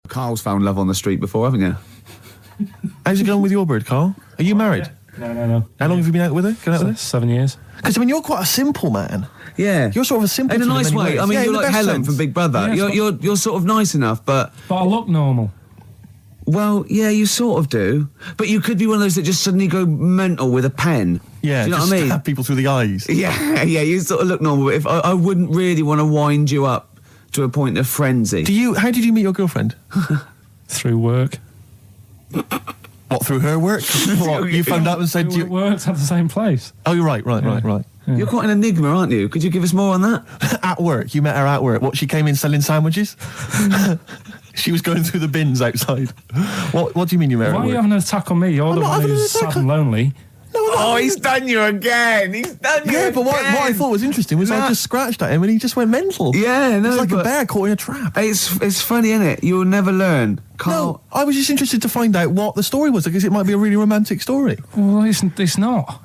Carl's found love on the street before, haven't you? How's it going with your bird, Carl? Are you married? No. How long have you been out with her? Going out with her? 7 years. Because, I mean, you're quite a simple man. Yeah. You're sort of a simple in a nice way. ways. I mean, yeah, you're like Helen sense. from Big Brother. Yeah, you're sort of nice enough, but I look normal. Well, yeah, you sort of do. But you could be one of those that just suddenly go mental with a pen. Yeah, do you know just what I mean? stab people through the eyes. Yeah, you sort of look normal. But if I wouldn't really want to wind you up to a point of frenzy. How did you meet your girlfriend? Through work. What, through her work? What, you phoned up and said... We worked at the same place. Oh, you're right. Yeah. You're quite an enigma, aren't you? Could you give us more on that? At work. You met her at work. What, she came in selling sandwiches? She was going through the bins outside. What do you mean you met her at Why work? are you having an attack on me? You're the one who's sad and lonely. Oh, he's done you again. He's done you Yeah, but what I thought was interesting was I just scratched at him and he just went mental. Yeah, no, it's like a but bear caught in a trap. It's funny, isn't it? You'll never learn. No, I was just interested to find out what the story was because it might be a really romantic story. Well, it's not.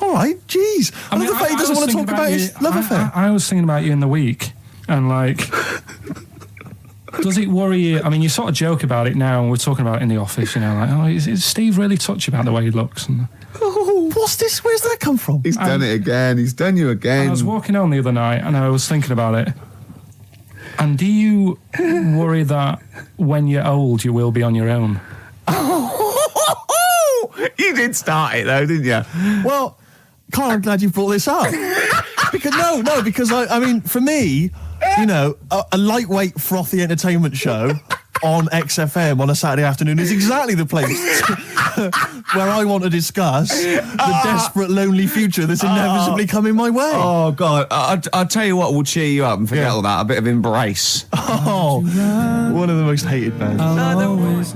All right, jeez. I love the fact he doesn't want to talk about his love affair. I was thinking about you in the week, and like, does it worry you? I mean, you sort of joke about it now, and we're talking about it in the office, you know, like, oh, is Steve really touchy about the way he looks? And, Oh, what's this? Where's that come from? He's done it again. He's done you again. I was walking home the other night, and I was thinking about it. And do you worry that when you're old, you will be on your own? You did start it though, didn't you? Well, Carl, I'm glad you brought this up. because I mean, for me, you know, a lightweight, frothy entertainment show on XFM on a Saturday afternoon is exactly the place where I want to discuss the desperate, lonely future that's inevitably coming my way. Oh, God. I'll tell you what will cheer you up and forget all that. A bit of Embrace. Oh, one of the most hated bands.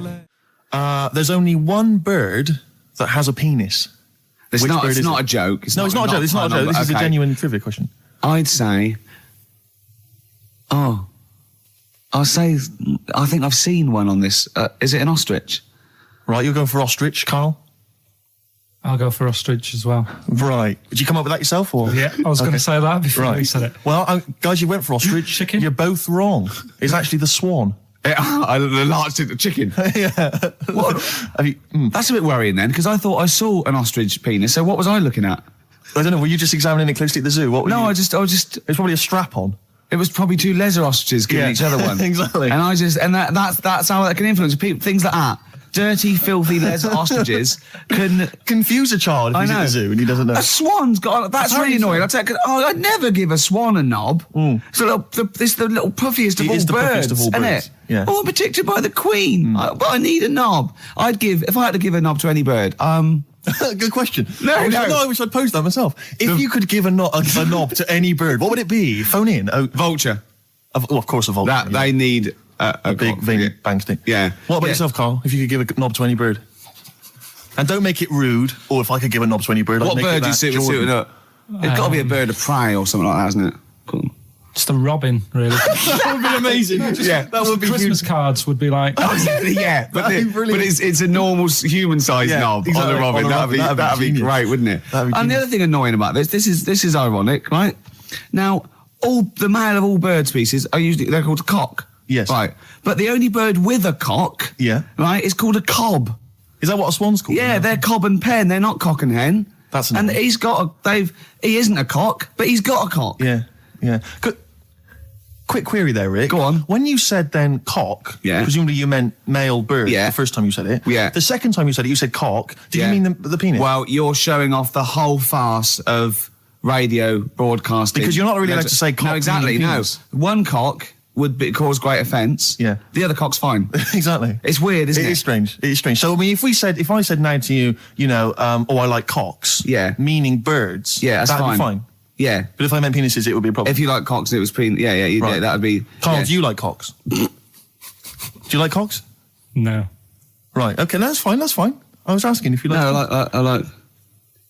There's only one bird that has a penis. It's not a joke. It's not a joke. This is a genuine trivia question. I'd say... I think I've seen one on this. Is it an ostrich? Right, you're going for ostrich, Carl? I'll go for ostrich as well. Right. Did you come up with that yourself? Or? Yeah, I was going to say that before you said it. Well, guys, you went for ostrich. Chicken? You're both wrong. It's actually the swan. The large chicken. Yeah. What? That's a bit worrying then, because I thought I saw an ostrich penis, so what was I looking at? I don't know, were you just examining it closely at the zoo? What were you? I just... It was probably a strap-on. It was probably two leather ostriches giving each other one. Exactly. And that's how that can influence people. Things like that. Dirty, filthy leather ostriches can confuse a child if he's at the zoo and he doesn't know. A swan's got... That's really annoying. I'd never give a swan a knob. So it's the little puffiest of all birds, isn't it? Yeah. Oh, I'm protected by the queen. But I need a knob. If I had to give a knob to any bird, Good question. I wish I'd posed that myself. If you could give a knob to any bird, what would it be? Phone in. Vulture. Of course, a vulture. They need a big veiny bang stick. Yeah. What about yourself, Carl? If you could give a knob to any bird, and don't make it rude. Or if I could give a knob to any bird, what bird do you suit up? It's got to be a bird of prey or something like that, hasn't it? Cool. Just a robin, really. That would be amazing. That would be Christmas cards would be like. Yeah, but it's a normal human-sized knob on a robin. That'd be great, wouldn't it? And the other thing annoying about this is ironic, right? Now, the male of all bird species they're called a cock. Yes. Right. But the only bird with a cock, right, is called a cob. Is that what a swan's called? Yeah, they're cob and pen. They're not cock and hen. That's and annoying. he isn't a cock, but he's got a cock. Yeah. Quick query there, Rick. Go on. When you said then cock, presumably you meant male bird the first time you said it. Yeah. The second time you said it, you said cock. Did you mean the penis? Well, you're showing off the whole farce of radio broadcasting. Because you're not really allowed to say cock. No, exactly, no. One cock would cause great offence. Yeah. The other cock's fine. Exactly. It's weird, isn't it? It is strange. It is strange. So, I mean, if I said now to you, I like cocks. Yeah. Meaning birds. Yeah, that's that'd be fine. Yeah. But if I meant penises, it would be a problem. If you like cocks and it was penis, right. That would be... Carl, do you like cocks? Do you like cocks? No. Right, okay, that's fine. I was asking if you like... No, I like,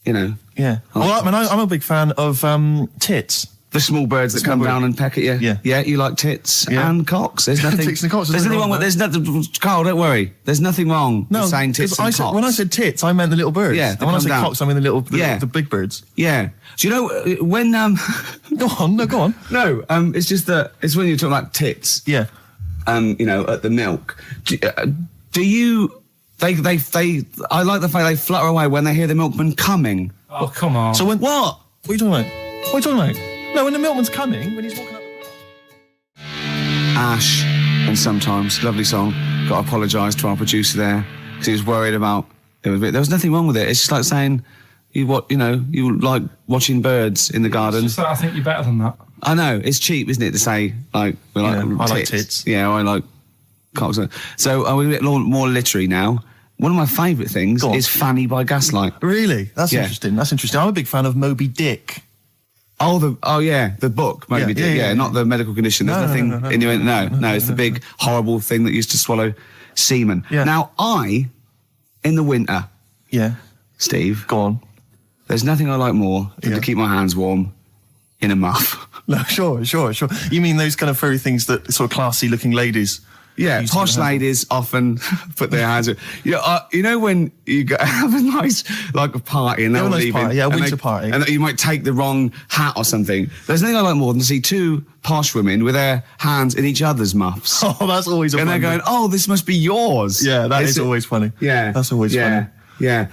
Yeah. Well, I'm a big fan of tits. The small birds that come down and peck at you. Yeah. Yeah, you like tits and cocks. There's nothing... Tits and cocks. There's nothing wrong with... There's nothing... Carl, don't worry. There's nothing wrong with saying tits and cocks. When I said tits, I meant the little birds. Yeah, and when I said cocks, I mean the big birds. Yeah. Do you know when... Go on. No, it's just that... It's when you're talking about tits. Yeah. at the milk. Do you? They. I like the fact they flutter away when they hear the milkman coming. Oh, come on. So when what? What are you talking about? What are you talking about? No, when the milkman's coming, when he's walking up. Ash, and sometimes lovely song. Got to apologise to our producer there because he was worried about. There was nothing wrong with it. It's just like saying you like watching birds in the garden. It's just that I think you're better than that. I know it's cheap, isn't it, to say like we like I like tits. Yeah, I like cocks. So are we a bit more literary now? One of my favourite things is Fanny by Gaslight. Really? That's interesting. That's interesting. I'm a big fan of Moby Dick. The book, Moby Dick. Yeah, not the medical condition. There's nothing innuendo. No, it's the big horrible thing that used to swallow semen. Yeah. Now in the winter. Yeah. Steve. Go on. There's nothing I like more than to keep my hands warm in a muff. No, sure. You mean those kind of furry things that sort of classy-looking ladies? Yeah, posh ladies often put their hands. You know when you have a nice a party and they're leaving, a winter party, and you might take the wrong hat or something. There's nothing I like more than to see two posh women with their hands in each other's muffs. Oh, that's always and they're going, "Oh, this must be yours." Yeah, is always funny. Yeah, that's always funny. Yeah.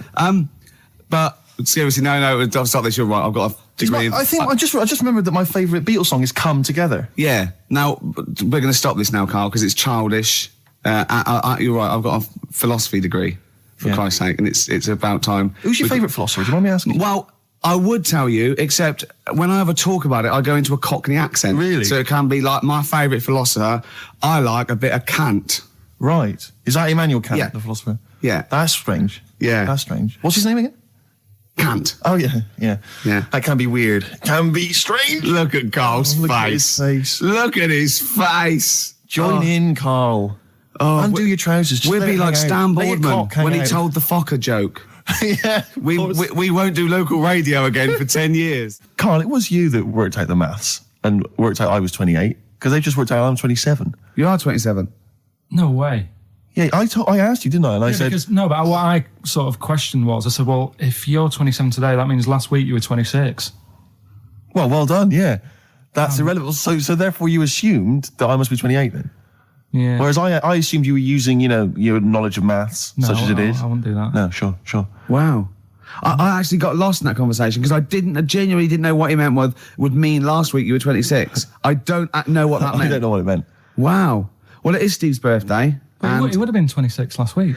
But seriously, no, I'll stop this. You're right. I've got a degree. I just remembered that my favourite Beatles song is "Come Together." Yeah. Now we're going to stop this now, Carl, because it's childish. You're right. I've got a philosophy degree, for Christ's sake, and it's about time. Who's your favourite philosopher? Do you mind me asking? Well, I would tell you, except when I have a talk about it, I go into a Cockney accent. Really? So it can be like my favourite philosopher. I like a bit of Kant. Right. Is that Immanuel Kant, the philosopher? Yeah. That's strange. Yeah. That's strange. What's his name again? Kant. Oh, yeah. That can be weird. Can be strange. Look at Carl's face. Look at his face. Look at his face. Join in, Carl. Undo your trousers. Just we'll be like Stan Boardman when he out. told the Fokker joke. Yeah. We won't do local radio again for 10 years. Carl, it was you that worked out the maths and worked out I was 28 because they just worked out I'm 27. You are 27. No way. Yeah, I asked you, didn't I? And I said... But what I sort of questioned was, I said, well, if you're 27 today, that means last week you were 26. Well done, yeah. That's irrelevant. So therefore you assumed that I must be 28 then? Yeah. Whereas I assumed you were using, your knowledge of maths, such as it is. I wouldn't do that. No, sure. Wow. I actually got lost in that conversation because I genuinely didn't know what he meant would mean last week you were 26. I don't know what that meant. I don't know what it meant. Wow. Well, it is Steve's birthday. But he would have been 26 last week.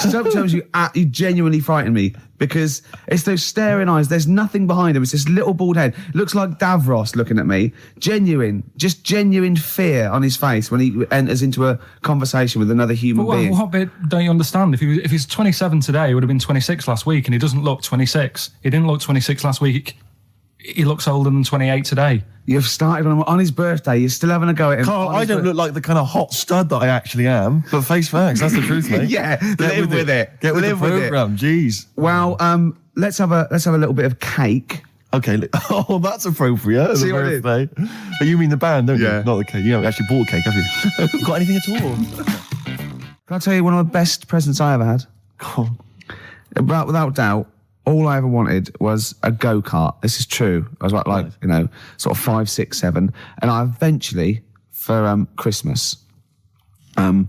Sometimes you genuinely frighten me because it's those staring eyes. There's nothing behind him. It's this little bald head. It looks like Davros looking at me. Genuine fear on his face when he enters into a conversation with another human being. What bit don't you understand? If he's 27 today, he would have been 26 last week, and he doesn't look 26. He didn't look 26 last week. He looks older than 28 today. You've started on his birthday. You're still having a go at him. Carl, I don't look like the kind of hot stud that I actually am, but face facts, that's the truth, mate. Yeah, live with it. Get with the programme, jeez. Well, let's have a little bit of cake. Okay. Oh, that's appropriate. See the birthday. But you mean the band, don't you? Not the cake. You haven't actually bought a cake, have you? Got anything at all? Can I tell you one of the best presents I ever had? Go on. Without doubt. All I ever wanted was a go-kart. This is true. I was like sort of 5, 6, 7. And I eventually, for Christmas, I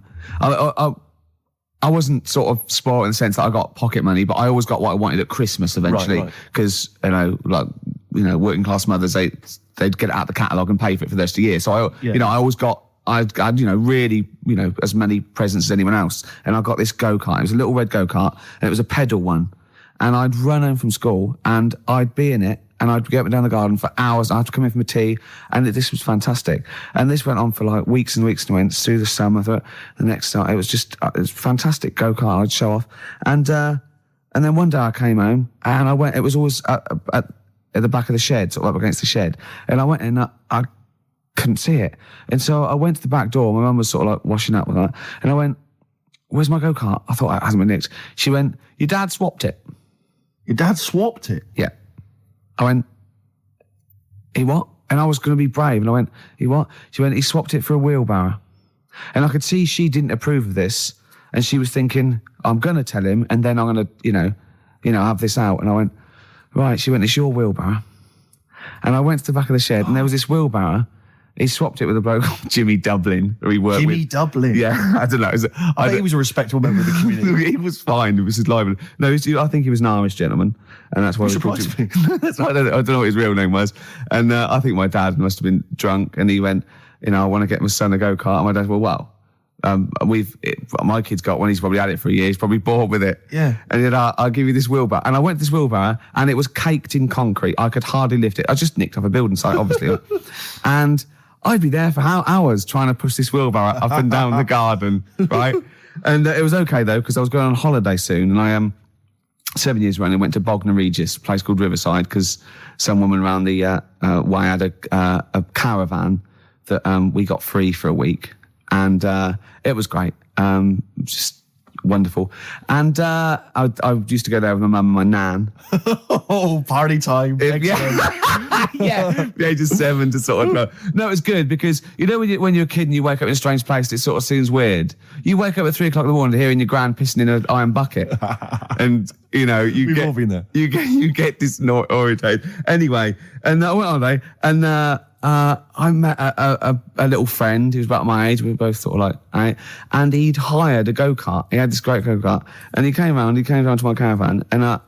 wasn't sort of spoiled in the sense that I got pocket money, but I always got what I wanted at Christmas eventually. Because, working class mothers, they'd get it out the catalogue and pay for it for the rest of the year. So, I always got... I'd really, as many presents as anyone else. And I got this go-kart. It was a little red go-kart, and it was a pedal one. And I'd run home from school and I'd be in it and I'd get up and down the garden for hours. I'd come in from a tea and this was fantastic. And this went on for like weeks and weeks and went through the summer. The next night, it was fantastic go-kart. I'd show off. And then one day I came home and it was always at the back of the shed, sort of up against the shed. And I went in, I couldn't see it. And so I went to the back door. My mum was sort of like washing up with that. And I went, where's my go-kart? I thought it hasn't been nicked. She went, your dad swapped it. Your dad swapped it? Yeah. I went, he what? And I was going to be brave. And I went, he what? She went, he swapped it for a wheelbarrow. And I could see she didn't approve of this. And she was thinking, I'm going to tell him and then I'm going to, have this out. And I went, right. She went, it's your wheelbarrow. And I went to the back of the shed and there was this wheelbarrow. He swapped it with a bloke called Jimmy Dublin, who he worked with. Jimmy Dublin? Yeah, I don't know. I think he was a respectable member of the community. He was fine. It was his life. No, I think he was an Irish gentleman, and that's why we called him. I don't know what his real name was. And I think my dad must have been drunk, and he went, I want to get my son a go-kart. And my dad went, my kid's got one. He's probably had it for a year. He's probably bored with it. Yeah. And he said, I'll give you this wheelbarrow. And I went to this wheelbarrow, and it was caked in concrete. I could hardly lift it. I just nicked off a building site, obviously. And I'd be there for hours trying to push this wheelbarrow up and down the garden, right? And it was okay, though, because I was going on holiday soon. And I 7 years running, went to Bognor Regis, a place called Riverside, because some woman around the way had a caravan that we got free for a week. And it was great, just wonderful. And I used to go there with my mum and my nan. Oh, party time. Yeah, the age of 7 to sort of know. No, it was good because, when you're a kid and you wake up in a strange place, it sort of seems weird. You wake up at 3 o'clock in the morning hearing your gran pissing in an iron bucket. And, We've all been there. You get disorientated. Anyway, and I went on holiday, and I met a little friend who was about my age. We were both sort of like, and he'd hired a go-kart. He had this great go-kart, and he came around to my caravan, and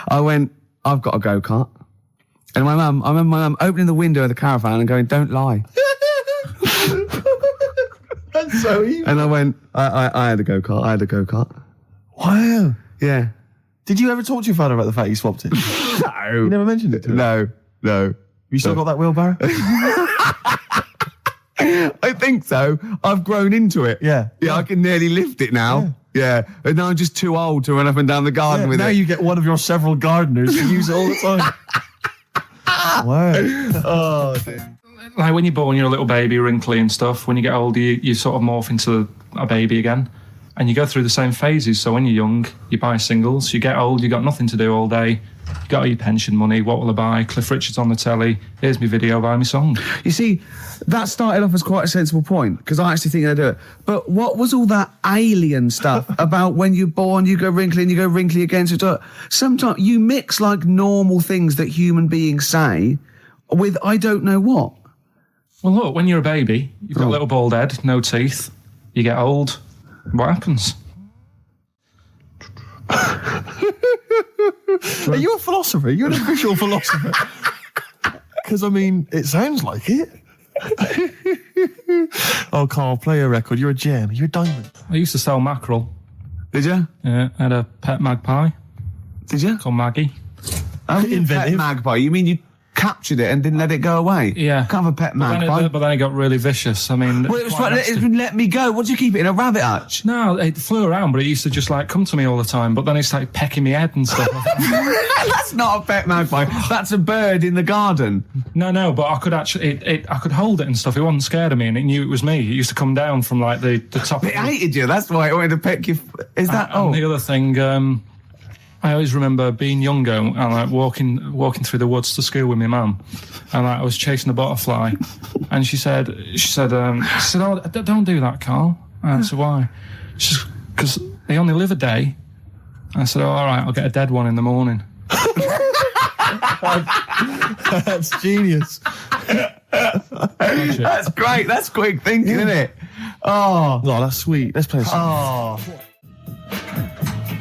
I went, I've got a go-kart. And I remember my mum opening the window of the caravan and going, don't lie. That's so evil. And I went, I had a go-kart. Wow. Yeah. Did you ever talk to your father about the fact you swapped it? No. You never mentioned it to him? No. You still got that wheelbarrow? I think so. I've grown into it. Yeah. Yeah, I can nearly lift it now. Yeah. And now I'm just too old to run up and down the garden with it. Now you get one of your several gardeners who use it all the time. Wow. Oh, dear. Like when you're born, you're a little baby, wrinkly and stuff. When you get older, you sort of morph into a baby again. And you go through the same phases. So when you're young, you buy singles. You get old, you got nothing to do all day. You got all your pension money. What will I buy? Cliff Richard's on the telly. Here's my video, buy me song. You see, that started off as quite a sensible point, because I actually think they do it. But what was all that alien stuff about when you're born, you go wrinkly and you go wrinkly again? So sometimes you mix like normal things that human beings say with I don't know what. Well, look, when you're a baby, you've got a little bald head, no teeth. You get old. What happens? Are you a philosopher? You're an official philosopher. Because, it sounds like it. Oh, Carl, play a record. You're a gem. You're a diamond. I used to sell mackerel. Did you? Yeah, I had a pet magpie. Did you? Called Maggie. Inventive. Pet magpie? You mean you captured it and didn't let it go away? Yeah. Can't have a pet magpie. But then it got really vicious. Well, it was right. It let me go. What do you keep it in, a rabbit hutch? No, it flew around, but it used to just come to me all the time. But then it started pecking my head and stuff. That's not a pet magpie. That's a bird in the garden. No, but I could actually, I could hold it and stuff. It wasn't scared of me, and it knew it was me. It used to come down from the top. It hated you. That's why it wanted to peck you. Is that? And the other thing, I always remember being younger and walking through the woods to school with my mum, and I was chasing a butterfly, and she said, "Oh, don't do that, Carl." And I said, "Why?" She said, "Because they only live a day." I said, "Oh, all right, I'll get a dead one in the morning." That's genius. That's great. That's quick thinking, isn't it? Oh, that's sweet. Let's play a song.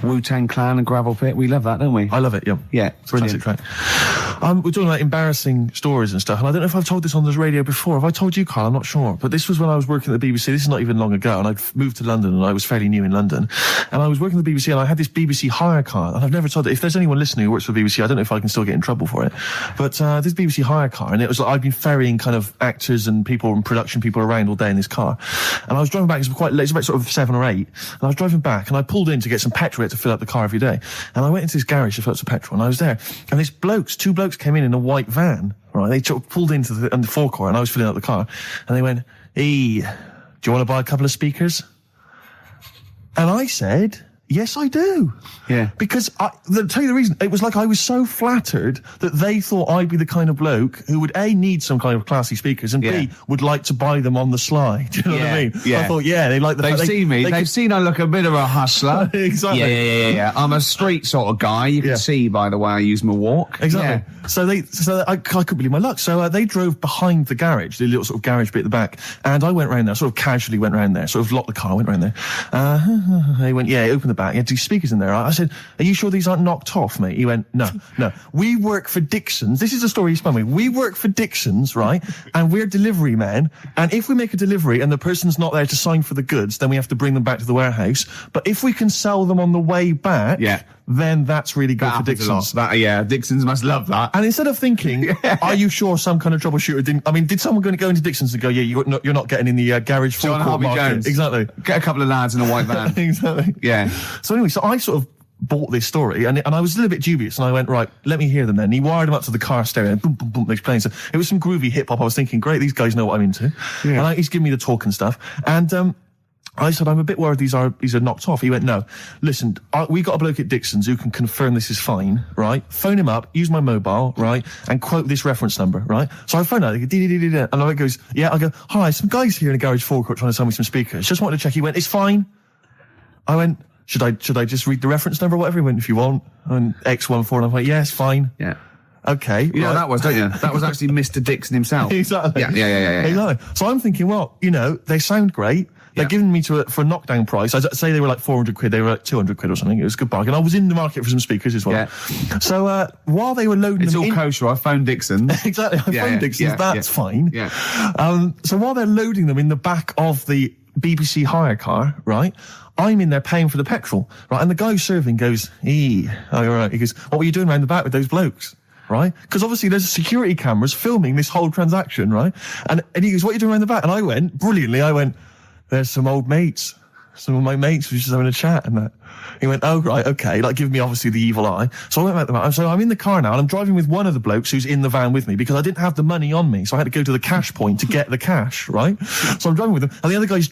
Wu-Tang Clan and Gravel Pit. We love that, don't we? I love it, yeah. Yeah, brilliant. Classic track. We're talking about embarrassing stories and stuff, and I don't know if I've told this on the radio before. Have I told you, Carl? I'm not sure. But this was when I was working at the BBC. This is not even long ago, and I'd moved to London, and I was fairly new in London. And I was working at the BBC, and I had this BBC hire car, and I've never told it. If there's anyone listening who works for the BBC, I don't know if I can still get in trouble for it. But this BBC hire car, and it was like I'd been ferrying kind of actors and people and production people around all day in this car. And I was driving back, it was quite late, it was about sort of 7 or 8, and I was driving back, and I pulled in to get some petrol to fill up the car every day. And I went into this garage to fill up some petrol, and I was there, and two blokes came in a white van, right? They pulled into the forecourt, and I was filling up the car, and they went, "Hey, do you want to buy a couple of speakers?" And I said, Yes, I do. Yeah. Because, to tell you the reason, it was like I was so flattered that they thought I'd be the kind of bloke who would, A, need some kind of classy speakers, and B, would like to buy them on the sly. Do you know what I mean? Yeah. I thought, they like the They've seen me. They've seen I look a bit of a hustler. Exactly. Yeah. I'm a street sort of guy. You can see by the way I use my walk. Exactly. Yeah. So I couldn't believe my luck. So they drove behind the garage, the little sort of garage bit at the back, and I went round there, sort of casually went round there, sort of locked the car, went round there. They went, open the back. You had 2 speakers in there. I said, are you sure these aren't knocked off, mate? He went, no. We work for Dixon's. This is a story he spun me. We work for Dixon's, right? And we're delivery men. And if we make a delivery and the person's not there to sign for the goods, then we have to bring them back to the warehouse. But if we can sell them on the way back, then that's really good for Dixon's. Dixon's must love that. And instead of thinking, are you sure some kind of troubleshooter did someone going to go into Dixon's and go, you're not getting in the garage forecourt market? Jones. Exactly. Get a couple of lads in a white van. Exactly. Yeah. So anyway, I sort of bought this story, and I was a little bit dubious, and I went, right, let me hear them then. And he wired them up to the car stereo, and boom, boom, boom, they're playing. So it was some groovy hip-hop. I was thinking, great, these guys know what I'm into. Yeah. And he's giving me the talk and stuff. And I said, I'm a bit worried these are knocked off. He went, no, listen, we got a bloke at Dixon's who can confirm this is fine, right? Phone him up, use my mobile, right? And quote this reference number, right? So I phone out, and I goes, I go, hi, some guys here in a garage forecourt trying to sell me some speakers. Just wanted to check. He went, it's fine. I went, should I just read the reference number or whatever? He went, if you want. And X14, and I went, yeah, it's fine. Yeah. Okay. You know that was, don't you? That was actually Mr. Dixon himself. Exactly. Yeah. Exactly. So I'm thinking, well, they sound great. They're giving me for a knockdown price. I'd say they were like 400 quid. They were like 200 quid or something. It was a good bargain. I was in the market for some speakers as well. Yeah. So while they were loading them in... It's all kosher. I phoned Dixon. Exactly. I phoned Dixon. That's fine. Yeah. So while they're loading them in the back of the BBC hire car, right, I'm in there paying for the petrol, right, and the guy serving goes, all right. He goes, what were you doing around the back with those blokes? Right? Because obviously there's security cameras filming this whole transaction, right? And he goes, what are you doing around the back? And I went, there's some old mates. Some of my mates were just having a chat and that. He went, oh, right, okay, like giving me obviously the evil eye. So I went back to the van. So I'm in the car now and I'm driving with one of the blokes who's in the van with me because I didn't have the money on me. So I had to go to the cash point to get the cash, right? So I'm driving with him and the other guy's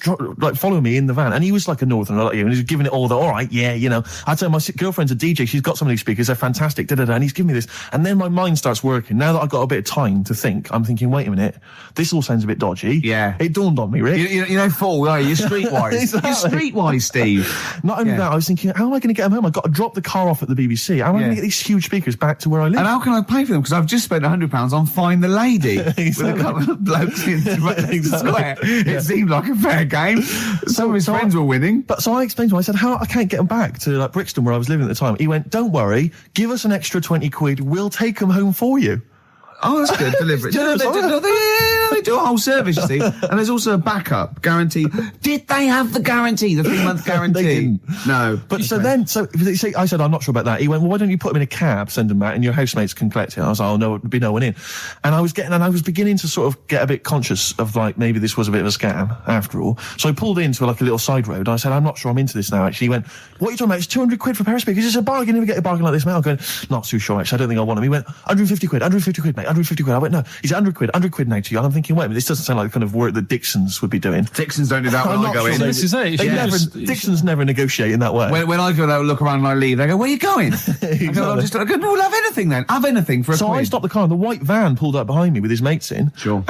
following me in the van and he was like a northerner like you and he was giving it all all right, I'd say my girlfriend's a DJ, she's got some of these speakers, they're fantastic, and he's giving me this. And then my mind starts working. Now that I've got a bit of time to think, I'm thinking, wait a minute, this all sounds a bit dodgy. Yeah. It dawned on me, Rick. You're streetwise. Exactly. You're streetwise, Steve. Not only that, I was thinking, how am I going to get them home? I've got to drop the car off at the BBC. How am I going to get these huge speakers back to where I live? And how can I pay for them? Because I've just spent £100 on Find the Lady with a couple of blokes in the square. It seemed like a fair game. Some of his friends were winning. But so I explained to him, I said, I can't get them back to like Brixton where I was living at the time. He went, don't worry, give us an extra 20 quid, we'll take them home for you. Oh, that's good. Delivery. They do a whole service, you see. And there's also a backup guarantee. Did they have the guarantee, the 3-month guarantee? They didn't. No. But I said, I'm not sure about that. He went, well, why don't you put them in a cab, send them back, and your housemates can collect it? I was like, oh, no, there'd be no one in. And I was beginning to sort of get a bit conscious of like, maybe this was a bit of a scam after all. So I pulled into like a little side road. I said, I'm not sure I'm into this now, actually. He went, what are you talking about? It's 200 quid for a pair of speakers. It's a bargain. You never get a bargain like this, mate. I'm going, not too sure, actually. I don't think I want them. He went, 150 quid, mate. 150 quid. I went, no, he's 100 quid now to you. And I'm thinking, wait a minute, this doesn't sound like the kind of work that Dixon's would be doing. Dixon's don't do that when I go in. This is it. Dixon's never negotiate in that way. When I go there, look around and I leave, they go, where are you going? Exactly. I go, no, we'll have anything then. Have anything for a So quid. I stopped the car and the white van pulled up behind me with his mates in. Sure.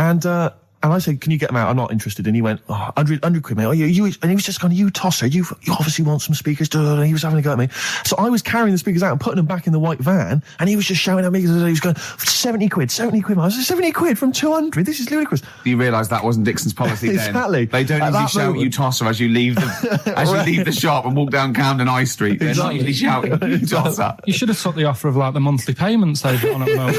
And I said, can you get them out? I'm not interested. And he went, 100 quid, mate. And he was just going, you tosser, you obviously want some speakers. And he was having a go at me. So I was carrying the speakers out and putting them back in the white van. And he was just shouting at me because he was going, 70 quid. I was like, 70 quid from 200? This is ludicrous. You realise that wasn't Dixon's policy then. Exactly. They don't usually shout you tosser as you leave you leave the shop and walk down Camden High Street. They're not usually shouting you tosser. You should have took the offer of like the monthly payments they've got on at the moment.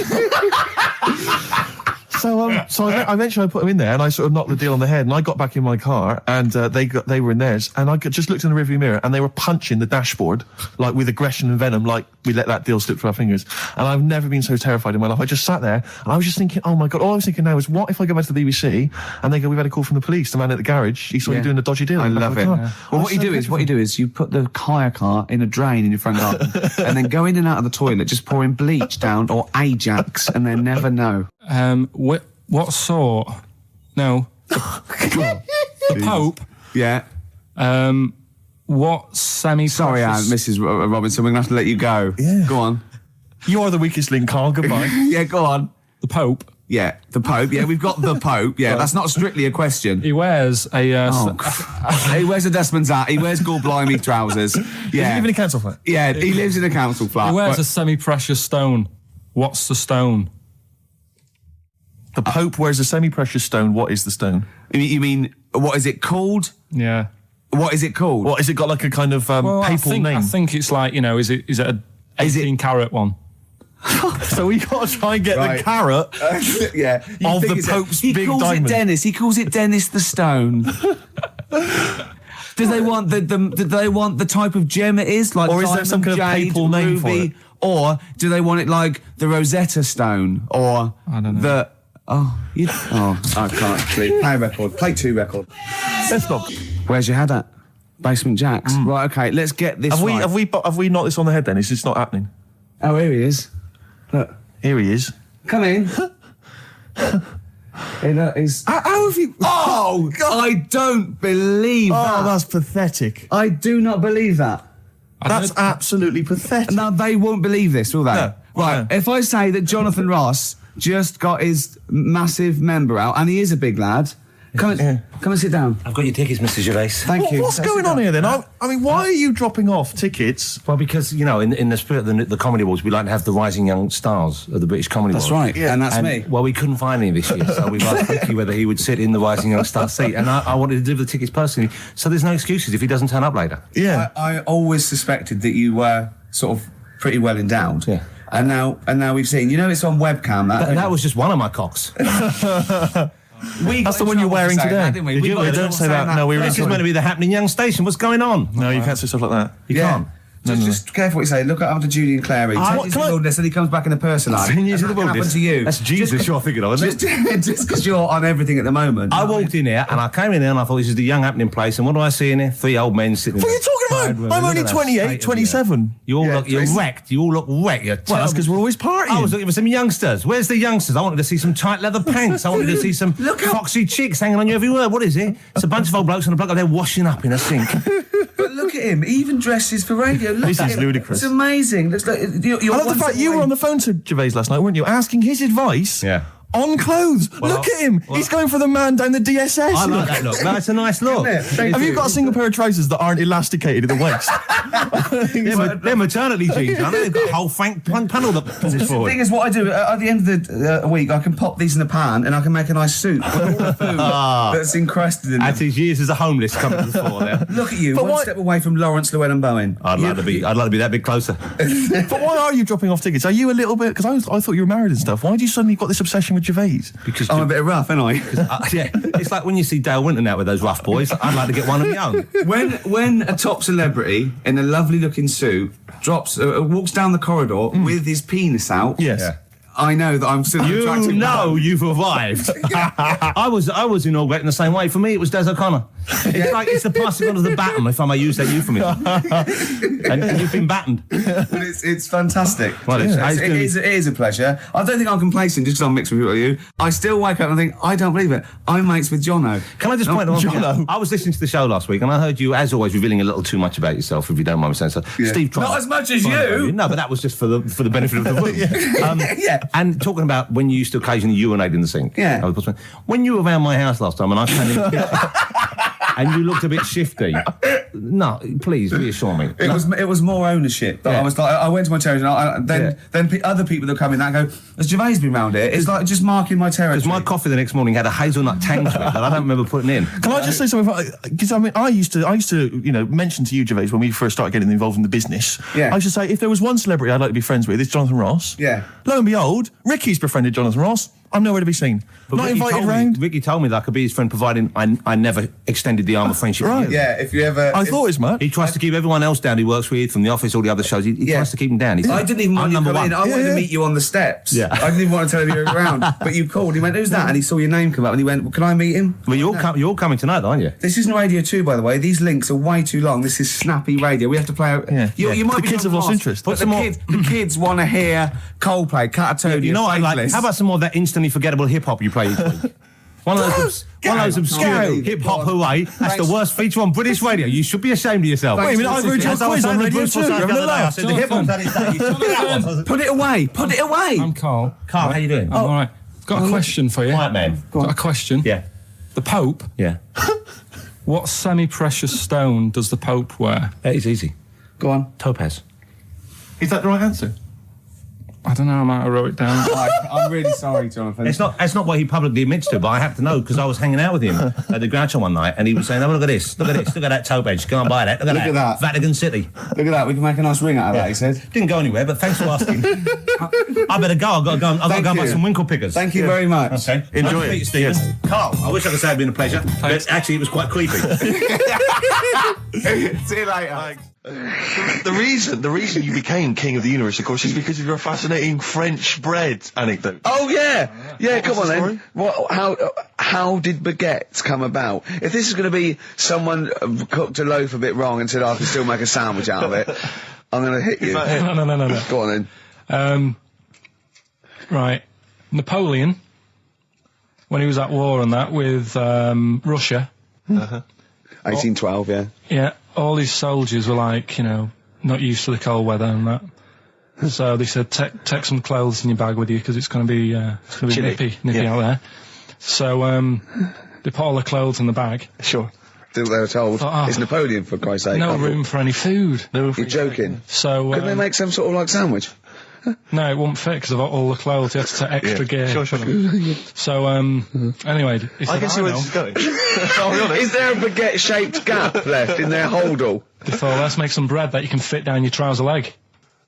So eventually I put them in there and I sort of knocked the deal on the head and I got back in my car and they were in theirs and I just looked in the rearview mirror and they were punching the dashboard like with aggression and venom, like we let that deal slip through our fingers. And I've never been so terrified in my life. I just sat there and I was just thinking, oh my God, all I was thinking now is what if I go back to the BBC and they go, we've had a call from the police, the man at the garage, he saw you doing a dodgy deal. I love it. Yeah. Well, what you do is you put the hire car in a drain in your front garden and then go in and out of the toilet, just pouring bleach down or Ajax and then never know. What sort? No. The Pope. Yeah. What semi-precious... Sorry, Mrs. Robinson, we're going to have to let you go. Yeah. Go on. You are the weakest link, Carl. Goodbye. Yeah, go on. The Pope. Yeah, the Pope. Yeah, we've got the Pope. Yeah, that's not strictly a question. He wears a... He wears a dustman's hat. He wears blimey trousers. Yeah. Does he live in a council flat? Yeah, he lives in a council flat. He wears a semi-precious stone. What's the stone? The Pope wears a semi-precious stone. What is the stone? You mean, what is it called? Yeah. What is it called? What, is it got like a kind of papal name? I think it's like, is it a 18-carat one? So we got to try and get the carrot yeah. of the Pope's big diamond. He calls it Dennis. He calls it Dennis the Stone. Do they want the type of gem it is? Like, or is there some kind of papal name for it? Or do they want it like the Rosetta Stone? Or I don't know. I can't actually. Play a record. Play 2 record. Let's stop. Where's your head at? Basement Jacks. Right, okay, let's get this right. Have we knocked this on the head then? It's just not happening. Oh, here he is. Look. Here he is. Come in. How have you... Oh, God. I don't believe that. Oh, that's pathetic. I do not believe that. That's absolutely pathetic. Now, they won't believe this, will they? No. Right, if I say that Jonathan Ross just got his massive member out, and he is a big lad... Come and sit down. I've got your tickets, Mr. Gervais. Thank you. What's going on here then? I mean, why are you dropping off tickets? Well, because, in the spirit of the Comedy Awards, we like to have the rising young stars of the British Comedy Awards. That's right, yeah. And that's me. Well, we couldn't find any this year, so we've asked Ricky whether he would sit in the rising young star seat, and I wanted to deliver the tickets personally, so there's no excuses if he doesn't turn up later. Yeah. I always suspected that you were sort of pretty well endowed. Yeah. And now we've seen, it's on webcam. That was just one of my cocks. That's the one you're wearing today. That, didn't we? Don't say that. No, This is meant to be the happening young station. What's going on? No, you can't say stuff like that. You can't. Just careful what you say. Look after Judy and Clary. Take the wilderness, and he comes back in a person. 10 years of the wilderness. Happened to you. That's Jesus you're thinking of, isn't it? Just because you're on everything at the moment. I walked in here, and I came in here, and I thought, this is the young happening place, and what do I see in here? 3 old men sitting What are you talking about? I'm only 28, 27. You're wrecked. You all look wrecked. Well, that's because we're always partying. I was looking for some youngsters. Where's the youngsters? I wanted to see some tight leather pants. I wanted to see some foxy chicks hanging on you every word. What is it? It's a bunch of old blokes and a bloke up there washing up in a sink. But look at him. He even dresses for radio. This is ludicrous. It's amazing. Looks like I love the fact you were on the phone to Gervais last night, weren't you? Asking his advice. Yeah. On clothes. Look at him. He's going for the man down the DSS. I like that look. That's a nice look. Have you got a single pair of trousers that aren't elasticated at the waist? They're maternity jeans, aren't they? They've got a whole panel that pushes forward. The thing is, what I do, at the end of the week, I can pop these in a pan and I can make a nice soup with all the food that's encrusted in them. At his years as a homeless coming to the fore there. Look at you, one step away from Lawrence Llewellyn Bowen. I'd like to be that bit closer. But why are you dropping off tickets? Are you a little bit... Because I thought you were married and stuff. Why do you suddenly got this obsession with Gervais? Because I'm a bit rough, ain't I? Yeah, it's like when you see Dale Winton out with those rough boys. I'd like to get one of my own. When a top celebrity in a lovely looking suit walks down the corridor with his penis out, yes. Yeah. I know that I'm still attractive. You've arrived. I was inaugurated in the same way. For me, it was Des O'Connor. It's the passing on of the baton, if I may use that euphemism. and you've been battened. It's fantastic. Well, it is a pleasure. I don't think I'm complacent just because I'm mixed with you. I still wake up and think, I don't believe it. I'm mates with Jono. Can I just point out one? I was listening to the show last week and I heard you, as always, revealing a little too much about yourself, if you don't mind me saying so. Yeah. Steve tried. Not as much as you. No, but that was just for the benefit of the room. Yeah. And talking about when you used to occasionally urinate in the sink. Yeah. When you were around my house last time and I came in the kitchen and you looked a bit shifty. No, please reassure me. It was more ownership. I was like, I went to my territory and then other people that come in that go, has Gervais been round here? It's like just marking my territory. Because my coffee the next morning had a hazelnut tang to it that I don't remember putting in. Can I just say something? Because I used to mention to you, Gervais, when we first started getting involved in the business. Yeah. I used to say, if there was one celebrity I'd like to be friends with, it's Jonathan Ross. Yeah. Lo and behold, Ricky's befriended Jonathan Ross. I'm nowhere to be seen. But Not invited round. Ricky told me that I could be his friend, providing I never extended the arm of friendship. Right. Yeah, if you ever... I thought as much. He tries to keep everyone else down he works with, from the office, all the other shows. He tries to keep them down. I didn't even want you to come in. I wanted to meet you on the steps. Yeah. I didn't even want to tell him you were around. But you called. He went, who's that? And he saw your name come up and he went, well, can I meet him? Well, you're all coming tonight, aren't you? This isn't Radio 2, by the way. These links are way too long. This is snappy radio. We have to play out... Yeah. You might The be kids have lost interest. But the kids want to hear Coldplay, Catatonia, You know what I like? How about some more of that instantly forgettable hip-hop you play each week? One of those obscure hip-hop hooray. That's the worst feature on British radio. You should be ashamed of yourself. Wait a minute, I've heard your quiz on radio too. I said the hip-hop that is that. Put it away. Put it away. I'm Carl. Carl, how you doing? I'm all right. Got a question for you. Quiet man. Got a question. Yeah. The Pope. Yeah. What semi-precious stone does the Pope wear? That is easy. Go on. Topaz. Is that the right answer? I don't know. I might have wrote it down. I'm really sorry, Jonathan. It's not what he publicly admits to, but I have to know because I was hanging out with him at the Groucho one night, and he was saying, "Oh, look at this! Look at that topaz! Go and buy that! Look at that! Vatican City! Look at that! We can make a nice ring out of that." He said. Didn't go anywhere, but thanks for asking. I better go. I've got to go and buy some winkle pickers. Thank you very much. Okay, enjoy it, Stephen. Yes. Carl, I wish I could say it'd been a pleasure, but actually it was quite creepy. See you later. The reason you became king of the universe, of course, is because of your fascinating French bread anecdote. Oh yeah, come on the then. How did baguettes come about? If this is going to be someone cooked a loaf a bit wrong and said, I can still make a sandwich out of it, I'm going to hit you. No. Go on then. Right. Napoleon, when he was at war and that with Russia. 1812, yeah. Yeah, all his soldiers were like, not used to the cold weather and that. So they said, take some clothes in your bag with you because it's going to be nippy out there. So they put all the clothes in the bag. Sure. They were told, it's Napoleon, for Christ's sake. No room for any food. You're joking. So couldn't they make some sort of like sandwich? No, it wouldn't fit because of all the clothes. You had to take extra gear. Sure. So, anyway, he said, I can see where this is going. I'll be honest. Is there a baguette-shaped gap left in their holdall? They thought, let's make some bread that you can fit down your trouser leg.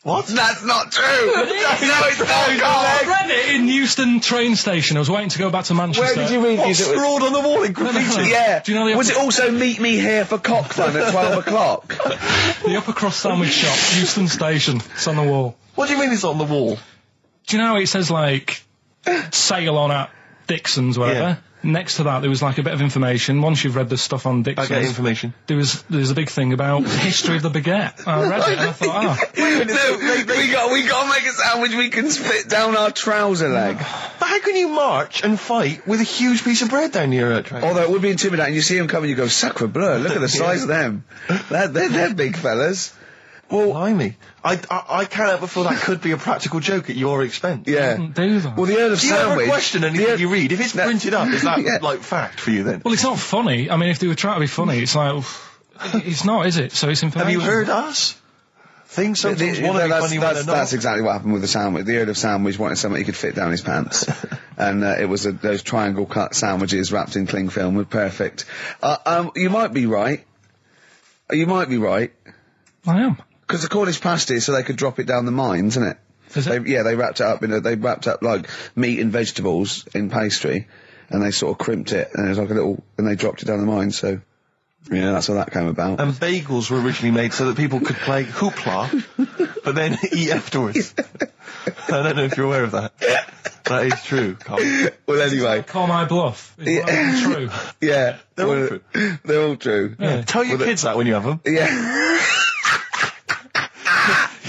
What? That's not true! No, it's not, I read it in Euston train station. I was waiting to go back to Manchester. Where did you read this? Scrawled on the wall in graffiti? Yeah. Do you know was it also meet me here for cock fun at 12 o'clock? The Upper Cross Sandwich Shop, Euston Station. It's on the wall. What do you mean it's on the wall? Do you know it says, like, sail on at Dixon's, whatever? Yeah. Next to that, there was, like, a bit of information. Once you've read the stuff on Dixon's... I get information. There was a big thing about the history of the baguette. I read it and I thought, we got to make a sandwich we can spit down our trouser leg. But how can you march and fight with a huge piece of bread down your train? Although it would be intimidating. You see them coming, you go, sacre bleu, look at the size of them. They're big fellas. Well, blimey. I can't help but feel that could be a practical joke at your expense. Yeah. do that. Well, the Earl of Do you Sandwich... ever question anything you read? If it's printed up, is that, like, fact for you then? Well, it's not funny. I mean, if they were trying to be funny, it's like... it's not, is it? So it's information. Have you heard us? Things sometimes want to be funny when they're not. That's exactly what happened with the sandwich. The Earl of Sandwich wanted something he could fit down his pants. And it was those triangle cut sandwiches wrapped in cling film were perfect. You might be right. You might be right. I am. Because the Cornish pasty, so they could drop it down the mines, isn't it? Is it? They wrapped it up they wrapped up like meat and vegetables in pastry, and they sort of crimped it, and it was like and they dropped it down the mine. So, yeah, that's how that came about. And bagels were originally made so that people could play hoopla, but then eat afterwards. I don't know if you're aware of that. That is true, Carl. Well, anyway. Call my bluff. Is that true? Yeah. They're all true. They're all true. Yeah. Tell your kids that when you have them. Yeah.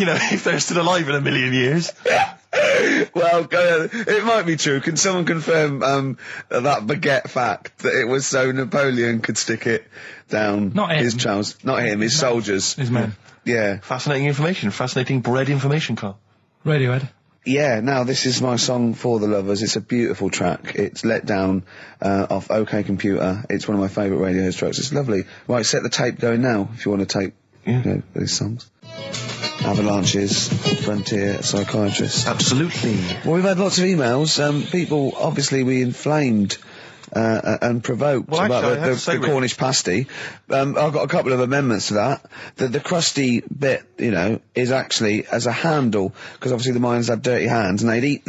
If they're still alive in a million years. Well, it might be true. Can someone confirm that baguette fact that it was so Napoleon could stick it down his trousers? Not him, his soldiers. His men. Yeah. Fascinating information. Fascinating bread information, Carl. Radiohead. Yeah, now this is my song for the lovers. It's a beautiful track. It's Let Down off OK Computer. It's one of my favourite Radiohead tracks. It's lovely. Right, set the tape going now if you want to tape these songs. Avalanches, Frontier, Psychiatrist. Absolutely. Well, we've had lots of emails. People, obviously, we inflamed and provoked about the Cornish pasty. I've got a couple of amendments to that. The crusty bit, is actually as a handle, because obviously the miners had dirty hands, and they'd eat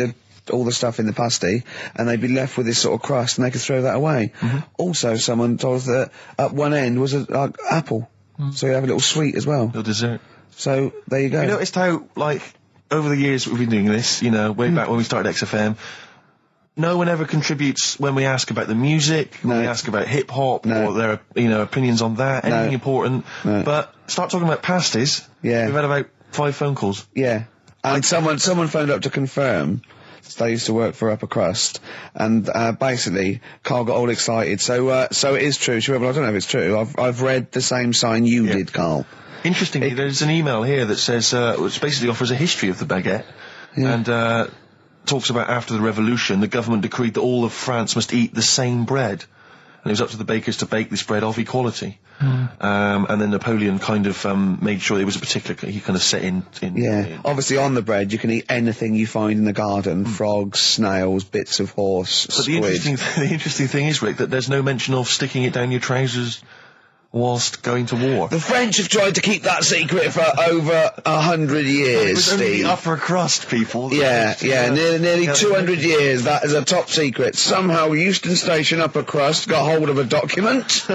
all the stuff in the pasty, and they'd be left with this sort of crust, and they could throw that away. Mm-hmm. Also, someone told us that at one end was an apple, so you have a little sweet as well. Little dessert. So, there you go. You noticed how, over the years we've been doing this, way back when we started XFM, no one ever contributes when we ask about the music, when we ask about hip-hop, or their, opinions on that, anything important. No. But start talking about pasties. Yeah. We've had about 5 phone calls. Yeah. And someone phoned up to confirm They used to work for Upper Crust, and basically, Carl got all excited. So it is true. Well, I don't know if it's true. I've read the same sign you did, Carl. Interestingly, there's an email here that says, which basically offers a history of the baguette, and talks about after the revolution, the government decreed that all of France must eat the same bread. And it was up to the bakers to bake this bread of equality. And then Napoleon kind of made sure it was a particular, he kind of set in. Obviously on the bread you can eat anything you find in the garden, frogs, snails, bits of horse, but squid. The interesting thing is, Rick, that there's no mention of sticking it down your trousers whilst going to war. The French have tried to keep that secret for over 100 years, It was only Steve. the upper crust people. Nearly 200 years, that is a top secret. Somehow Euston Station Upper Crust got hold of a document,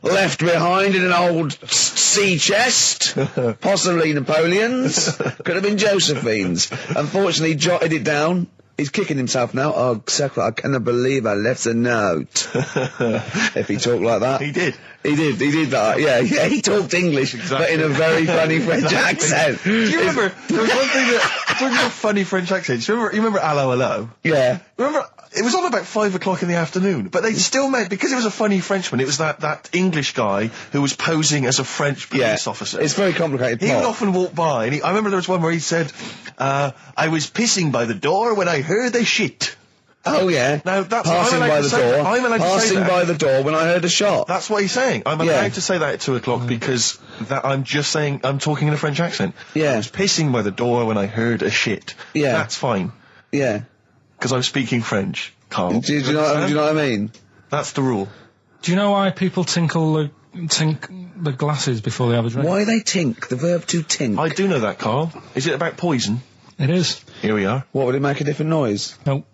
left behind in an old sea chest, possibly Napoleon's, could have been Josephine's. Unfortunately, jotted it down. He's kicking himself now. Oh, Secretary, I cannot believe I left a note. If he talked like that. He did. He did that. Yeah, he talked English, but in a very funny French accent. Do you remember, there was one thing that, talking about funny French accents, you remember Allo Allo? Yeah. Remember, it was on about 5 o'clock in the afternoon, but they still meant, because it was a funny Frenchman, it was that English guy who was posing as a French police officer. It's very complicated. He would often walk by, and I remember there was one where he said, I was pissing by the door when I heard a shit. Oh yeah. Now that's passing by the door. I'm allowed to say passing that. by the door when I heard a shot. That's what he's saying. I'm allowed to say that at 2 o'clock because I'm just saying I'm talking in a French accent. Yeah. I was pissing by the door when I heard a shit. Yeah. That's fine. Yeah. Because I'm speaking French, Carl. Do you know what I mean? That's the rule. Do you know why people tink the glasses before they have a drink? Why they tink? The verb to tink. I do know that, Carl. Is it about poison? It is. Here we are. What, would it make a different noise? No.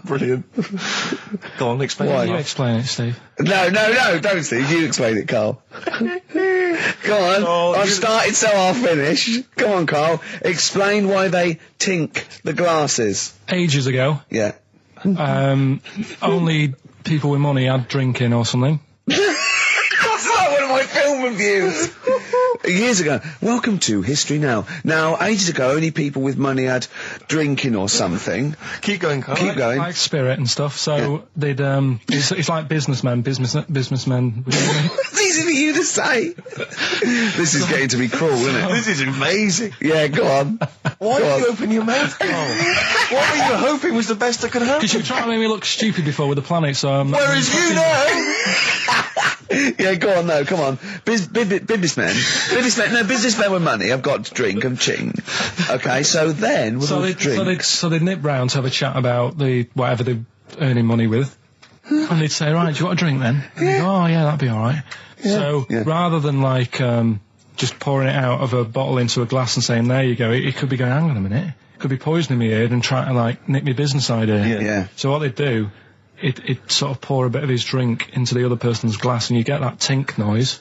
Brilliant. Go on, explain Why? it. You explain it, Steve. No, don't, Steve. You explain it, Carl. Go on. Oh, I've started, so I'll finish. Come on, Carl. Explain why they tink the glasses. Ages ago, Yeah. only people with money had drinking or something. That's like one of my film reviews. Years ago. Welcome to History Now. Now, ages ago, only people with money had drinking or something. Keep going, Carl. Keep going. Like spirit and stuff. So they'd it's like businessmen. It's easy for you to say. This is getting to be cruel, isn't it? This is amazing. Yeah, go on. Why did you open your mouth, Carl? What were you hoping was the best that could happen? Because you were trying to make me look stupid before with the planet, so I'm... Whereas you know... Yeah, go on, no, come on. Businessmen with money have got to drink and ching. Okay, so then with all the drinks... So they'd nip round to have a chat about whatever they're earning money with. And they'd say, right, do you want a drink then? And they'd go, oh, yeah, that'd be all right. Yeah. So rather than, like, just pouring it out of a bottle into a glass and saying, there you go, it could be going, hang on a minute, it could be poisoning me here and trying to, like, nick my business idea. Yeah. So what they'd do, it sort of pour a bit of his drink into the other person's glass and you get that tink noise.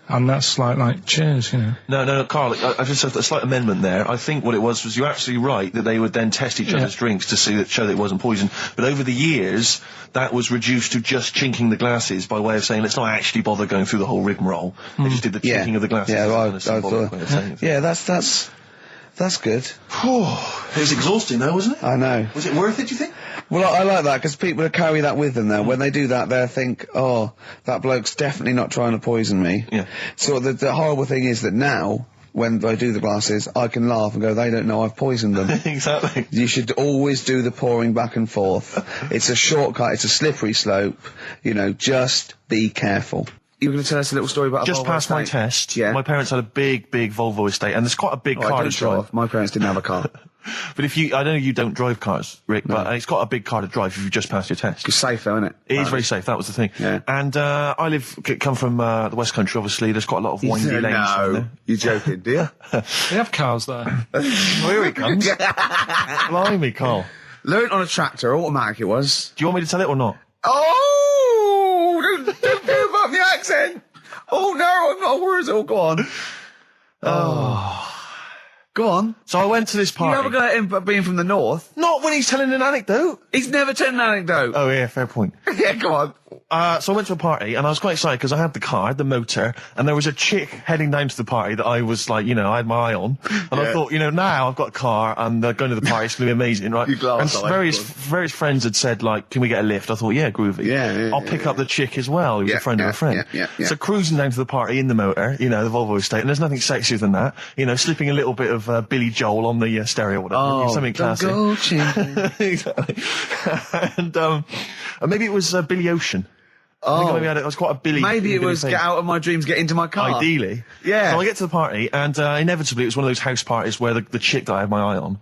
And that's like cheers, you know. No, Carl, I just have a slight amendment there. I think what it was you're absolutely right that they would then test each other's drinks to show that it wasn't poison. But over the years, that was reduced to just chinking the glasses by way of saying, let's not actually bother going through the whole rigmarole. They just did the chinking of the glasses. Yeah, I thought. Yeah, that's good. It was exhausting though, wasn't it? I know. Was it worth it, do you think? Well, I like that, because people carry that with them now. When they do that, they'll think, oh, that bloke's definitely not trying to poison me. Yeah. So the horrible thing is that now, when I do the glasses, I can laugh and go, they don't know I've poisoned them. Exactly. You should always do the pouring back and forth. It's a shortcut, it's a slippery slope. You know, just be careful. You were going to tell us a little story about Just a Volvo passed my estate? test. Yeah. My parents had a big Volvo estate, and there's quite a big car to drive. My parents didn't have a car. But I know you don't drive cars, Rick, but it's got a big car to drive if you just passed your test. It's safe though, isn't it? It is very safe, that was the thing. Yeah. And I come from the West Country, obviously, there's quite a lot of windy lanes. No, you're joking, do you? They have cars there. Oh, here he comes. Blimey, Carl. Learned on a tractor, automatic it was. Do you want me to tell it or not? Oh! Don't give up the accent! Oh no, I'm not worried. Oh, go on. Go on. So I went to this party. You never got him being from the north. Not when he's telling an anecdote. He's never told an anecdote. Oh yeah, fair point. Yeah, go on. So I went to a party and I was quite excited because I had the car, I had the motor, and there was a chick heading down to the party that I was like, you know, I had my eye on. And I thought, you know, now I've got a car and going to the party, it's going to be amazing, right? And various friends had said, like, can we get a lift? I thought, yeah, groovy. I'll pick up the chick as well, who's a friend of a friend. So cruising down to the party in the motor, you know, the Volvo estate, and there's nothing sexier than that. You know, slipping a little bit of Billy Joel on the stereo or whatever. Something classic. Exactly. And maybe it was Billy Ocean. I think maybe it was quite a Billy. Maybe it was thing. Get out of my dreams, get into my car. Ideally. Yeah. So I get to the party, and inevitably it was one of those house parties where the chick that I had my eye on,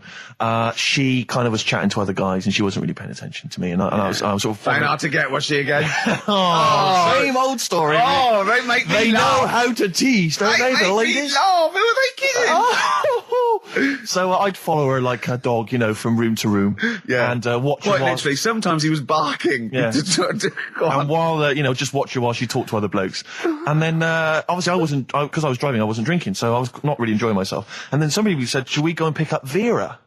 she kind of was chatting to other guys, and she wasn't really paying attention to me, and I was sort of... Found out to get, was she again? Same old story. Oh, they make me They laugh. know how to tease, don't they, the ladies? Who are they kidding? So I'd follow her like a dog, you know, from room to room. Yeah. And watch her. Quite literally, sometimes he was barking. Yeah. And while, you know, just watch her while she talked to other blokes. And then, obviously because I was driving, I wasn't drinking, so I was not really enjoying myself. And then somebody said, should we go and pick up Vera?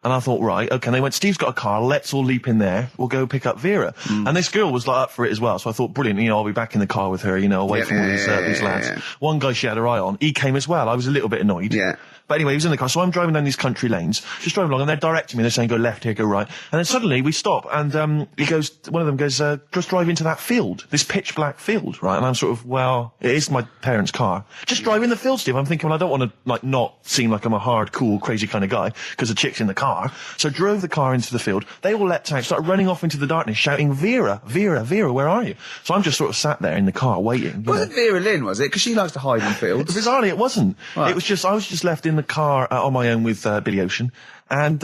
And I thought, right, okay. And they went, Steve's got a car, let's all leap in there, we'll go pick up Vera. And this girl was like up for it as well, so I thought, brilliant, you know, I'll be back in the car with her, you know, away from all these lads. One guy she had her eye on, he came as well, I was a little bit annoyed. Yeah. But anyway, he was in the car, so I'm driving down these country lanes, just driving along, and they're directing me, they're saying, go left here, go right. And then suddenly we stop, and one of them goes, just drive into that field, this pitch black field, right? And I'm sort of, well, it is my parents' car. Just drive in the field, Steve. I'm thinking, well, I don't want to, like, not seem like I'm a hard, cool, crazy kind of guy, because the chick's in the car. So drove the car into the field. They all leapt out, started running off into the darkness, shouting, Vera, Vera, Vera, where are you? So I'm just sort of sat there in the car waiting. Wasn't Vera Lynn, was it? Because she likes to hide in fields. Bizarrely, it wasn't. Right. It was just, I was just left in the car on my own with Billy Ocean. And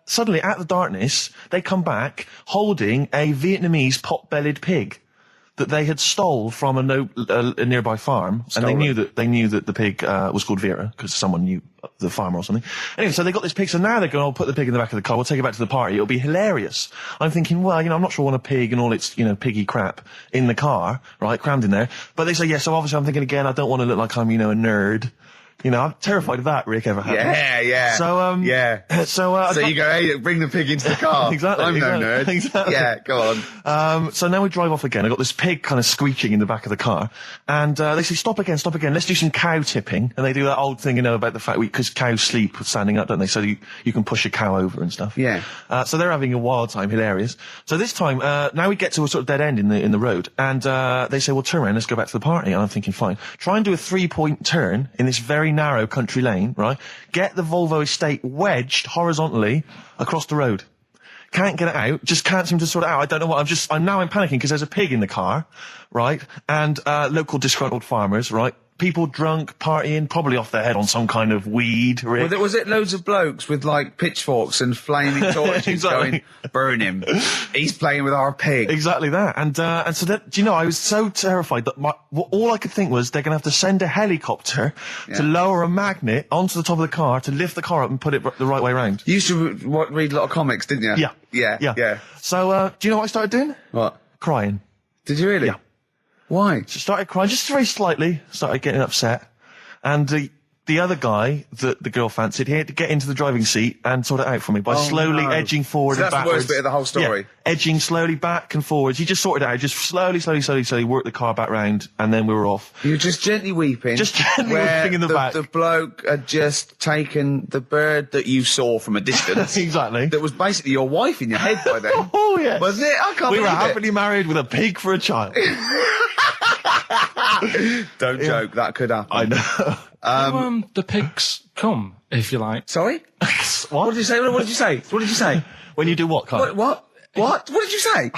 suddenly, out of the darkness, they come back holding a Vietnamese pot-bellied pig that they had stole from a nearby farm. And they knew that the pig was called Vera, because someone knew the farmer or something. Anyway, so they got this pig, so now they're going, I'll put the pig in the back of the car, we'll take it back to the party, it'll be hilarious. I'm thinking, well, you know, I'm not sure I want a pig and all its, you know, piggy crap in the car, right, crammed in there. But they say, yeah, so obviously I'm thinking again, I don't want to look like I'm, you know, a nerd. You know, I'm terrified of that, Rick, ever happened. Yeah. So, So you go, hey, bring the pig into the car. Exactly. I'm no nerd. Exactly. Yeah, go on. So now we drive off again. I got this pig kind of squeaking in the back of the car. And, they say, stop again. Let's do some cow tipping. And they do that old thing, you know, about the fact because cows sleep standing up, don't they? So you can push a cow over and stuff. Yeah. So they're having a wild time, hilarious. So this time, now we get to a sort of dead end in the road. And, they say, well, turn around, let's go back to the party. And I'm thinking, fine. Try and do a 3-point turn in this very narrow country lane, right? Get the Volvo estate wedged horizontally across the road. Can't get it out. Just can't seem to sort it out. I don't know what. I'm panicking because there's a pig in the car, right? And, local disgruntled farmers, right? People drunk, partying, probably off their head on some kind of weed. Rick. Was it loads of blokes with, like, pitchforks and flaming torches Exactly. going, burn him. He's playing with our pig. Exactly that. And so that, do you know, I was so terrified that all I could think was they're going to have to send a helicopter to lower a magnet onto the top of the car to lift the car up and put it the right way around. You used to read a lot of comics, didn't you? Yeah. So, do you know what I started doing? What? Crying. Did you really? Yeah. Why? Just started crying, just very slightly, started getting upset. And the other guy that the girl fancied, he had to get into the driving seat and sort it out for me by slowly edging forward and backwards. That's the worst bit of the whole story. Yeah, edging slowly back and forwards. He just sorted it out, just slowly worked the car back round, and then we were off. You were just gently weeping. Just gently weeping in the back. The bloke had just taken the bird that you saw from a distance. Exactly. That was basically your wife in your head by then. Oh, yes. Was it? I can't We were believe it. happily married with a pig for a child. Don't joke, that could happen. I know. The pigs come, if you like. Sorry? What did you say? What did you say? What did you say? When you do what, Carl? What? What did you say?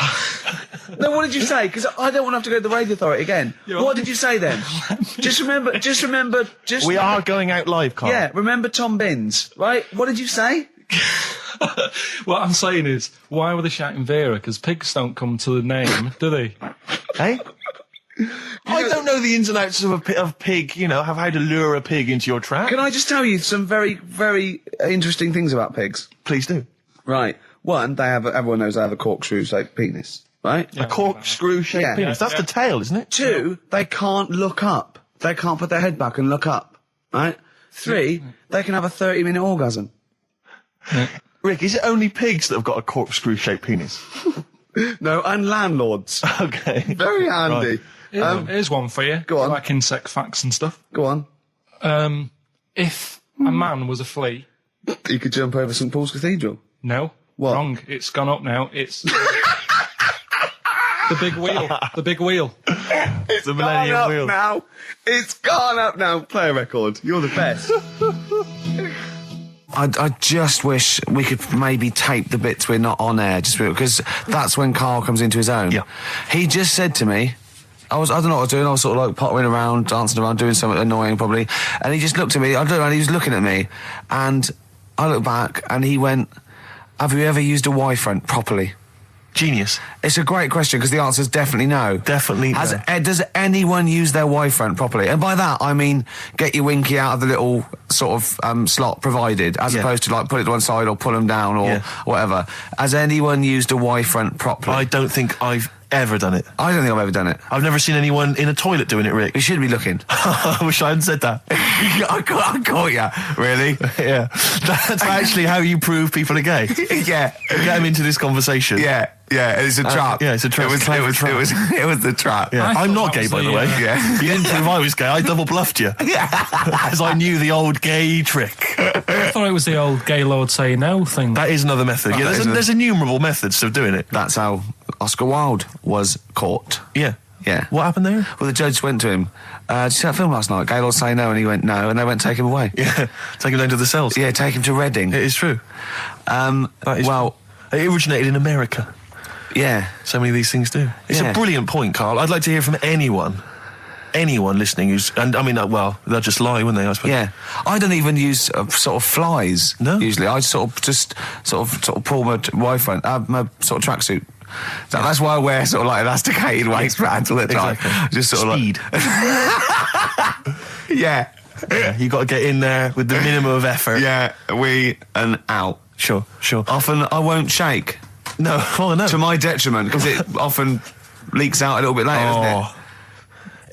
No, what did you say? Because I don't want to have to go to the radio authority again. What did you say then? Just remember. We are going out live, Carl. Yeah, remember Tom Binns, right? What did you say? What I'm saying is, why were they shouting Vera? Because pigs don't come to the name, do they? Hey? I don't know the ins and outs of pig, you know, how to lure a pig into your trap. Can I just tell you some very, very interesting things about pigs? Please do. Right. One, everyone knows they have a corkscrew-shaped penis, right? A corkscrew-shaped penis. That's the tail, isn't it? Two, they can't look up. They can't put their head back and look up, right? Three, they can have a 30-minute orgasm. Rick, is it only pigs that have got a corkscrew-shaped penis? No, and landlords. Okay. Very handy. Right. Here's one for you. Go on. Like insect facts and stuff. Go on. If a man was a flea... You could jump over St Paul's Cathedral. No. What? Wrong. It's gone up now. It's... The big wheel. The big wheel. It's the Millennium gone up Wheel. now. It's gone up now. Play a record. You're the best. I just wish we could maybe tape the bits we're not on air, just because that's when Karl comes into his own. Yeah. He just said to me, I don't know what I was doing, I was sort of like pottering around, dancing around, doing something annoying probably, and he just looked at me, I looked around, he was looking at me, and I looked back, and he went, have you ever used a Y-front properly? Genius. It's a great question, because the answer is definitely no. Definitely no. Does anyone use their Y-front properly? And by that, I mean, get your winky out of the little sort of slot provided, as opposed to like put it to one side or pull them down or whatever. Has anyone used a Y-front properly? I don't think I've ever done it. I don't think I've ever done it. I've never seen anyone in a toilet doing it, Rick. You should be looking. I wish I hadn't said that. I caught you. Really? Yeah. That's actually how you prove people are gay. Yeah. Get them into this conversation. Yeah. It's a trap. Yeah, it's a trap. It was the trap. Yeah. I'm not that gay, was by the the, way. Yeah. You didn't prove I was gay. I double bluffed you. As I knew the old gay trick. I thought it was the old gay lord say no thing. That is another method. Yeah, there's innumerable methods of doing it. That's how Oscar Wilde was caught. Yeah. Yeah. What happened there? Well, the judge went to him, did you see that film last night? Gaylord Say No, and he went, no, and they went, take him away. Yeah. Take him down to the cells. Yeah, take him to Reading. It is true. That is true. It originated in America. Yeah. So many of these things do. It's a brilliant point, Karl. I'd like to hear from anyone listening who's, and I mean, well, they'll just lie, wouldn't they, I suppose? Yeah. I don't even use sort of flies. No. Usually. I sort of pull my Y-front, my sort of tracksuit. So that's why I wear sort of like elasticated waistbands all the time. Exactly. Just sort Speed. of like... Yeah. You got to get in there with the minimum of effort. Yeah, and out. Sure. Often I won't shake. No, no. To my detriment, because it often leaks out a little bit later, doesn't it?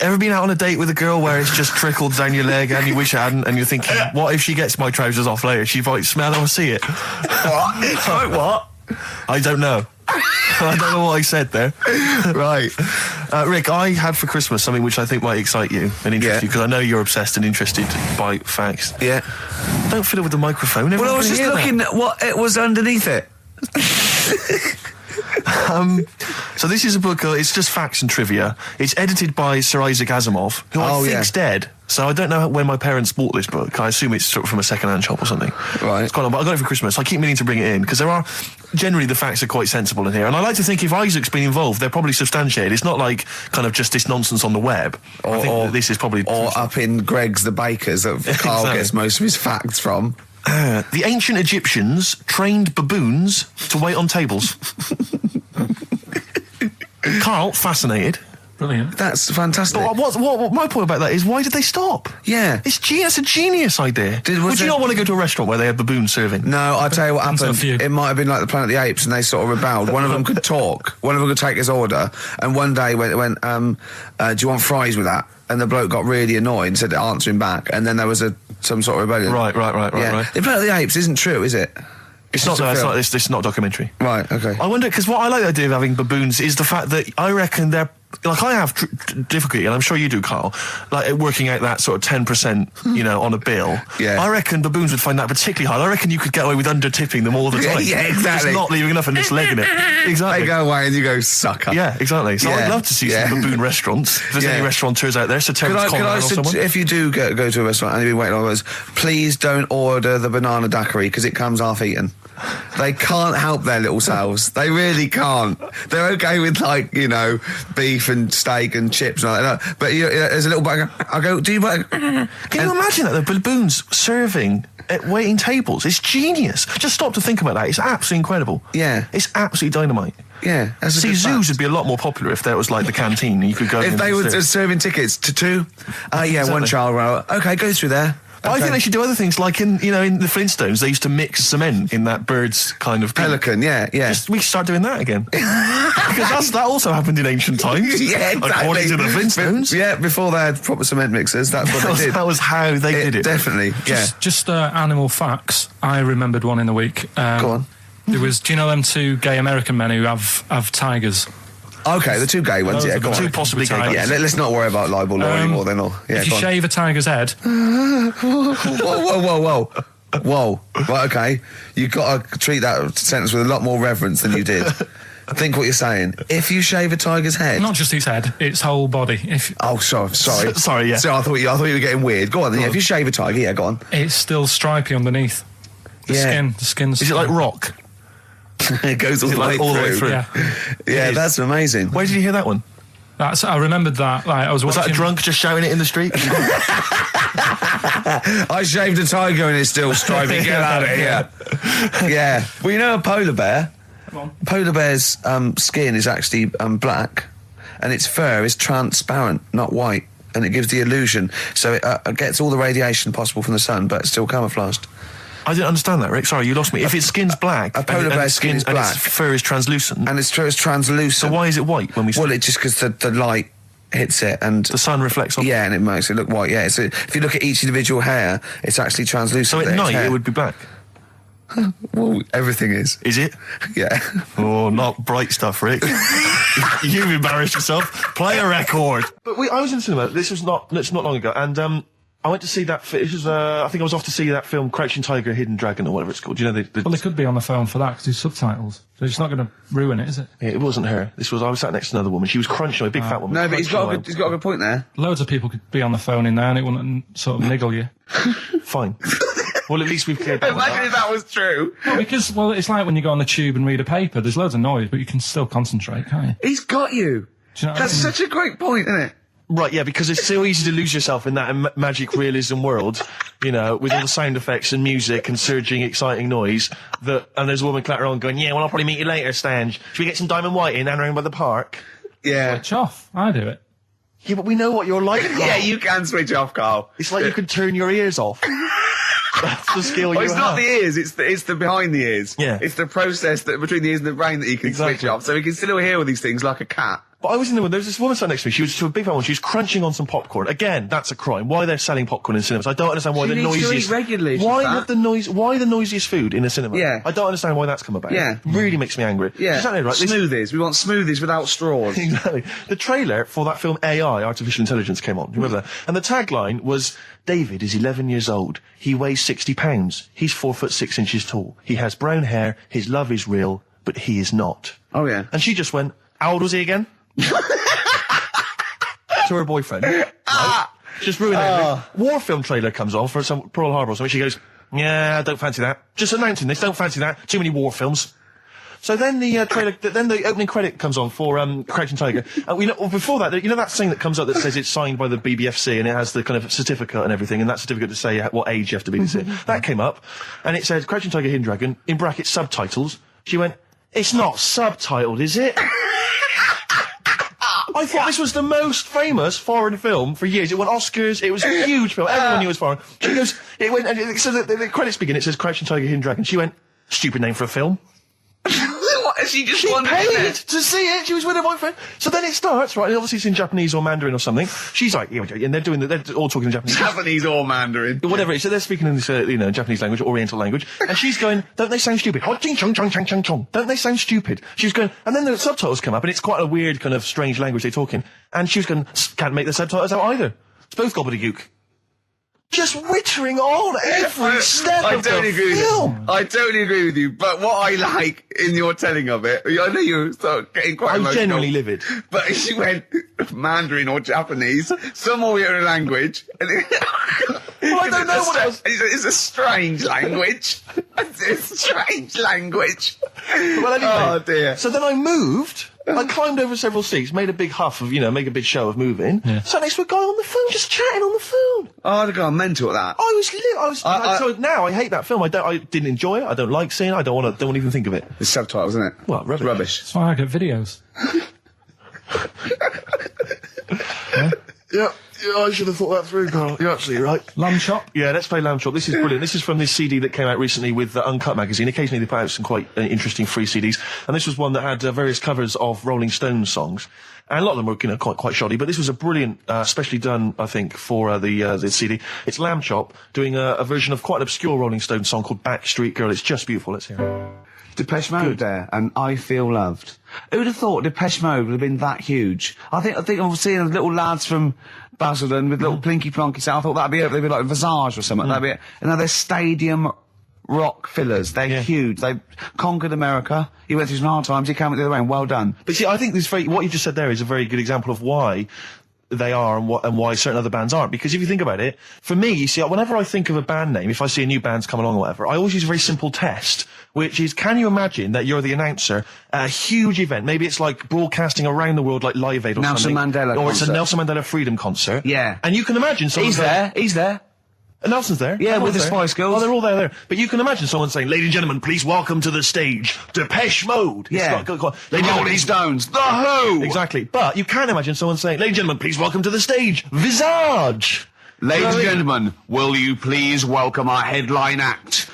Ever been out on a date with a girl where it's just trickled down your leg and you wish it hadn't, and you're thinking, what if she gets my trousers off later? She might smell or see it. What? What? I don't know. I don't know what I said there. Right. Rick, I had for Christmas something which I think might excite you and interest you, because I know you're obsessed and interested by facts. Yeah. Don't fiddle with the microphone. Well, I was just looking at what it was underneath it. So this is a book, it's just facts and trivia. It's edited by Sir Isaac Asimov, who I think's dead. So I don't know when my parents bought this book. I assume it's sort of from a second-hand shop or something. Right. It's quite long, but I got it for Christmas. I keep meaning to bring it in, because generally the facts are quite sensible in here. And I like to think if Isaac's been involved, they're probably substantiated. It's not like kind of just this nonsense on the web. I think that this is probably... Or up in Greg's The Baker's that Karl gets most of his facts from. The ancient Egyptians trained baboons to wait on tables. Karl, fascinated. Brilliant. That's fantastic. What my point about that is, why did they stop? Yeah. It's a genius idea. Would you not want to go to a restaurant where they have baboons serving? No, I'll tell you what happened. It might have been like the Planet of the Apes, and they sort of rebelled. One of them could talk. One of them could take his order. And one day went, do you want fries with that? And the bloke got really annoyed and said to answer him back. And then there was some sort of rebellion. Right. The Planet of the Apes isn't true, is it? It's not a documentary. Right, okay. I wonder, because what I like the idea of having baboons is the fact that I reckon they're, like, I have difficulty, and I'm sure you do, Karl, like working out that sort of 10%, on a bill. Yeah. I reckon baboons would find that particularly hard. I recken you could get away with under-tipping them all the time. Yeah, exactly. Just not leaving enough and just legging it. Exactly. They go away and you go, sucker. Yeah, exactly. So I'd love to see some baboon restaurants. If there's any restaurateurs out there, so Terence Conran or someone. If you do go to a restaurant and you've been waiting on those, please don't order the banana daiquiri, because it comes half-eaten. They can't help their little selves. They really can't. They're okay with, like, beef and steak and chips and all that. But there's a little bag. I go, do you... Can you imagine that? The baboons serving at waiting tables. It's genius. Just stop to think about that. It's absolutely incredible. Yeah. It's absolutely dynamite. Yeah. Zoos would be a lot more popular if there was like the canteen and you could go... If they were serving tickets to two, exactly. One child row. Okay, go through there. But I think they should do other things, like in the Flintstones, they used to mix cement in that bird's kind of... Pelican, yeah. We should start doing that again. Because that also happened in ancient times. Yeah, exactly. According to the Flintstones. Yeah, before they had proper cement mixers, that's what they did. That was how they did it. Definitely, Just animal facts. I remembered one in the week. Go on. There was, do you know them two gay American men who have tigers? Okay, the two gay ones, Those yeah, are go the on. two possibly gay guys. Yeah, let's not worry about libel law anymore then. If you shave a tiger's head... Whoa. Right, okay. You've got to treat that sentence with a lot more reverence than you did. Think what you're saying. If you shave a tiger's head... Not just its head, its whole body. Sorry. Sorry, yeah. So I thought you were getting weird. Go on then, yeah, if you shave a tiger, yeah, go on. It's still stripy underneath. The skin's... Is it like rock? It goes all the way through. Yeah, that's amazing. Where did you hear that one? I remembered that. Like, I was that a drunk just shouting it in the street? I shaved a tiger and it's still stripy. Get out of here. Yeah. Well, you know a polar bear? Polar bear's skin is actually black, and its fur is transparent, not white, and it gives the illusion. So it gets all the radiation possible from the sun, but it's still camouflaged. I didn't understand that, Rick. Sorry, you lost me. If its skin's black, a polar bear's skin is black, and its fur is translucent, and its fur is translucent. So why is it white when we? Well, it's just because the light hits it and the sun reflects on. Yeah, and it makes it look white. Yeah, so if you look at each individual hair, it's actually translucent. So at night it would be black. Well, everything is. Is it? Yeah. Oh, not bright stuff, Rick. You've embarrassed yourself. Play a record. But I was in the cinema. This was not long ago, and I went to see that. This was, I think I was off to see that film, Crouching Tiger, Hidden Dragon, or whatever it's called. You know, well, they could be on the phone for that because there's subtitles. So it's not going to ruin it, is it? Yeah, it wasn't her. I was sat next to another woman. She was crunching, a big fat woman. No, but he's got a good point there. Loads of people could be on the phone in there, and it wouldn't sort of niggle you. Fine. Well, at least we've cleared that. Imagine if that was true. Well, it's like when you go on the tube and read a paper. There's loads of noise, but you can still concentrate, can't you? He's got you. Do you know what That's I mean? such a great point, isn't it? Right, yeah, because it's so easy to lose yourself in that magic realism world, you know, with all the sound effects and music and surging, exciting noise, and there's a woman clattering on going, yeah, well, I'll probably meet you later, Stange. Should we get some Diamond White in and around by the park? Yeah. Switch off. I do it. Yeah, but we know what you're like, Carl. Yeah, you can switch off, Carl. It's like you can turn your ears off. That's the skill you have. It's not the ears, it's the behind the ears. Yeah. It's the process between the ears and the brain that you can switch off, so you can still hear all these things like a cat. But I was in the room, there was this woman sat next to me, she was to a big fat one, she was crunching on some popcorn. Again, that's a crime. Why they're selling popcorn in cinemas? I don't understand why the noisiest... She needs to eat regularly. Why the noisiest food in a cinema? Yeah. I don't understand why that's come about. Yeah. It really makes me angry. Yeah. Exactly right. Smoothies. We want smoothies without straws. Exactly. The trailer for that film AI, Artificial Intelligence, came on. Do you remember that? And the tagline was, David is 11 years old. He weighs 60 pounds. He's 4'6" tall. He has brown hair. His love is real, but he is not. Oh, yeah. And she just went, how old was he again? To her boyfriend. Right? Just ruined it. War film trailer comes on for some Pearl Harbor or something. She goes, yeah, I don't fancy that. Just announcing this, don't fancy that. Too many war films. So then the trailer, then the opening credit comes on for Crouching Tiger. Before that, you know that thing that comes up that says it's signed by the BBFC and it has the kind of certificate and everything, and that certificate to say what age you have to be to see it. That came up, and it said Crouching Tiger, Hidden Dragon, in brackets subtitles. She went, it's not subtitled, is it? I thought this was the most famous foreign film for years. It won Oscars. It was a huge film. Everyone knew it was foreign. She goes, it went, and so the credits begin. It says Crouching Tiger, Hidden Dragon. She went, stupid name for a film. What? She paid to see it. She was with her boyfriend. So then it starts, right? And obviously it's in Japanese or Mandarin or something. She's like, yeah, and they're all talking in Japanese. Japanese or Mandarin. Whatever it is. So they're speaking in this, Japanese language, Oriental language. And she's going, don't they sound stupid? Don't they sound stupid? She was going, and then the subtitles come up, and it's quite a weird kind of strange language they're talking. And she was going, can't make the subtitles out either. It's both gobbledygook. Just wittering on every step of the film. I totally agree with you, but what I like in your telling of it, I know you're getting quite emotional. I'm genuinely livid. But she went Mandarin or Japanese, some Oriental language. And well, I don't know what else. It's a strange language. It's a strange language. Well, anyway. Oh, dear. So then I moved. I climbed over several seats, made a big huff of, make a big show of moving. Yeah. Sat next to a guy on the phone, just chatting on the phone. Oh, I'd have gone mental at that. So now I hate that film. I didn't enjoy it. I don't like seeing it. I don't want to even think of it. It's subtitles, isn't it? Well, rubbish. That's why I get videos. Yeah. Yeah, I should have thought that through, Carl. You're absolutely right. Lamb Chop? Yeah, let's play Lamb Chop. This is brilliant. This is from this CD that came out recently with Uncut magazine. Occasionally they put out some quite interesting free CDs. And this was one that had various covers of Rolling Stones songs. And a lot of them were, quite shoddy. But this was a brilliant, specially done, I think, for the CD. It's Lamb Chop doing a version of quite an obscure Rolling Stones song called Backstreet Girl. It's just beautiful. Let's hear it. Depeche Mode there, and I Feel Loved. Who'd have thought Depeche Mode would have been that huge? I think I've seen little lads from Basildon with little plinky plonky sound. I thought that'd be it. They'd be like Visage or something. That'd be it. And now they're stadium rock fillers. They're huge. They conquered America. He went through some hard times. He came out the other way, and well done. But see, I think what you just said there is a very good example of why they are and why certain other bands aren't. Because if you think about it, for me, you see, whenever I think of a band name, if I see a new band's come along or whatever, I always use a very simple test, which is, can you imagine that you're the announcer at a huge event? Maybe it's like broadcasting around the world, like Live Aid or Nelson something. Mandela or it's a concert. Nelson Mandela Freedom concert. Yeah. And you can imagine someone He's there. Nelson's there. Yeah, with the Spice Girls. Oh, they're all there. But you can imagine someone saying, ladies and gentlemen, please welcome to the stage, Depeche Mode. Yeah. Rolling Stones. The Who. Exactly. But you can imagine someone saying, ladies and gentlemen, please welcome to the stage, Visage. Ladies and gentlemen, will you please welcome our headline act?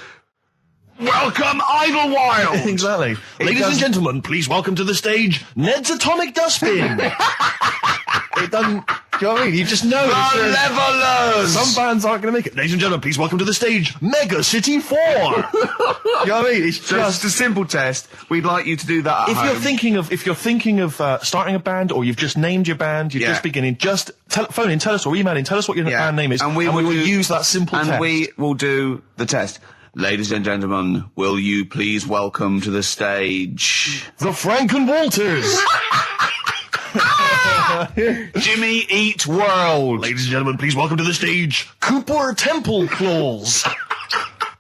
Welcome Idlewild! Exactly. Ladies and gentlemen, please welcome to the stage, Ned's Atomic Dustbin. It doesn't... Do you know what I mean? You just know. The Levelers! Some bands aren't going to make it. Ladies and gentlemen, please welcome to the stage, Mega City 4. You know what I mean? It's just a simple test. We'd like you to do that at home. If you're thinking of starting a band, or you've just named your band, you're just beginning, just phone in, tell us, or email in, tell us what your band name is, and we will use that simple test. And we will do the test. Ladies and gentlemen, will you please welcome to the stage the Franken Walters. Jimmy Eat World. Ladies and gentlemen, please welcome to the stage, Cooper Temple Claws.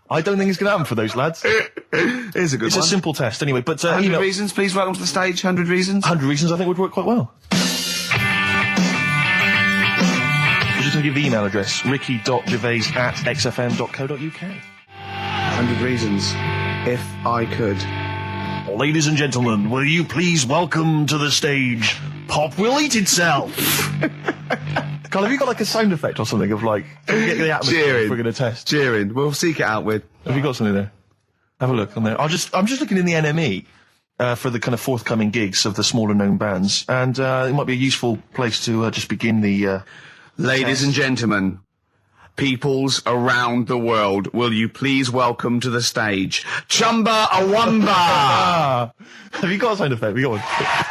I don't think it's going to happen for those lads. It's a good It's one. a simple test anyway. But 100 reasons, please welcome to the stage. 100 reasons. 100 reasons I think would work quite well. I'm just going to give the email address, ricky.gervais@xfm.co.uk. 100 reasons, if I could. Ladies and gentlemen, will you please welcome to the stage, Pop Will Eat Itself. Carl, have you got like a sound effect or something of like, get the atmosphere cheering? We're going to test. Cheering. We'll seek it out with. Have you got something there? Have a look on there. I'm just looking in the NME for the kind of forthcoming gigs of the smaller known bands, and it might be a useful place to just begin the. Ladies and gentlemen, peoples around the world, will you please welcome to the stage, Chumba Awamba. Have you got a sound effect? We got one.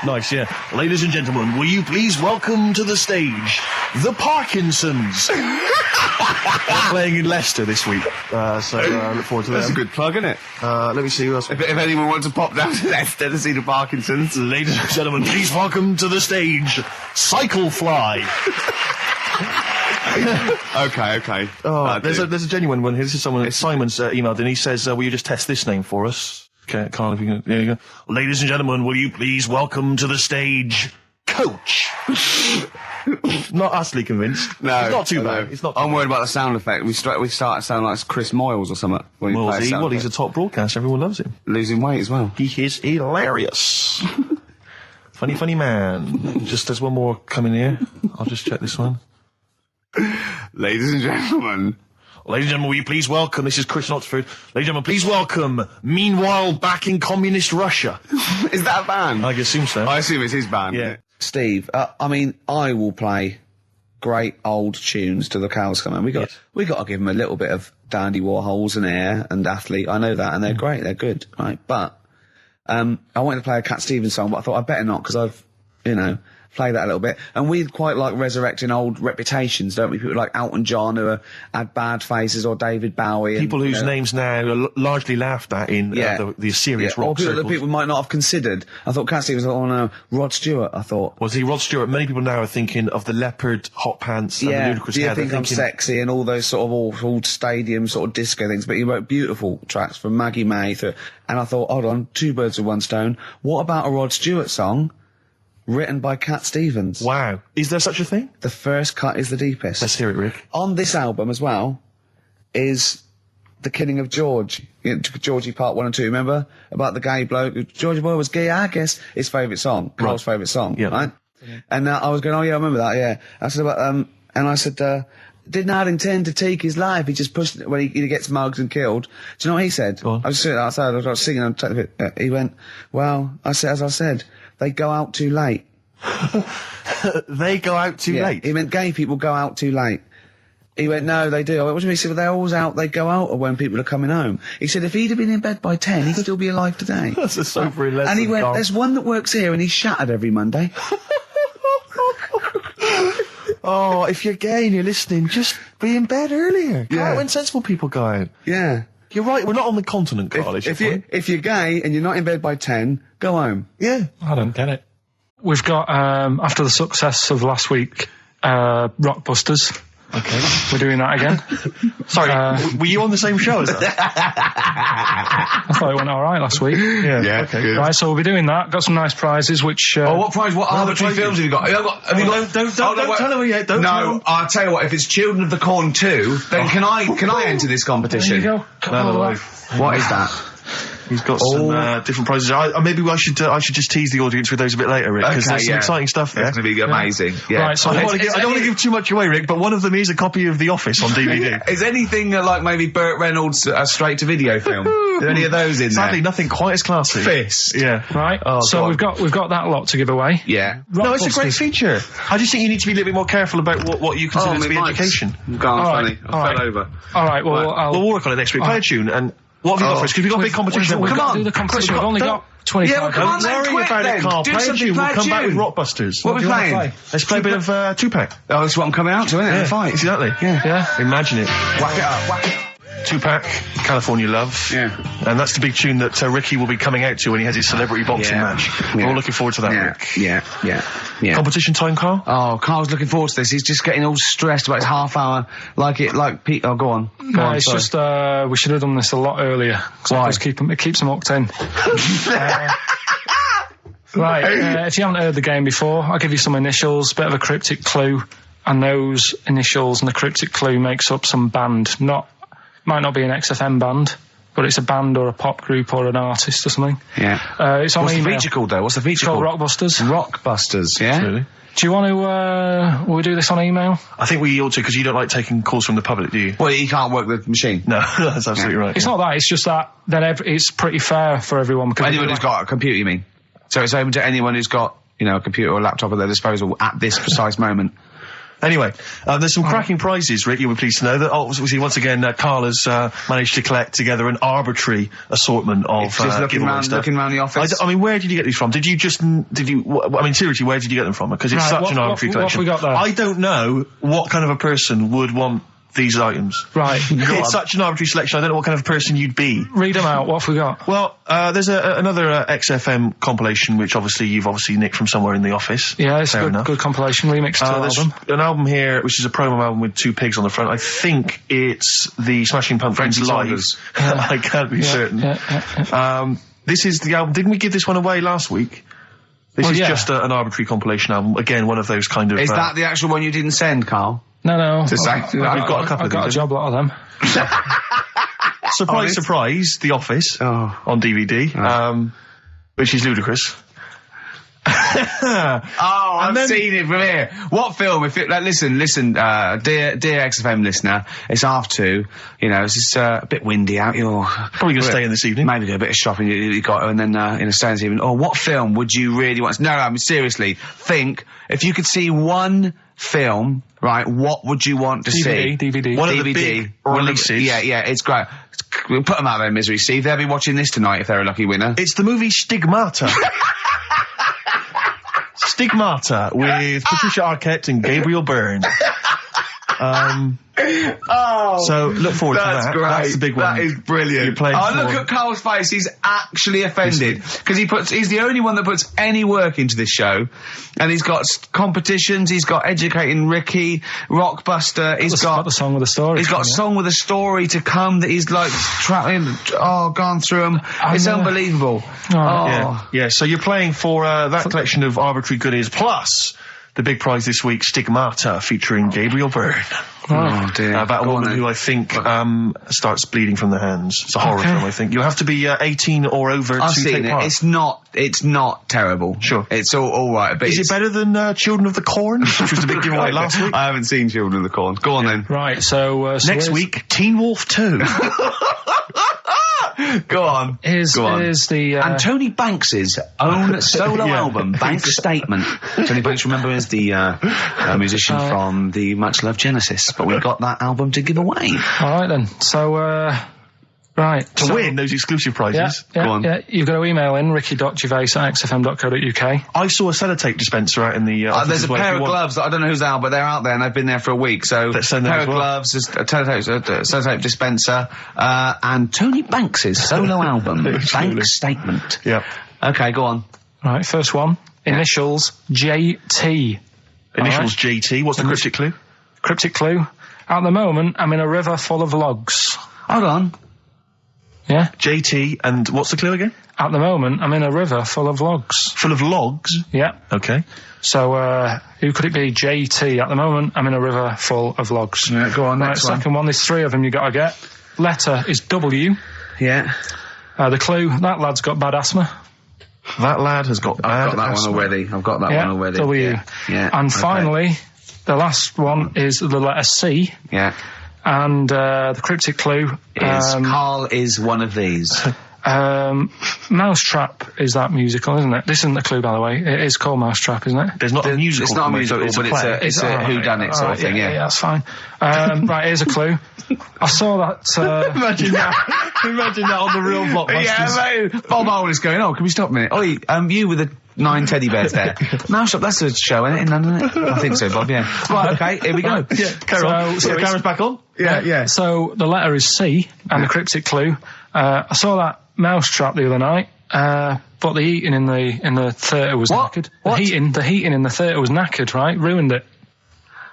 Nice, yeah. Ladies and gentlemen, will you please welcome to the stage, the Parkinsons. They're playing in Leicester this week, so I look forward to that. That's a good plug, isn't it? Let me see who else. If anyone wants to pop down to Leicester to see the Parkinsons. Ladies and gentlemen, please welcome to the stage, Cyclefly. Okay. Oh, there's a genuine one here. This is someone. Simon's emailed, and he says, "Will you just test this name for us?" Okay, Carl, if you can. There you go. Ladies and gentlemen, will you please welcome to the stage, Coach? Not utterly convinced. No, it's not too bad. It's not. I'm worried about the sound effect. We start to sound like Chris Moyles or something. Well, he's a top broadcaster. Everyone loves him. Losing weight as well. He is hilarious. funny man. Just there's one more coming here. I'll just check this one. Ladies and gentlemen, will you please welcome, this is Chris in Oxford, ladies and gentlemen, please welcome, Meanwhile Back in Communist Russia. Is that a band? I assume so. I assume it's his band. Yeah. Steve, I will play great old tunes to the cows come home. We got to give them a little bit of Dandy Warhols and Air and Athlete. I know that, and they're great, they're good, right? But, I wanted to play a Cat Stevens song, but I thought I'd better not, because I've, play that a little bit. And we quite like resurrecting old reputations, don't we? People like Elton John who had bad faces, or David Bowie. People whose names now are largely laughed at in the serious rock circles. Or that people might not have considered. I thought Cat Stevens, Rod Stewart, I thought. Was he Rod Stewart? Many people now are thinking of the leopard hot pants and the ludicrous hair. I think I'm sexy and all those sort of awful stadium sort of disco things, but he wrote beautiful tracks from Maggie May and I thought, hold on, two birds with one stone. What about a Rod Stewart song written by Cat Stevens? Wow. Is there such a thing? The first cut is the deepest. Let's hear it, Rick. On this album as well is The Killing of George. Georgie Part 1 and 2, remember? About the gay bloke. Georgie Boy was gay, I guess. His favourite song. Carl's favourite song, right? Yeah. And I was going, oh yeah, I remember that, yeah. I said about, and I said, did not intend to take his life. He just pushed it when he gets mugged and killed. Do you know what he said? I was sitting outside, I was singing, he went, well, as I said, they go out too late. They go out too late? He meant gay people go out too late. He went, no, they do. I went, what do you mean? He said, well, they're always out, they go out when people are coming home. He said, if he'd have been in bed by 10, he'd still be alive today. That's a sobering lesson. And he went, there's one that works here and he's shattered every Monday. Oh, if you're gay and you're listening, just be in bed earlier. Yeah. When sensible people go out. Yeah. You're right, we're not on the continent, Carl. If you're gay and you're not in bed by 10, go home. Yeah. I don't get it. We've got, after the success of last week, Rockbusters. Okay. We're doing that again. Sorry, were you on the same show as us? I thought it went all right last week. Yeah, okay. good. Right, so we'll be doing that. Got some nice prizes, which... what prize? What arbitrary films have you got? Have you got? Don't tell them yet. Don't tell them. I'll tell you what. If it's Children of the Corn 2, then can I enter this competition? There you go. No. What is that? He's got some different prizes. Maybe I should just tease the audience with those a bit later, Rick, because there's some exciting stuff there. It's going to be amazing. Yeah. Right, so I don't want to give too much away, Rick, but one of them is a copy of The Office on DVD. Is anything like maybe Burt Reynolds' straight-to-video film? Are there any of those in Sadly, there? nothing quite as classy. Fist. Yeah. Right, so we've got that lot to give away. Yeah. No, it's a great feature. I just think you need to be a little bit more careful about what you consider to be education. Funny. I fell over. All right, well, We'll work on it next week. Play a tune and... What have you got for us? Because we've got a big competition. Come on, do the competition. We've only got 25 Yeah, well, come on, Don't then, worry quick, about then. it, Carl. Do Play a something, tune. play We'll a come back with tune. Rockbusters. What are we playing? Let's play a bit of Tupac. Oh, that's what I'm coming out to, isn't it? Yeah, Fight. exactly. Yeah. Imagine it. Whack it up, whack it up. Tupac, California Love. Yeah. And that's the big tune that Ricky will be coming out to when he has his celebrity boxing match. Yeah. We're all looking forward to that, Rick. Yeah. Competition time, Carl? Oh, Carl's looking forward to this. He's just getting all stressed about his half hour. Like Pete. Oh, go on. No, it's just, we should have done this a lot earlier. Why? It keeps them hooked in. Right, if you haven't heard the game before, I'll give you some initials, bit of a cryptic clue, and those initials and the cryptic clue makes up some band. Might not be an XFM band, but it's a band or a pop group or an artist or something. Yeah. It's on What's email. the feature called, though? What's the feature It's called? called Rockbusters. Rockbusters, yeah? Really? Do you want to, will we do this on email? I think we ought to, because you don't like taking calls from the public, do you? Well, he can't work the machine. No, that's absolutely right. It's not that, it's just that it's pretty fair for everyone. Because Anyone who's got a computer, you mean? So it's open to anyone who's got, a computer or a laptop at their disposal at this precise moment. Anyway, there's some cracking prizes, Rick, you'll be pleased to know that, obviously, once again, Carl has managed to collect together an arbitrary assortment of Just looking giveaway around, stuff. looking around the office. I mean, where did you get these from? Seriously, where did you get them from? Because it's such an arbitrary collection. What have we got there? I don't know what kind of a person would want these items. Right. It's such an arbitrary selection, I don't know what kind of person you'd be. Read them out, what have we got? Well, there's another XFM compilation, which you've nicked from somewhere in the office. Yeah, it's Fair a enough. good compilation remix to There's album. an album here, which is a promo album with two pigs on the front. I think it's the Smashing Pumpkins Frenchy Live. Saunders. I can't be certain. This is the album. Didn't we give this one away last week? This is just an arbitrary compilation album. Again, one of those kind of... Is that the actual one you didn't send, Carl? No. We've got a couple I've of got a these, job lot of them. Surprise, surprise, The Office on DVD, which is ludicrous. I've seen it from here. What film? Listen, dear XFM listener, it's 2:30. It's just a bit windy out. You're probably going to stay in this evening. Maybe do a bit of shopping. You got to, and then stay in this evening. Or what film would you really want? No, I mean seriously. Think if you could see one film, right? What would you want to see? DVD. One of the big releases. Yeah, it's great. We'll put them out of their misery. Steve, they'll be watching this tonight if they're a lucky winner. It's the movie Stigmata. Stigmata with Patricia Arquette and Gabriel Byrne. So look forward to that. That's great. That's the big one. That is brilliant. You're playing look at Carl's face. He's actually offended because he's the only one that puts any work into this show, and he's got competitions. He's got Educating Ricky, Rockbuster. He's got the song with a story. He's got a song with a story to come that he's gone through them. It's unbelievable. Yeah. So you're playing for that collection of arbitrary goodies plus the big prize this week, Stigmata, featuring Gabriel Byrne. Oh dear. About a woman who I think starts bleeding from the hands. It's a horror film, I think. You have to be 18 or over I've to seen take it. part. It's not terrible. Sure. It's all right. But is it better than Children of the Corn, which was the big giveaway last week? I haven't seen Children of the Corn. Go on then. Right, so next week, Teen Wolf 2. Go on. Here's the... and Tony Banks's own solo album, Bank Statement. Tony Banks, remember, is the musician from the Much Loved Genesis, but we got that album to give away. All right, then. So, right. To win those exclusive prizes. Yeah, Go on. Yeah, you've got to email in ricky.gervais@xfm.co.uk. I saw a sellotape dispenser out in the office there's as a well, pair if of you want. gloves that I don't know who's out, but they're out there and they've been there for a week. So Let's send a them pair as of well. gloves, a sellotape dispenser, and Tony Banks's solo album, Bank Statement. Yep. Okay, go on. Right, first one. Initials JT. Initials JT. What's the cryptic clue? Cryptic clue. At the moment, I'm in a river full of logs. Hold on. Yeah? JT, and what's the clue again? At the moment, I'm in a river full of logs. Full of logs? Yeah. Okay. So, who could it be? JT. At the moment, I'm in a river full of logs. Yeah, go on, Right, next one. second one. There's three of them you got to get. Letter is W. Yeah. The clue, that lad's got bad asthma. That lad has got I've got that one already. I've got that one already. W. Yeah. And okay. finally, the last one is the letter C. Yeah. And the cryptic clue Is Karl is one of these. Mousetrap is that musical, isn't it? This isn't the clue, by the way. It is called Mousetrap, isn't it? There's not a musical. It's not a musical, it's but a play. it's a whodunit sort of thing, yeah. Yeah, that's fine. Right, here's a clue. I saw that... Imagine that. Imagine that on the real Blockbusters. Yeah, mate. Bob Owen is going, can we stop a minute? Oi, you with the 9 teddy bears there. Mousetrap, that's a show, isn't it, in London, isn't it? I think so, Bob, yeah. Right, okay, here we go. Yeah, carry on. So the camera's back on? Yeah. So the letter is C, and the cryptic clue. I saw that Mousetrap the other night, but the heating in the theatre was knackered. What? The heating in the theatre was knackered, right? Ruined it.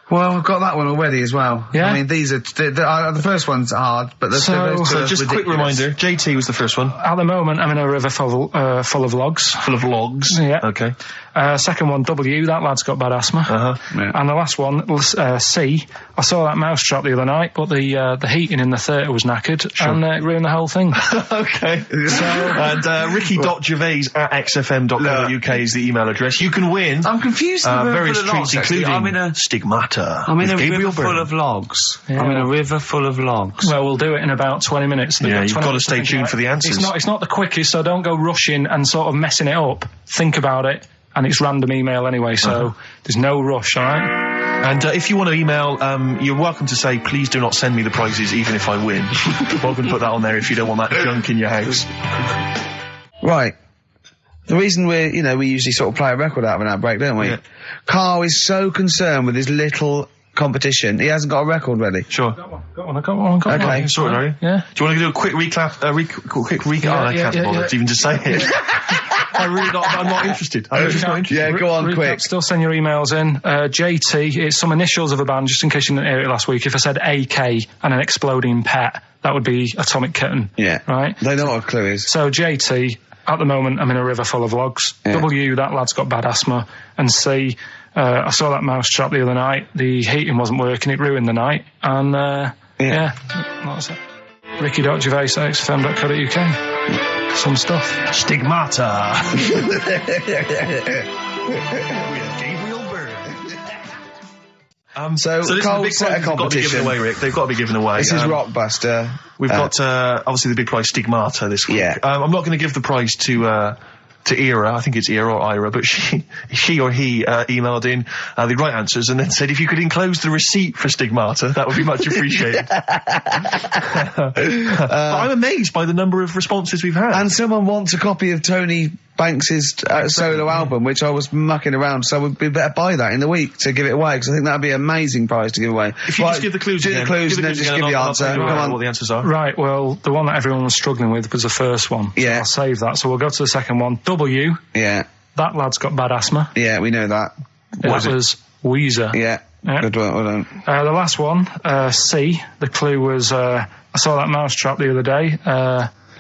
Well, I've got that one already as well. Yeah? I mean, these are... the first one's hard, but the So just a quick reminder, JT was the first one. At the moment, I'm in a river full of logs. Full of logs? Yeah. Okay. Second one, W, that lad's got bad asthma. Uh-huh. Yeah. And the last one, C, I saw that Mousetrap the other night, but the heating in the theatre was knackered, and it ruined the whole thing. Okay. And ricky.gervais@xfm.co.uk is the email address. You can win. I'm confused. Various treats, including I'm in a Stigmata. I'm in with a Gabriel river full Byrne. of logs. Yeah. I'm in a river full of logs. Well, we'll do it in about 20 minutes. Yeah, you've 20 got to minutes stay think tuned about for the it. answers. It's not the quickest, so don't go rushing and sort of messing it up. Think about it, and it's random email anyway, so there's no rush, all right? And if you want to email, you're welcome to say, please do not send me the prizes even if I win. Welcome to put that on there if you don't want that junk in your house. Right. The reason we usually sort of play a record out of an outbreak, don't we? Yeah. Carl is so concerned with his little competition, he hasn't got a record ready. Sure. Got one. Okay. Sorted, are you? Yeah. Do you want to do a quick recap? Quick recap? I can't bother to even just say it. I'm not interested. I'm just not interested. Yeah, go on, Recap, quick. Still send your emails in. JT, it's some initials of a band, just in case you didn't hear it last week. If I said AK and an exploding pet, that would be Atomic Kitten. Yeah. Right? They know what a clue is. So JT, at the moment, I'm in a river full of logs. Yeah. W, that lad's got bad asthma. And C, I saw that Mousetrap the other night. The heating wasn't working. It ruined the night. And, yeah, that's it. ricky.gervais@xfm.co.uk. Some stuff. Stigmata. Gabriel Byrne. So this is the Carl big set a prize. They've got to be competition. given away, Rick. They've got to be given away. This is Rockbuster. We've got obviously the big prize Stigmata this week. Yeah. I'm not going to give the prize to Ira. I think it's Ira or Ira, but she or he emailed in the right answers and then said if you could enclose the receipt for Stigmata, that would be much appreciated. But I'm amazed by the number of responses we've had. And someone wants a copy of Tony Banks's solo album, which I was mucking around, so we better buy that in the week to give it away, because I think that'd be an amazing prize to give away. If you just give the clues do again. the clues and then just give the answer. Come on. What the answers are. Right, well, the one that everyone was struggling with was the first one. Yeah. So I'll save that. So we'll go to the second one. W, Yeah, that lad's got bad asthma. yeah, we know that. That was Weezer. Yeah, Yeah. good one, well done. The last one, C, the clue was, I saw that Mousetrap the other day.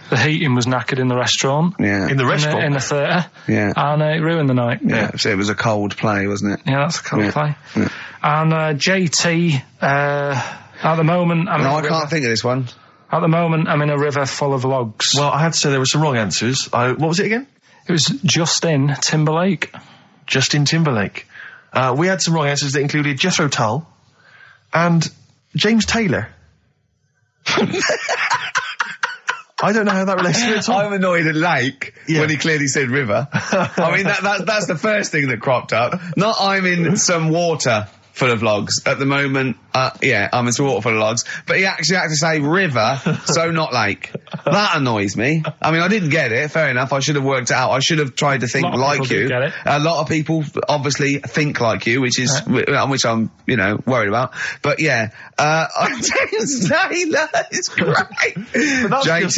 The heating was knackered in the restaurant. Yeah. In the restaurant? In the theatre. Yeah. And it ruined the night. Yeah, so it was a cold play, wasn't it? Yeah, that's a cold Yeah. play. Yeah. And JT, at the moment... No, I can't think of this one. At the moment, I'm in a river full of logs. Well, I had to say there were some wrong answers. What was it again? It was Justin Timberlake. Justin Timberlake. We had some wrong answers that included Jethro Tull and James Taylor. I don't know how that relates to it at all. I'm annoyed at lake when he clearly said river. I mean, that's the first thing that cropped up. Not I'm in some water full of logs at the moment. I'm in some water full of logs. But he actually had to say river, so not lake. That annoys me. I mean, I didn't get it. Fair enough. I should have worked it out. I should have tried to think like you. A lot of people obviously think like you, which is which I'm, worried about. But James Taylor is great. James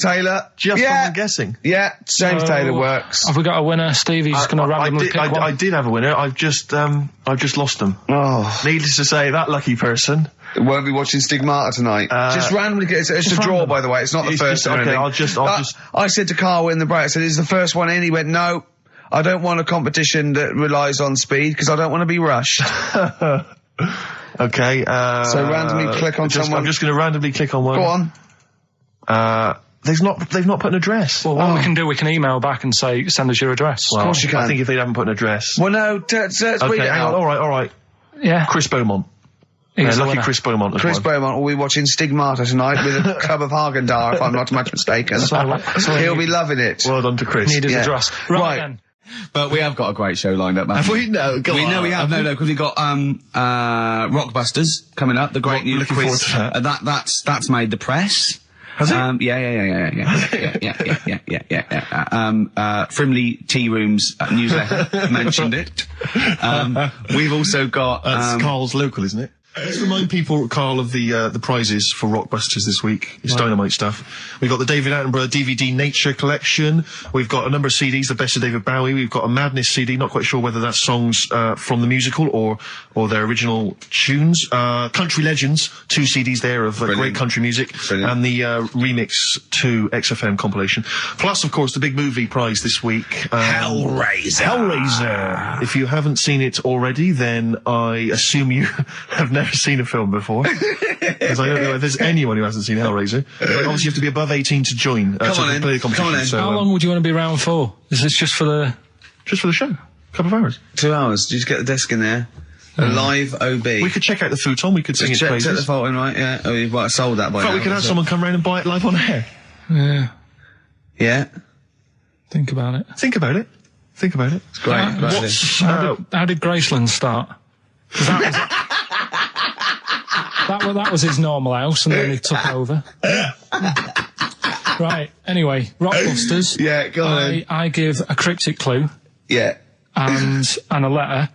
Taylor. Just from guessing. Yeah, James Taylor works. Have we got a winner? Stevie's just going to randomly pick one. I did have a winner. I've just lost them. Oh. Needless to say, that lucky person won't be watching Stigmata tonight. Just randomly, it's a draw, by the way. It's not the first one. Okay, I said to Carl in the break, I said, "Is the first one in?" He went, "No, I don't want a competition that relies on speed because I don't want to be rushed." Okay. So randomly click on someone. I'm just going to randomly click on one. Go on. They've not put an address. Well, what we can do, we can email back and say, send us your address. Well, of course you can. I think if they haven't put an address. Well, no, okay, hang on. All right. Yeah. Chris Beaumont. Lucky Chris Beaumont. Chris Beaumont will be watching Stigmata tonight with a club of Hagen-Dazs, if I'm not much mistaken. So he'll be loving it. Well done to Chris. Need his address. Right then. But we have got a great show lined up, man. Have we? No, we have. No, because we've got Rockbusters coming up, the great new quiz. That's made the press. Has it? Frimley Tea Rooms newsletter mentioned it. We've also got that's Carl's local, isn't it? Let's remind people, Carl, of the prizes for Rockbusters this week. It's dynamite stuff. We've got the David Attenborough DVD Nature Collection. We've got a number of CDs, the best of David Bowie. We've got a Madness CD, not quite sure whether that's songs from the musical or their original tunes. Country Legends, 2 CDs there of great country music. Brilliant. And the remix to XFM compilation. Plus, of course, the big movie prize this week. Hellraiser. If you haven't seen it already, then I assume you have never seen a film before, because I don't know if there's anyone who hasn't seen Hellraiser. But obviously you have to be above 18 to join to play the competition. So, how long would you want to be around for? Is this just for the show? A couple of hours. 2 hours. Did you get the desk in there? A live OB. We could check out the futon. We could sing its praises. Check the photo, right? Yeah. Oh, you've sold that by now. In fact, we could have someone come round and buy it live on air. Yeah. Yeah. Think about it. It's great. It's great. How did Graceland start? That was his normal house, and then he took over. Right. Anyway, Rockbusters. Yeah, go on. I give a cryptic clue. Yeah. And a letter,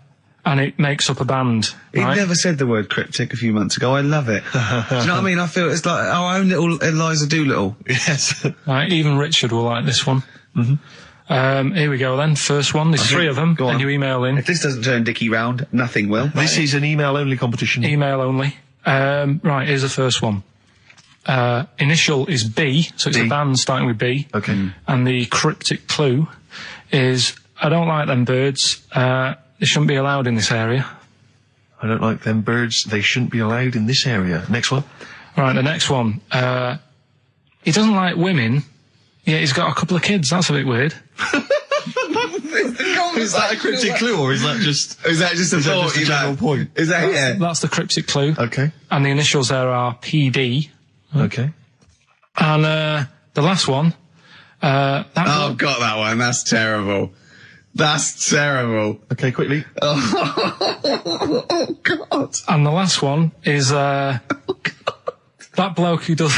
and it makes up a band. He never said the word cryptic a few months ago. I love it. Do you know what I mean? I feel it's like our own little Eliza Doolittle. Yes. Right. Even Richard will like this one. Mm-hmm. Here we go then. First one. There's 3 of them, and you email in. If this doesn't turn Dickie round, nothing will. This is an email-only competition. Email only. Right, here's the first one. Initial is B, so it's a band starting with B. Okay. And the cryptic clue is, I don't like them birds. They shouldn't be allowed in this area. I don't like them birds. They shouldn't be allowed in this area. Next one. Right, the next one. He doesn't like women. Yeah, he's got a couple of kids. That's a bit weird. Is that a cryptic clue, or is that just a general point? Is that That's the cryptic clue. Okay. And the initials there are PD. Okay. And the last one. I've got that one. That's terrible. That's terrible. Okay, quickly. Oh God. And the last one is that bloke who does.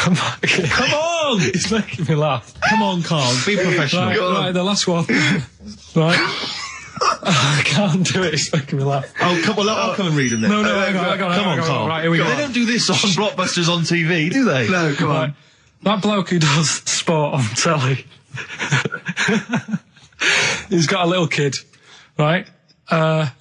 Come on! It's making me laugh. Come on, Carl. Be professional. Right, the last one. Right. I can't do it. It's making me laugh. Oh, come on. I'll come and read them then. No, hang on. Come on, Carl. Right, here we go. They don't do this on Blockbusters on TV, do they? No, come on. That bloke who does sport on telly. He's got a little kid, right?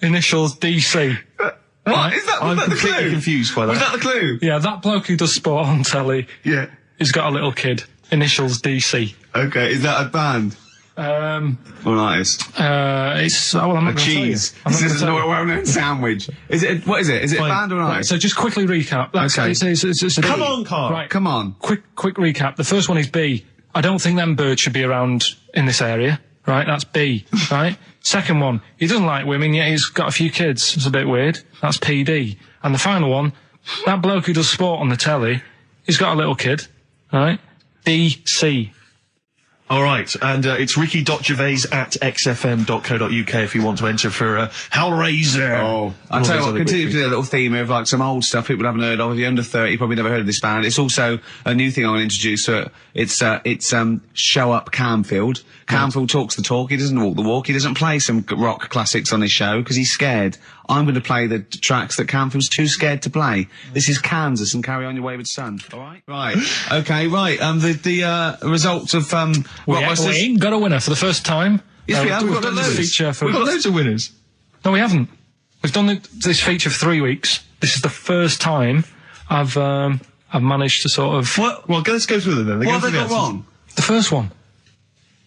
Initials DC. What? Right? Is that I'm the completely clue? confused by that. Was that the clue? Yeah, that bloke who does sport on telly. Yeah. He's got a little kid. Initials DC. Okay, is that a band? Or an artist? It's I'm not cheese. This is a well-known sandwich. Is it? What is it? Is it a band or an artist? So just quickly recap. Okay. It's a Come on, Carl. Right. Come on. Quick recap. The first one is B. I don't think them birds should be around in this area. Right, that's B. Right. Second one, he doesn't like women, yet he's got a few kids. It's a bit weird. That's PD. And the final one, that bloke who does sport on the telly, he's got a little kid. Right. DC. All right, and it's ricky.gervais@xfm.co.uk if you want to enter for Hellraiser. Oh, I'll tell you what, continue to do a little theme of like some old stuff people haven't heard of. If you're under 30, you probably never heard of this band. It's also a new thing I'm going to introduce. It's Show Up Camfield. Camfield talks the talk, he doesn't walk the walk. He doesn't play some rock classics on his show because he's scared. I'm going to play the tracks that Camfield's too scared to play. This is Kansas and Carry On Your Wayward Son. All right? Right. Okay, right. The results of we ain't got a winner for the first time. Yes, we have. We've got loads of winners. No, we haven't. We've done this feature for 3 weeks. This is the first time I've managed to sort of... What? Well, let's go through them then. What have they got wrong? The first one.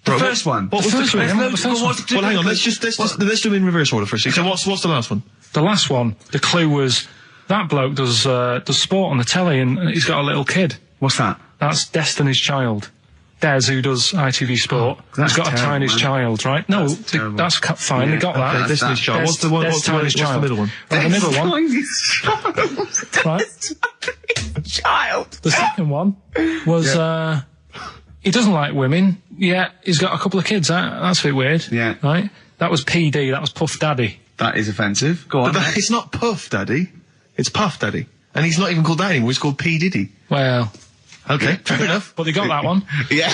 The first one? What was the first one? Well, hang on, let's do them in reverse order first. So what's the last one? The last one, the clue was, that bloke does sport on the telly and he's got a little kid. What's that? That's Destiny's Child. Des, who does ITV Sport, has got a tiny child, right? No, that's fine, they got that. Okay, Destiny's Child. What's the middle one? Right, the middle one. Right. Child. The second one was, he doesn't like women, yet he's got a couple of kids. That's a bit weird. Yeah. Right? That was PD, that was Puff Daddy. That is offensive. Go on. But it's not Puff Daddy. It's Puff Daddy. And he's not even called that anymore, he's called P. Diddy. Well... Okay, fair enough. But they got that one. Yeah.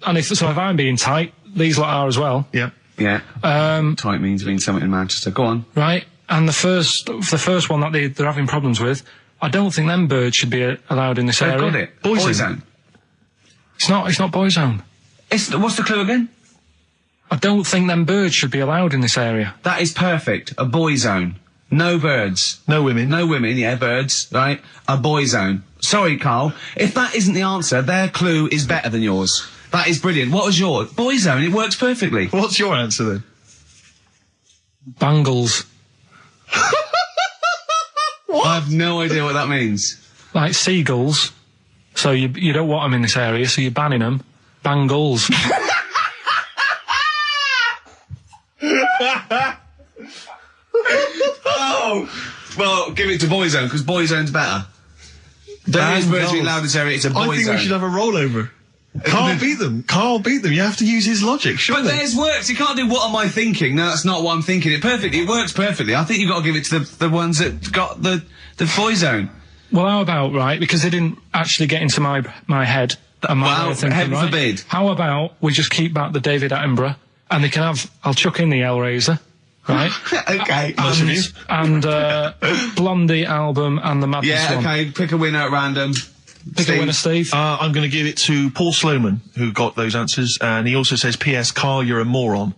And if I'm being tight, these lot are as well. Yeah. Yeah. Tight means something in Manchester. Go on. Right. And the first one that they're having problems with, I don't think them birds should be allowed in this area. Got it. Boyzone. It's not Boyzone. What's the clue again? I don't think them birds should be allowed in this area. That is perfect. A Boyzone. No birds. No women. No women, yeah, birds, right? A Boyzone. Sorry, Carl. If that isn't the answer, their clue is better than yours. That is brilliant. What was yours? Boyzone, it works perfectly. What's your answer then? Bangles. What? I have no idea what that means. Like seagulls. So you don't want them in this area, so you're banning them. Bangles. Oh! Well, give it to Boyzone, because Boyzone's better. There is virtually allowed in this area, it's a Boyzone. I think we should have a rollover. Carl beat them. You have to use his logic, surely. But theirs works. You can't do what am I thinking. No, that's not what I'm thinking. It works perfectly. I think you've got to give it to the ones that got the Boyzone. Well, how about, right, because they didn't actually get into my head. Heaven forbid. How about we just keep back the David Attenborough, and they can have, I'll chuck in the Hellraiser, right? Okay. And Blondie album and the Madness one. Yeah, okay, pick a winner at random. Pick a winner, Steve. I'm going to give it to Paul Sloman, who got those answers, and he also says, P.S. Carl, you're a moron.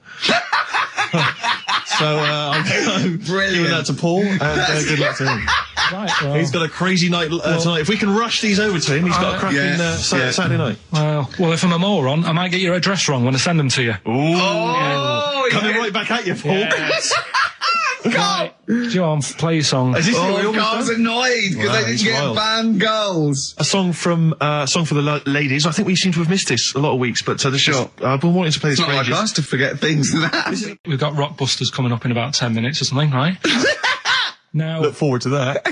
So I'm giving that to Paul, and good luck to him. Right, well, he's got a crazy night tonight. If we can rush these over to him, he's got a cracking Saturday night. Well, if I'm a moron, I might get your address wrong when I send them to you. Coming right back at you, Paul. Yes. Right. John, play your song. Carl's annoyed because they didn't get banned girls. A song for the ladies. I think we seem to have missed this a lot of weeks, but I've been wanting to play this for ages. It's not like us to forget things than that. We've got Rockbusters coming up in about 10 minutes or something, right? Now, look forward to that.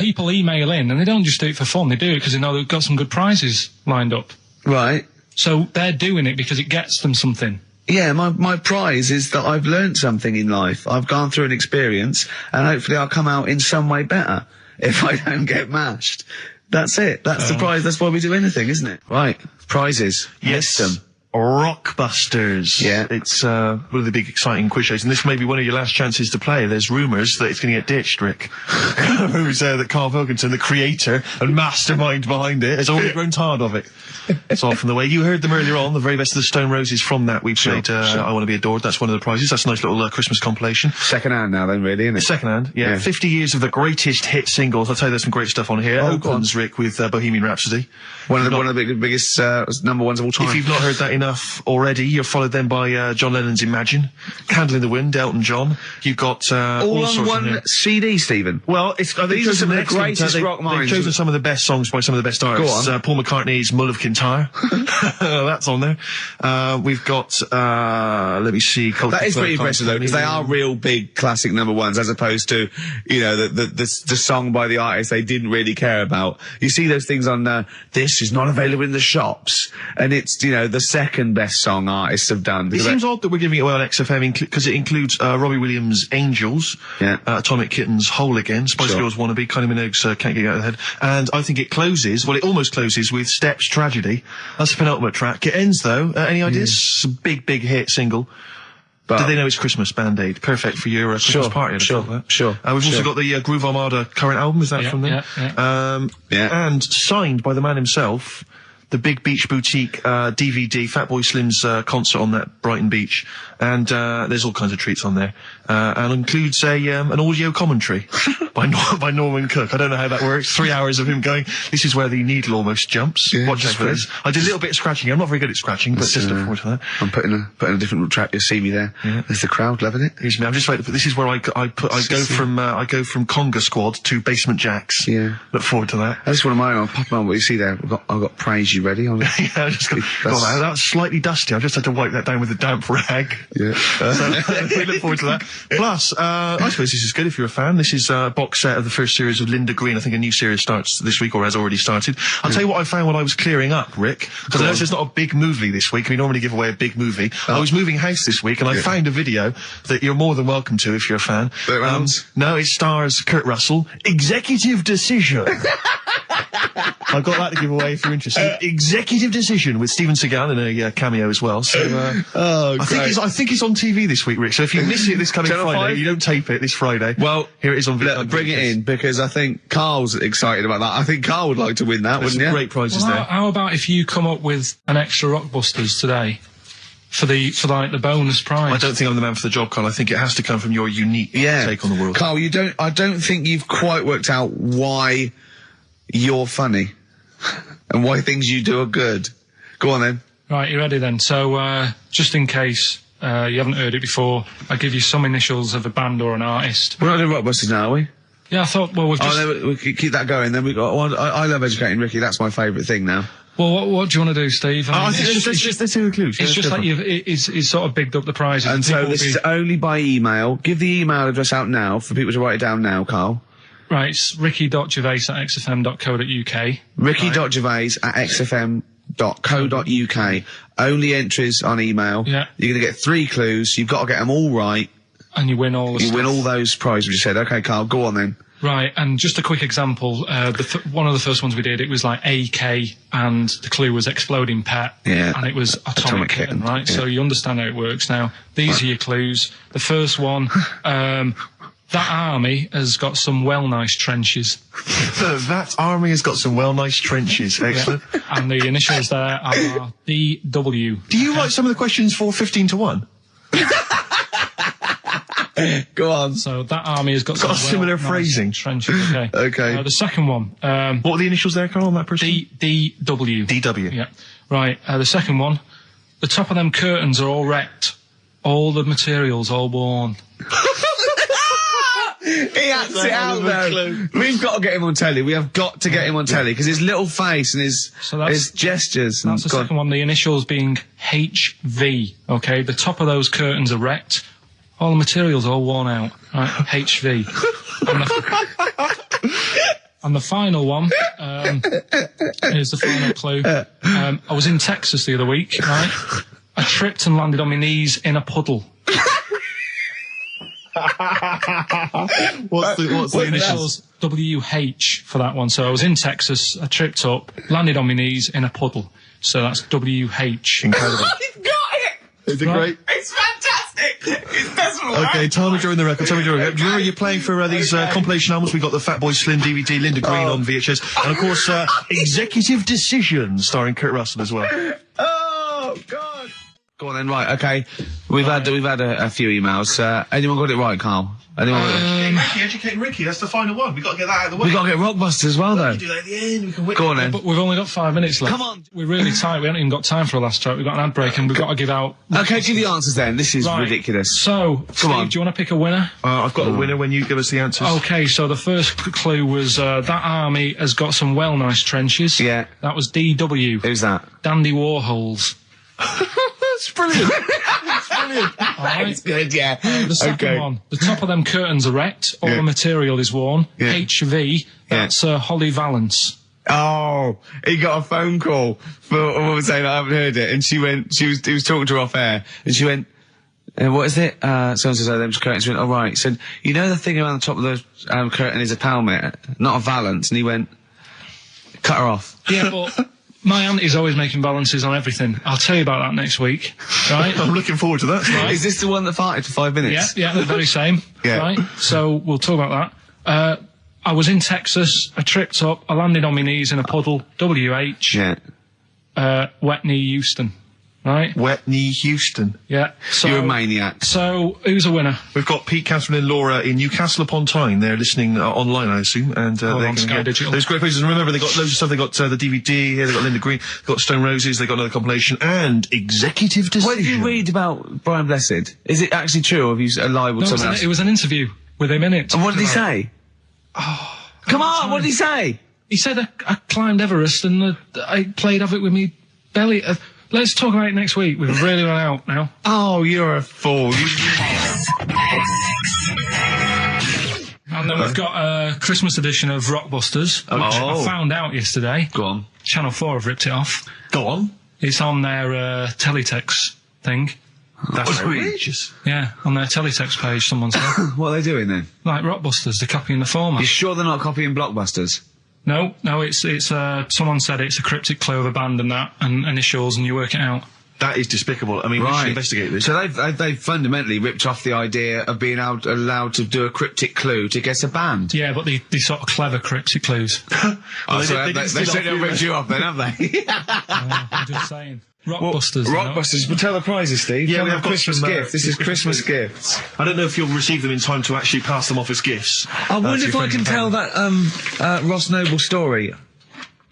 People email in, and they don't just do it for fun. They do it because they know they've got some good prizes lined up. Right. So they're doing it because it gets them something. Yeah, my prize is that I've learned something in life. I've gone through an experience, and hopefully I'll come out in some way better if I don't get mashed. That's it. That's the prize. That's why we do anything, isn't it? Right. Prizes. Yes. Rockbusters. Yeah. It's one of the big exciting quiz shows, and this may be one of your last chances to play. There's rumours that it's going to get ditched, Rick. Rumours that Karl Pilkington, the creator and mastermind behind it, has already grown tired of it. It's all from the way you heard them earlier on, the very best of the Stone Roses. From that we played I Want to Be Adored. That's one of the prizes. That's a nice little Christmas compilation. Second hand now then, really, isn't it? Second hand, yeah. 50 years of the greatest hit singles. I'll tell you there's some great stuff on here. Opens, Rick, with Bohemian Rhapsody. One of the biggest number ones of all time. If you've not heard that enough already. You're followed then by John Lennon's Imagine, Candle in the Wind, Elton John. You've got all on one CD, Stephen. Well, these are some of the greatest rock minds. They've chosen some of the best songs by some of the best artists. Paul McCartney's Mull of Kintyre. That's on there. We've got, let me see. That is pretty impressive though, because they are real big classic number ones, as opposed to, you know, the song by the artist they didn't really care about. You see those things on, this is not available in the shops, and it's, you know, the second best song artists have done. It seems odd that we're giving it away on XFM because it includes Robbie Williams' Angels, Atomic Kitten's Whole Again, Spice Girls Wannabe, Kylie Minogue's Can't Get You Out of the Head, and I think it almost closes with Steps Tragedy. That's the penultimate track. It ends though, any ideas? It's a big hit single. But do they know it's Christmas, Band-Aid? Perfect for your Christmas party. Sure. We've also got the Groove Armada current album, is that from them? Yeah. And signed by the man himself, the Big Beach Boutique DVD, Fatboy Slim's concert on that Brighton beach. And there's all kinds of treats on there. And includes an audio commentary by Norman Cook. I don't know how that works. 3 hours of him going, this is where the needle almost jumps. Yeah, watch out for this. I did a little bit of scratching. I'm not very good at scratching, but just look forward to that. I'm putting a different track. You'll see me there. Yeah. There's the crowd loving it. Here's me. I'm just waiting for this. Is where I go from Conga Squad to Basement Jacks. Yeah. Look forward to that. That's one of mine. I'm popping on what you see there. I've got Praise You ready on it. Yeah, I just got that was slightly dusty. I just had to wipe that down with a damp rag. Yeah. So we look forward to that. Plus, I suppose this is good if you're a fan. This is a box set of the first series of Linda Green. I think a new series starts this week or has already started. I'll tell you what I found when I was clearing up, Rick, because I know it's not a big movie this week. We normally give away a big movie. I was moving house this week and I found a video that you're more than welcome to if you're a fan. No, it stars Kurt Russell. Executive Decision. I've got that to give away if you're interested. Executive Decision with Steven Seagal in a cameo as well. So I think it's on TV this week, Rick. So if you miss it this coming Friday, you don't tape it this Friday. Well, here it is on video. Bring it in, because I think Carl's excited about that. I think Carl would like to win that, wouldn't you? Great prizes there. How about if you come up with an extra Rockbusters today for the bonus prize? I don't think I'm the man for the job, Carl. I think it has to come from your unique take on the world. Carl, I don't think you've quite worked out why you're funny and why things you do are good. Go on then. Right, you ready then? So, just in case you haven't heard it before, I'll give you some initials of a band or an artist. We're not doing Rockbusters now, are we? Yeah, I thought, well, we've just... we keep that going, then we've got... I love educating Ricky, that's my favourite thing now. Well, what do you want to do, Steve? I think let's do the clues. It's just like he's sort of bigged up the prizes. And so this is only by email. Give the email address out now for people to write it down now, Carl. Right, it's ricky.gervais@xfm.co.uk. ricky.gervais@xfm.co.uk. Only entries on email. Yeah. You're going to get 3 clues. You've got to get them all right. And you win all the stuff. You win all those prizes, you said. Okay, Carl, go on then. Right, and just a quick example, one of the first ones we did, it was like AK, and the clue was Exploding Pet, and it was Atomic Kitten, right? Yeah. So you understand how it works now. These are your clues. The first one, that army has got some nice trenches. That army has got some nice trenches, excellent. Yeah. And the initials there are DW. Do you write some of the questions for 15 to 1? Go on. So that army has got some similar phrasing. Trenches. Okay. Okay. The second one. What are the initials there, Carl, on that person? DW. DW. Yeah. Right. The second one. The top of them curtains are all wrecked. All the materials all worn. He acts it out though. We've got to get him on telly. We have got to get him on telly because his little face and his gestures. That's the second one. The initials being HV. Okay. The top of those curtains are wrecked. All the materials all worn out. Right, HV. And the final one, here's the final clue. I was in Texas the other week, right? I tripped and landed on my knees in a puddle. What's the initials? WH for that one. So I was in Texas, I tripped up, landed on my knees in a puddle. So that's WH. Incredible. You've got it! Is it great? It's fantastic! It's decimal. Okay, tell me during the record. Do you remember you're playing for these compilation albums? We got the Fatboy Slim DVD, Linda Green on VHS, and of course, Executive Decision, starring Kurt Russell as well. Oh God! Go on then, right? Okay, we've had a few emails. Anyone got it right, Carl? Educating Ricky, that's the final one. We've got to get that out of the way. We've got to get Rockbusters as well, though. We can do that at the end. We can whip Go on, then. But we've only got 5 minutes left. Come on. We're really tight. We haven't even got time for a last track. We've got an ad break and we've got to give out... Okay, give the answers then. This is ridiculous. So, Steve, on. do you want to pick a winner? I've got a winner when you give us the answers. Okay, so the first clue was that army has got some well nice trenches. Yeah. That was DW. Who's that? Dandy Warhols. That's brilliant. That's brilliant. All right. It's good, yeah. The second one. The top of them curtains are wrecked. All the material is worn. Yeah. HV. That's Holly Valance. Oh, he got a phone call for a woman saying I haven't heard it, and he was talking to her off air, and she went, what is it? So-and-so said them curtains. She went, all right. He said, you know the thing around the top of the curtain is a palmet, not a valance, and he went, cut her off. Yeah, but my auntie's always making balances on everything. I'll tell you about that next week, right? I'm looking forward to that. Right. Is this the one that farted for 5 minutes? Yeah, the very same. Yeah. Right? So we'll talk about that. I was in Texas, I tripped up, I landed on my knees in a puddle, WH, wet knee Houston, right? Wet knee Houston. Yeah. So, You're a maniac. So, who's a winner? We've got Pete, Catherine and Laura in Newcastle upon Tyne. They're listening online, I assume, and they're on going Sky to Digital. those great places. And remember, they got loads of stuff. They got the DVD here. They got Linda Green. They got Stone Roses. They got another compilation and Executive Decision. What did you read about Brian Blessed? Is it actually true, or have you lied with someone else? It was an interview with him in it. And what did he say? Come on, what did he say? He said I climbed Everest and I played Havoc with me belly. Let's talk about it next week. We've really run out now. Oh, you're a fool. And then we've got a Christmas edition of Rockbusters, which I found out yesterday. Go on. Channel 4 have ripped it off. Go on. It's on their teletext thing. That's outrageous. Yeah, on their teletext page, someone said. What are they doing then? Like Rockbusters, they're copying the format. You sure they're not copying Blockbusters? No, it's someone said it's a cryptic clue of a band and that, and initials, and you work it out. That is despicable. I mean, we should investigate this. So they've fundamentally ripped off the idea of being allowed to do a cryptic clue to guess a band. Yeah, but the sort of clever cryptic clues. They certainly ripped you off then, have they? I'm just saying. Rockbusters. Rockbusters. We'll tell the prizes, Steve. Yeah, we have Christmas got some, gifts. This is Christmas gifts. I don't know if you'll receive them in time to actually pass them off as gifts. I wonder if I can tell that Ross Noble story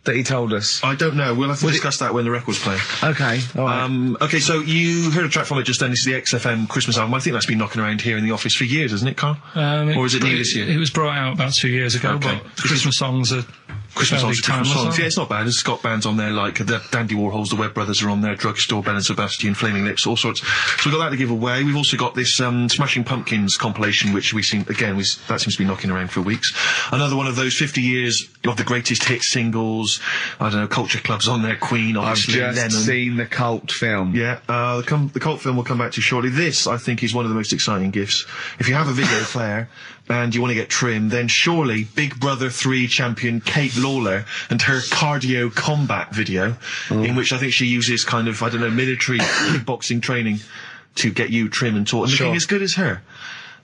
that he told us. I don't know. We'll have to discuss that when the record's playing. Okay. All right. Okay, so you heard a track from it just then. This is the XFM Christmas album. I think that's been knocking around here in the office for years, hasn't it, Carl? Or is it new this year? It was brought out about 2 years ago, Okay. but Christmas songs are Christmas songs. timeless. Yeah, it's not bad. There's got bands on there like the Dandy Warhols, the Webb Brothers are on there, Drugstore, Bell and Sebastian, Flaming Lips, all sorts. So we've got that to give away. We've also got this Smashing Pumpkins compilation, which we seem that seems to be knocking around for weeks. Another one of those 50 years of the greatest hit singles. I don't know, Culture Club's on there, Queen, obviously, I've just seen the cult film. Yeah, the cult film we'll come back to shortly. This, I think, is one of the most exciting gifts. If you have a video player and you want to get trim, then surely Big Brother 3 champion Kate Lawler and her cardio combat video, in which I think she uses kind of, I don't know, military kickboxing training to get you trim and taut and looking as good as her.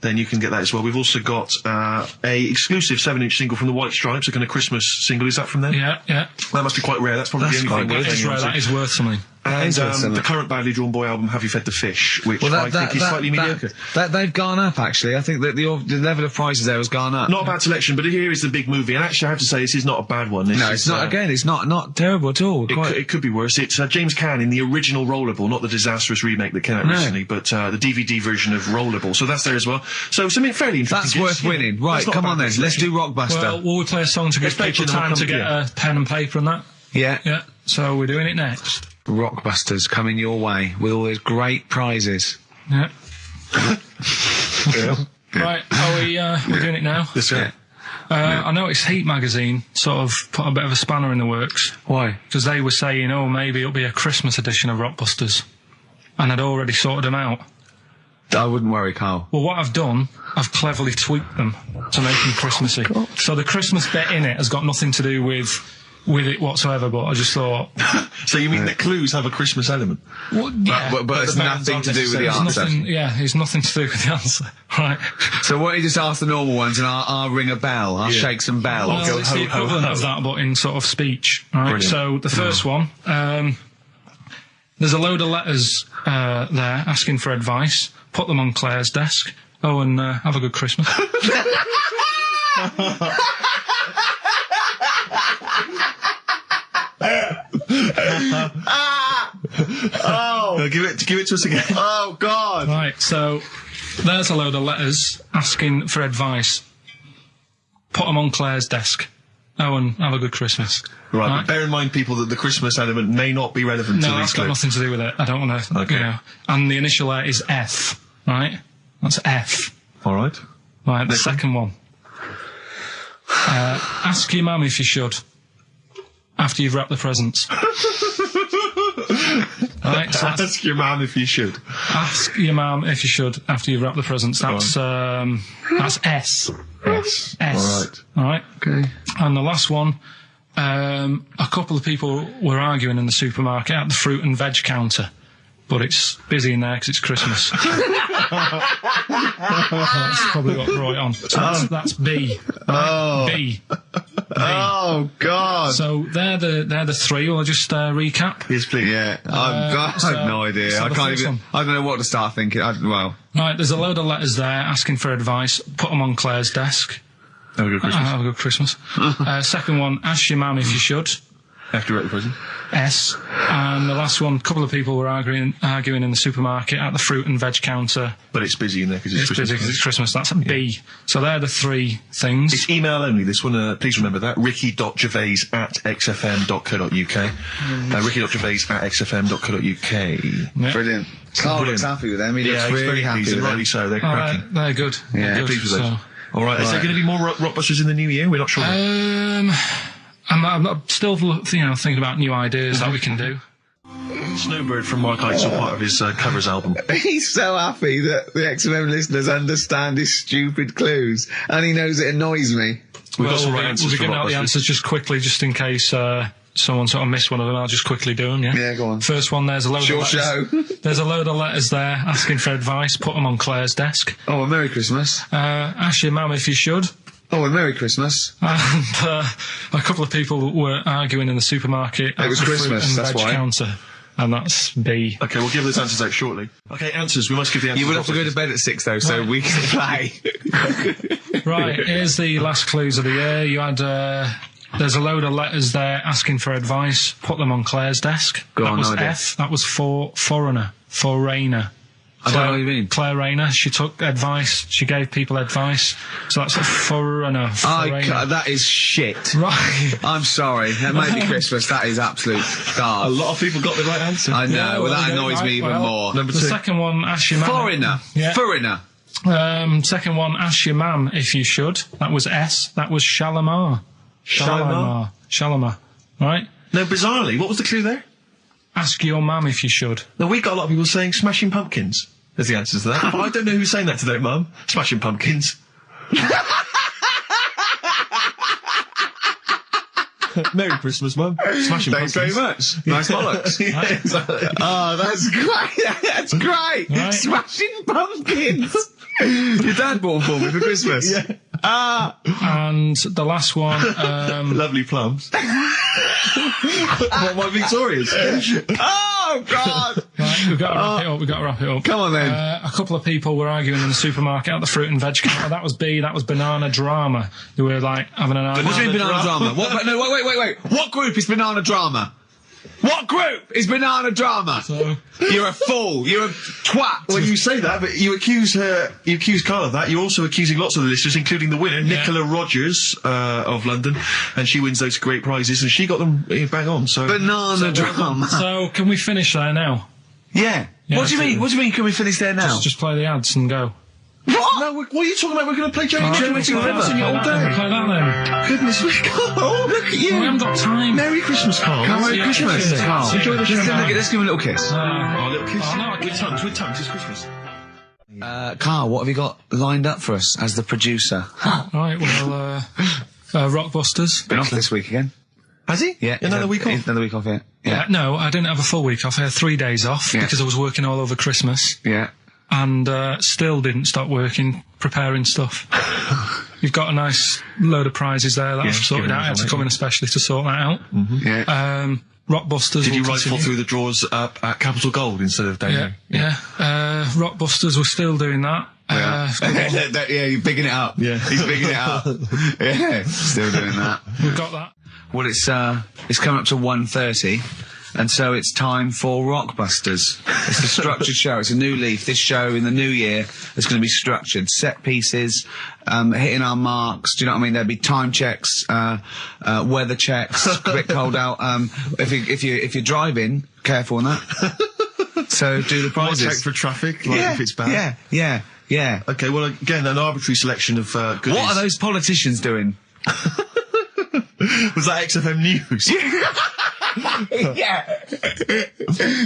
Then you can get that as well. We've also got a exclusive 7-inch single from the White Stripes, a kind of Christmas single. Is that from them? Yeah. That must be quite rare. That's probably the only thing. That is rare. That is worth something. And the current Badly Drawn Boy album, Have You Fed the Fish, which I think is slightly mediocre. They've gone up, actually. I think that the level of prices there has gone up. Not a bad selection, but here is the big movie. And actually, I have to say, this is not a bad one. It's not. Again, it's not terrible at all. It could be worse. It's James Caan in the original Rollerball, not the disastrous remake that came out recently, but the DVD version of Rollerball. So that's there as well. So something fairly interesting. That's worth winning. Right, come on then. Let's do Rockbuster. Well, will we play a song to give people time to get a pen and paper and that? Yeah. So we're doing it next. Rockbusters coming your way with all those great prizes. Yeah. Right, we're doing it now? Yes, sir. I noticed Heat magazine sort of put a bit of a spanner in the works. Why? Because they were saying, maybe it'll be a Christmas edition of Rockbusters. And I'd already sorted them out. I wouldn't worry, Carl. Well, what I've done, I've cleverly tweaked them to make them Christmassy. So the Christmas bit in it has got nothing to do with it whatsoever, but I just thought... So you mean the clues have a Christmas element? Well, yeah, but it's nothing to do with the answer. It's nothing to do with the answer. Right. So why don't you just ask the normal ones and I'll ring a bell. I'll shake some bells. Well, it's the equivalent of that, but in sort of speech. Right. Brilliant. So the first one, there's a load of letters there asking for advice. Put them on Claire's desk. Oh, and have a good Christmas. Oh, give it to us again. Oh, God. Right, so there's a load of letters asking for advice. Put them on Claire's desk. Oh, and have a good Christmas. Right, but bear in mind, people, that the Christmas element may not be relevant to these that's got nothing to do with it. I don't want to, Okay. And the initial letter is F, right? That's F. All right. Right, the second one. Ask your mum if you should, after you've wrapped the presents. Right, so ask your mum if you should. Ask your mum if you should, after you've wrapped the presents. That's S. Yes. S. All right. All right. Okay. And the last one, a couple of people were arguing in the supermarket at the fruit and veg counter, but it's busy in there because it's Christmas. That's probably what brought it on. So that's B. Oh. B. Oh, God. So they're the three. Will I just recap? Yes, please. Yeah, I have no idea. so I the can't first even. one. I don't know what to start thinking. Right, there's a load of letters there asking for advice. Put them on Claire's desk. Have a good Christmas. Have a good Christmas. Second one, ask your mum if you should. After wrap the present. S. And the last one, a couple of people were arguing in the supermarket at the fruit and veg counter. But it's busy in there because it's It's Christmas. busy because it's Christmas. That's a B. So they're the three things. It's email only, this one. Please remember that. ricky.gervais@xfm.co.uk. ricky.gervais@xfm.co.uk. Yeah. Brilliant. Carl looks happy with them. He looks he's really very happy pleased, with and them. rightly so. They're cracking. They're good. Yeah, They're good. Pleased with those. So, All right. Is there going to be more Rockbusters in the new year? We're not sure. I'm still thinking about new ideas that we can do. Snowbird from Mark Eitzel, part of his covers album. He's so happy that the XFM listeners understand his stupid clues, and he knows it annoys me. We've got some we'll right answers be for giving out the Rockbusters. answers just quickly, just in case someone sort of missed one of them. I'll just quickly do them. Yeah, go on. First one, there's a load Sure of letters. show. There's a load of letters there asking for advice. Put them on Claire's desk. Oh, a Merry Christmas. Ask your mum if you should. Oh, a Merry Christmas. And a couple of people were arguing in the supermarket at was the Christmas, fruit and that's veg why. counter. And that's B. Okay, we'll give those answers out shortly. Okay, answers. We must give the answers. You would have to go to bed at 6 though, so we can play. Right, here's the last clues of the year. You had, there's a load of letters there asking for advice. Put them on Claire's desk. Go That on, was no idea. F. That was for foreigner. Foreigner. I don't know what you mean. Claire Rayner. She took advice. She gave people advice. So that's a foreigner. That is shit. Right. I'm sorry. That might be Christmas. That is absolute A garbage. lot of people got the right answer. I know. Yeah, well, that well, annoys right, me even well, more. Number The two. second one, ask your mum. Foreigner. Yeah. Foreigner. Second one, ask your mum if you should. That was S. That was Shalimar. Shalimar? Shalimar. Right? No, bizarrely, what was the clue there? Ask your mum if you should. No, we got a lot of people saying Smashing Pumpkins as the answers to that. But I don't know who's saying that today, Mum. Smashing Pumpkins. Merry Christmas, Mum. Smashing Thanks very Pumpkins. much. Nice bollocks. Oh, that's great. That's great. Right. Smashing Pumpkins. Your dad bought them for me for Christmas. Yeah. And the last one, Lovely plums. What, my Victorias? Oh, God. right, we've got to wrap it up. We've got to wrap it up. Come on, then. A couple of people were arguing in the supermarket at the fruit and veg counter. That was B. That was banana drama. They were like having an argument. What do you mean banana drama? What, no, wait. What group is banana drama? What group is banana drama? So, You're a fool. You're a twat. Well, you say that, but you accuse Carl of that. You're also accusing lots of the listeners, including the winner, Nicola Rogers of London, and she wins those great prizes, and she got them bang on. So Banana drama. so can we finish there now? Yeah. Yeah, What do you mean? What do you mean? Can we finish there now? Just play the ads and go. What? No, what are you talking about? We're going to play Jerry Jerry Chicken Chicken River River. all day. Play that then. Goodness me, Carl, look at you. We haven't got time. Merry Christmas, Carl. Merry Yeah, Christmas, yeah. Carl. Enjoy the show. Let's give him a little kiss. Oh, little kiss. Oh, no, with tongues, it's Christmas. Carl, what have you got lined up for us as the producer? Right, well, Rockbusters. Been off this week again. Has he? Yeah. Another week off? Another week off, yeah. No, I didn't have a full week off. I had 3 days off Yeah. because I was working all over Christmas. Yeah. And still didn't stop working, preparing stuff. You've got a nice load of prizes there that I've sorted given out. I had us to a come in especially to sort that out. Yeah. Rockbusters. Did you will rifle continue. through the drawers up at Capital Gold instead of down Yeah, here? yeah. Rockbusters, we're still doing that. Yeah, you're bigging it up. Yeah. He's bigging it up. Yeah, still doing that. We've got that. Well, it's coming up to 1:30, and so it's time for Rockbusters. It's a structured show. It's a new leaf. This show in the new year is going to be structured. Set pieces, hitting our marks. Do you know what I mean? There'll be time checks, weather checks. A bit cold out. If you're driving, careful on that. So do the prizes. Check for traffic, if it's bad. Yeah. Okay, well, again, an arbitrary selection of goodies. What are those politicians doing? Was that XFM News? Yeah.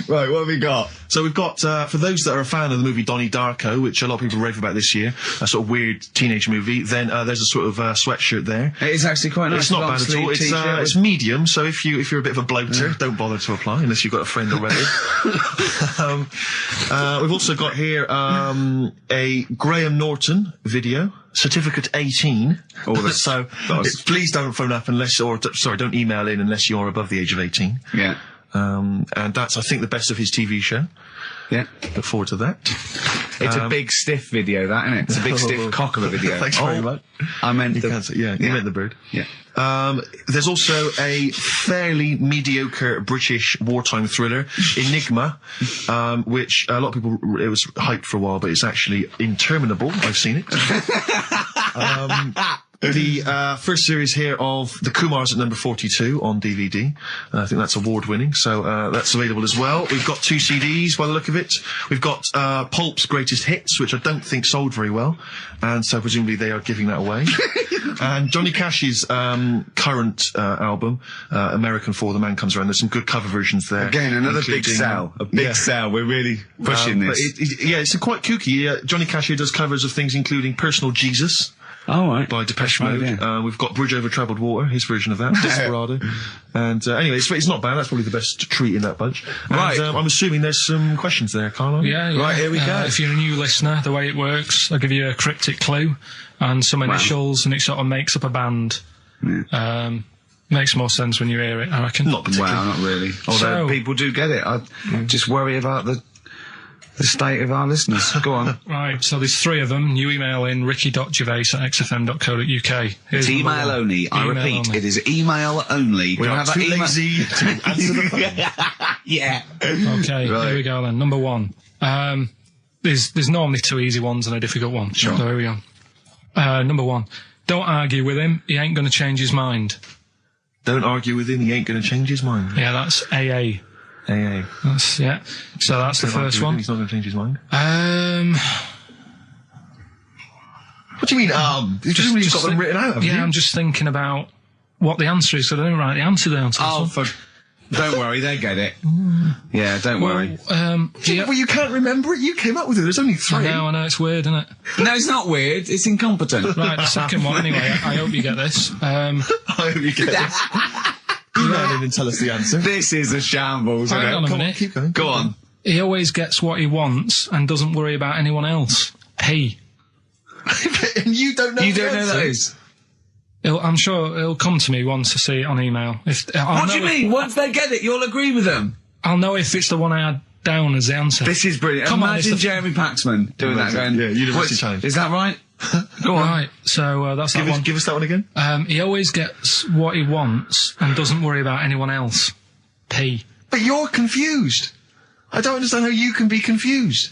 Right, what have we got? So we've got, for those that are a fan of the movie Donnie Darko, which a lot of people rave about this year, a sort of weird teenage movie, then there's a sort of sweatshirt there. It is actually quite nice. It's not bad at all. It's medium, so if you're a bit of a bloater, don't bother to apply unless you've got a friend already. We've also got here a Graham Norton video. Certificate 18. Please don't phone up don't email in unless you're above the age of 18. Yeah. And that's, I think, the best of his TV show. Yeah. Look forward to that. It's a big stiff video, that, isn't it? It's a big stiff cock of a video. Thanks very much. I meant you meant the bird. Yeah. There's also a fairly mediocre British wartime thriller, Enigma, which a lot of people, it was hyped for a while, but it's actually interminable. I've seen it. The first series here of The Kumars at number 42 on DVD. I think that's award-winning, so that's available as well. We've got 2 CDs by the look of it. We've got Pulp's Greatest Hits, which I don't think sold very well, and so presumably they are giving that away. And Johnny Cash's current album, American For the Man Comes Around. There's some good cover versions there. Again, another big sell. A big sell. We're really pushing this. It's quite kooky. Johnny Cash here does covers of things including Personal Jesus. Oh, right. By Depeche Mode. We've got Bridge Over Troubled Water, his version of that, Desperado. And anyway, it's not bad. That's probably the best treat in that bunch. Right. And, I'm assuming there's some questions there, Karl. Yeah. Right, here we go. If you're a new listener, the way it works, I'll give you a cryptic clue and some initials, and it sort of makes up a band. Yeah. Makes more sense when you hear it, I reckon. Not particularly. Wow, not really. Although people do get it. I just worry about the state of our listeners. Go on. Right, so there's 3 of them. You email in ricky.gervais@xfm.co.uk. It's email only. I repeat, it is email only. We are too lazy to answer the phone. Yeah. Okay, Right. Here we go then. Number 1. There's normally 2 easy ones and a difficult one. Sure. So here we go. Number 1. Don't argue with him. He ain't going to change his mind. Don't argue with him. He ain't going to change his mind. Yeah, that's AA. AA. So that's the first one. He's not going to change his mind. What do you mean, You've just got them written out, haven't you? I'm just thinking about what the answer is, so I don't write the answer down to this one. Don't worry, they get it. Yeah, don't worry. Well, you can't remember it. You came up with it. There's only 3. I know, it's weird, isn't it? No, it's not weird. It's incompetent. Right, the second one, anyway. I hope you get this. I hope you get this. Email in and tell us the answer. This is a shambles. Hang on a minute. Keep going. Go on. He always gets what he wants and doesn't worry about anyone else. P. And you don't know You don't know that is? I'm sure it'll come to me once I see it on email. What do you mean? Once they get it, you'll agree with them? I'll know if it's the one I had down as the answer. This is brilliant. Imagine Jeremy Paxman doing that. Going, University Challenge. Is that right? Go on. Right, so that's that one. Give us that one again. He always gets what he wants and doesn't worry about anyone else. P. But you're confused. I don't understand how you can be confused.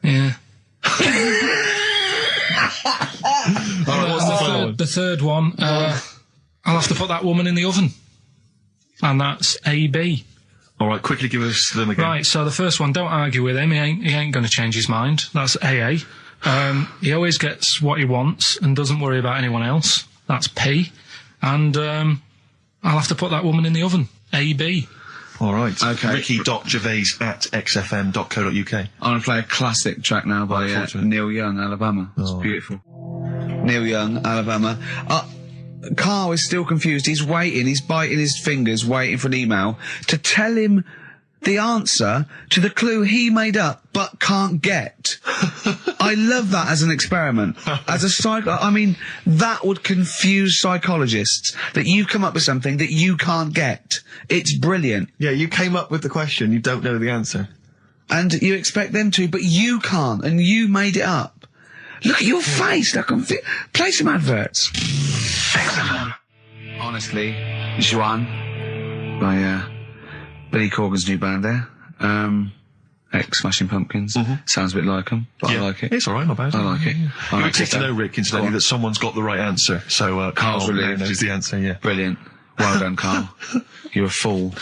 Yeah. What's the third one? I'll have to put that woman in the oven. And that's AB. All right, quickly give us them again. Right, so the first one, don't argue with him. He ain't going to change his mind. That's AA. He always gets what he wants and doesn't worry about anyone else. That's P. And I'll have to put that woman in the oven. AB. All right. Okay. Ricky.gervais@xfm.co.uk. I'm going to play a classic track now by Neil Young, Alabama. It's beautiful. Neil Young, Alabama. Carl is still confused. He's waiting. He's biting his fingers, waiting for an email to tell him the answer to the clue he made up but can't get. I love that as an experiment. As a that would confuse psychologists, that you come up with something that you can't get. It's brilliant. Yeah, you came up with the question, you don't know the answer. And you expect them to, but you can't, and you made it up. Look at your face. Play some adverts. Honestly, Juan by Billy Corgan's new band there. Ex-Smashing Pumpkins. Sounds a bit like them, but I like it. It's all right, not bad. I like it. You would take to know, Rick, incidentally, that someone's got the right answer. So Carl knows the answer, yeah. Brilliant. Well done, Carl. You're a fool.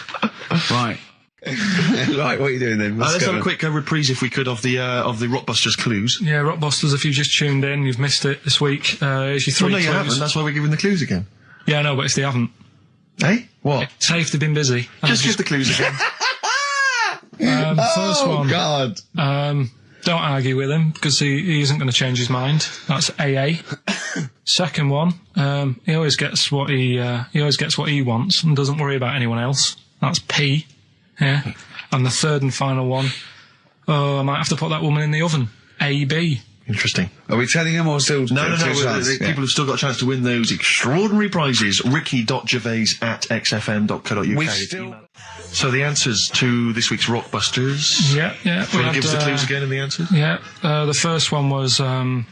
Right. Right, what are you doing then? Let's have a quick reprise, if we could, of the Rockbusters clues. Yeah, Rockbusters, if you've just tuned in, you've missed it this week. Here's your 3 no, clues. you haven't. That's why we're giving the clues again. Yeah, I know, but it's they haven't. Hey? What? Safe, they've been busy. Just give the clues again. First one. God. Don't argue with him, because he isn't going to change his mind. That's AA. Second one, he always gets what he wants and doesn't worry about anyone else. That's P. Yeah. And the third and final one, I might have to put that woman in the oven. AB. Interesting. Are we telling him or still? No. People have still got a chance to win those extraordinary prizes. ricky.gervais@xfm.co.uk. So the answers to this week's Rockbusters. Yeah. Want to give us the clues again and the answers? Yeah. The first one was, don't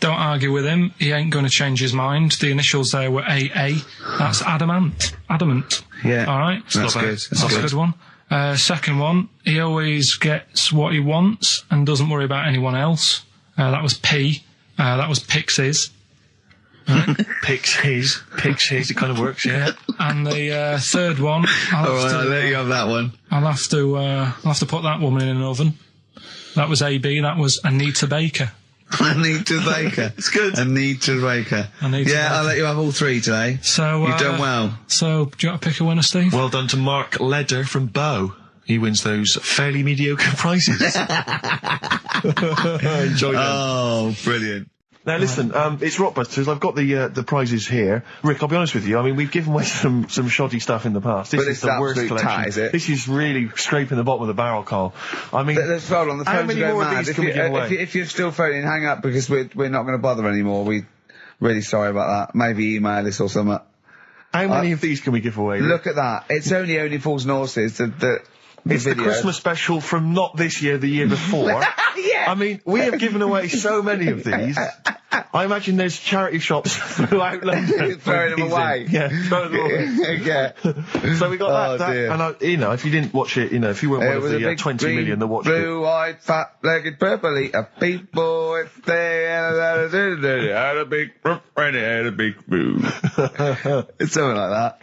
argue with him. He ain't going to change his mind. The initials there were AA. That's adamant. Yeah. All right. That's good. That's a good one. Second one, he always gets what he wants and doesn't worry about anyone else. That was P. That was Pixies. Right. Picks his. It kind of works, yeah. And the third one, I'll let you have that one. I'll have to put that woman in an oven. That was AB. That was Anita Baker. Anita Baker. It's good. Anita Baker. I'll let you have all 3 today. So you've done well. So do you want to pick a winner, Steve? Well done to Mark Leder from Bow. He wins those fairly mediocre prizes. Enjoy them. Oh, brilliant. Now listen, it's Rockbusters. I've got the prizes here. Rick, I'll be honest with you. I mean, we've given away some shoddy stuff in the past. This is the worst collection. Tat, is it? This is really scraping the bottom of the barrel, Carl. I mean, let's hold on. The how phones many are more going of mad. these can we give away? If you're still phoning, hang up, because we're not going to bother anymore. We're really sorry about that. Maybe email us or something. How many of these can we give away? Look at that. It's only Fools and Horses. It's the Christmas special from not this year, the year before. Yeah. I mean, we have given away so many of these. I imagine there's charity shops throughout London. Throwing them away. Yeah, throwing them away. Yeah. So we got that. Dear. And, if you didn't watch it, if you weren't one of the 20 million that watched it. Blue-eyed, fat-legged, purple-eater people, if they had a big boo. It's something like that.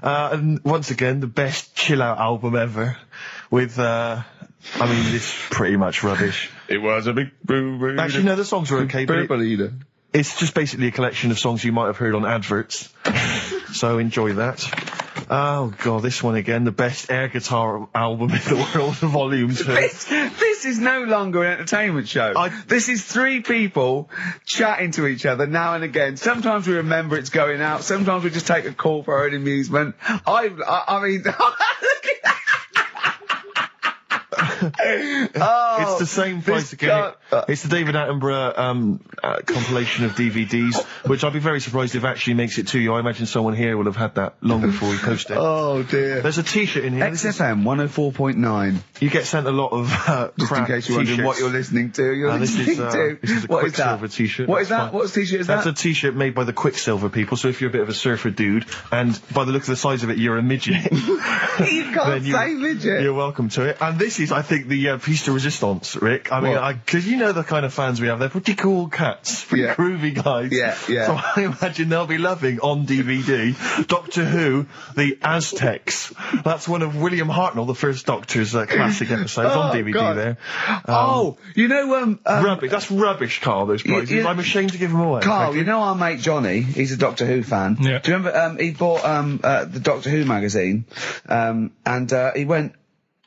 And once again, the best chill-out album ever with, it's pretty much rubbish. It was a big boo. Actually, no, the songs are okay, but it's just basically a collection of songs you might have heard on adverts. So enjoy that. Oh, God, this one again, the best air guitar album in the world, Volume 2. This is no longer an entertainment show. This is 3 people chatting to each other now and again. Sometimes we remember it's going out. Sometimes we just take a call for our own amusement. I mean... It's the same price again. It's the David Attenborough compilation of DVDs, which I'd be very surprised if actually makes it to you. I imagine someone here will have had that long before we post it. Oh dear. There's a T-shirt in here. XFM 104.9 You get sent a lot of just in case you're wondering what you're listening to. This is a Quicksilver T-shirt. What is that? What T-shirt is that? That's a T-shirt made by the Quicksilver people. So if you're a bit of a surfer dude, and by the look of the size of it, you're a midget. You can't say midget. You're welcome to it. And this is, I think, the piece de resistance, Rick. I mean, because you know the kind of fans we have. They're pretty cool cats, pretty groovy guys. Yeah. So I imagine they'll be loving on DVD Doctor Who, the Aztecs. That's one of William Hartnell, the first Doctor's classic episodes on DVD. God. There. Rubbish. That's rubbish, Carl. Those prizes. I'm ashamed to give them away. Carl, you know our mate Johnny. He's a Doctor Who fan. Yeah. Do you remember? He bought the Doctor Who magazine, and he went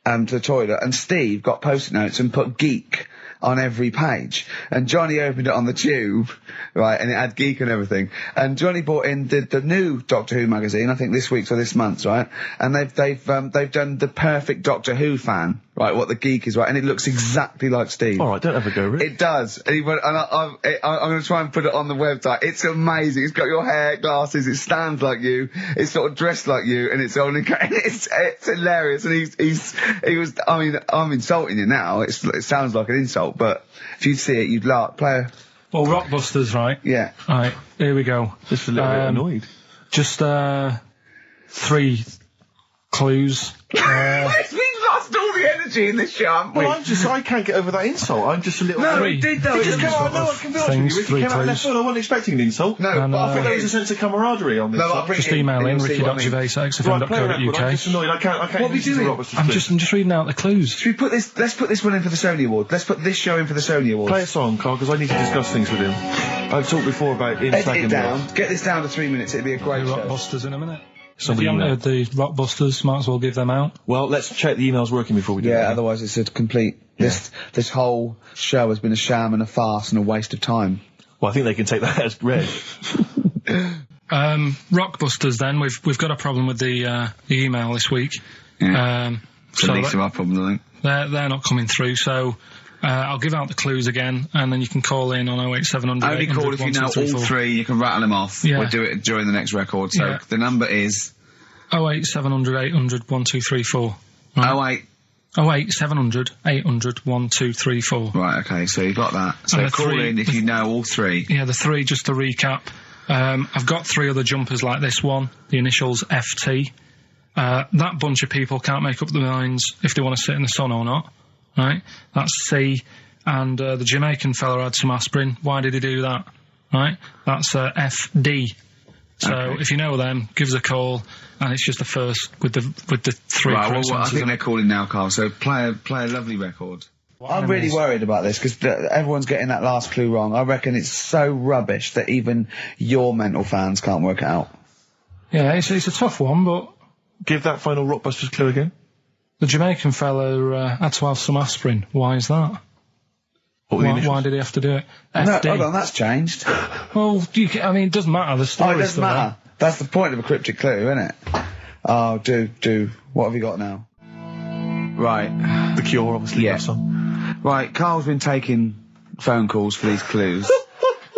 to the toilet, and Steve got post-it notes and put geek on every page, and Johnny opened it on the tube, right, and it had geek and everything, and Johnny bought in the new Doctor Who magazine, I think this week's or this month's, right, and they've done the perfect Doctor Who fan, right, what the geek is, right, and it looks exactly like Steve. Alright, don't have a go, Rick. It does, and he went, and I'm going to try and put it on the website. It's amazing. It's got your hair, glasses, it stands like you, it's sort of dressed like you, and it's only, it's hilarious, and he was, I mean, I'm insulting you now, it sounds like an insult, but if you'd see it, you'd laugh. Well, Rockbusters, right? Yeah. Right, here we go. Just a little bit annoyed. Just 3 clues. We've lost all the energy in this show, haven't we? Well, I can't get over that insult. I'm just a little... No, Three. we did though. It just came out, no, I can be honest with you. Ricky came out left field. I wasn't expecting an insult. No, And, but I I think thought there was a sense of camaraderie on this. No, Just email in ricky.gervais at Right, play a record. I'm xfm.co.uk. just annoyed. I can't What are we listen to doing? Rockbusters I'm clips. just reading out the clues. Should we put this? Let's put this one in for the Sony Award. Let's put this show in for the Sony Award. Play a song, Carl, because I need to discuss things with him. I've talked before about him Edit slagging it me down. off. Get this down to 3 minutes. It'd be a great The show. Rockbusters in a minute. Somebody if you haven't email. heard the Rockbusters, might as well give them out. Well, let's check the emails working before we do Yeah, that. otherwise it's a complete... This whole show has been a sham and a farce and a waste of time. Well, I think they can take that as read. Rockbusters then, we've got a problem with the email this week. Yeah. It's So the least that- of our problems, I think. they're not coming through, so I'll give out the clues again, and then you can call in on 08700 Only call if you know all 1234. 3, you can rattle them off. Yeah. We'll do it during the next record. So Yeah. the number is 08700 800 1234. 08. 08700 800 1234. Right, okay, so you've got that. So And the call 3 in if you know all 3. Yeah, the 3, just to recap. I've got 3 other jumpers like this one, the initials FT. That bunch of people can't make up their minds if they want to sit in the sun or not, right? That's C. And the Jamaican fella had some aspirin. Why did he do that? Right? That's FD. So Okay. if you know them, give us a call, and it's just the first with the 3 Right, correct well, I answers. think they're calling now, Carl, so play a lovely record. I'm really animals? worried about this because everyone's getting that last clue wrong. I reckon it's so rubbish that even your mental fans can't work it out. Yeah, it's a tough one, but Give that final Rockbusters clue again. the Jamaican fella had to have some aspirin. Why is that? What were the Why initials? did he have to do it? No, FD. hold on, that's changed. Well, it doesn't matter. The Oh, story's it doesn't still there. matter. That's the point of a cryptic clue, isn't it? Oh, do. What have you got now? Right. The Cure, obviously. Yeah. That song. Right, Carl's been taking phone calls for these clues.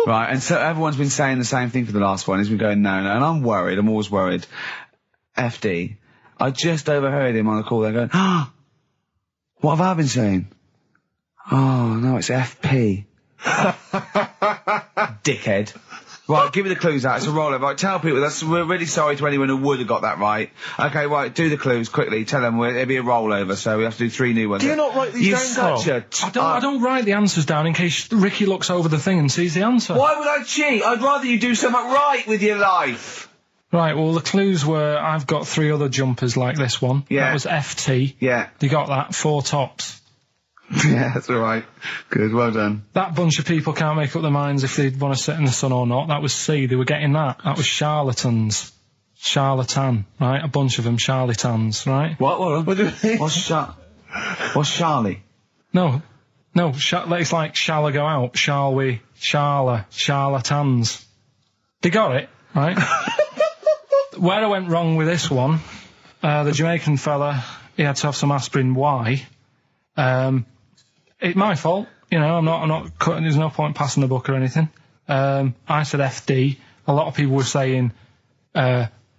Right, and so everyone's been saying the same thing for the last one. He's been going, no, and I'm worried. I'm always worried. FD. I just overheard him on the call. They're going, what have I been saying? Oh, no, it's FP. Dickhead. Right, give me the clues out. It's a rollover. Right, tell people. We're really sorry to anyone who would have got that right. Okay, right, do the clues quickly. Tell them it'll be a rollover, so we have to do 3 new ones. Do you not write these You're down, such Carl? a... I don't write the answers down in case Ricky looks over the thing and sees the answer. Why would I cheat? I'd rather you do something right with your life. Right, well, the clues were I've got 3 other jumpers like this one. Yeah. That was FT. Yeah. You got that? 4 tops. Yeah, that's all right. Good, well done. That bunch of people can't make up their minds if they want to sit in the sun or not. That was C. They were getting that. That was charlatans. Charlatan, right? A bunch of them charlatans, right? What do you mean? What's Charlie? No. It's like, shall I go out? Shall we? Charlatans. They got it, right? Where I went wrong with this one, the Jamaican fella, he had to have some aspirin. Why? It's my fault. You know, I'm not cutting, there's no point passing the book or anything. I said FD. A lot of people were saying,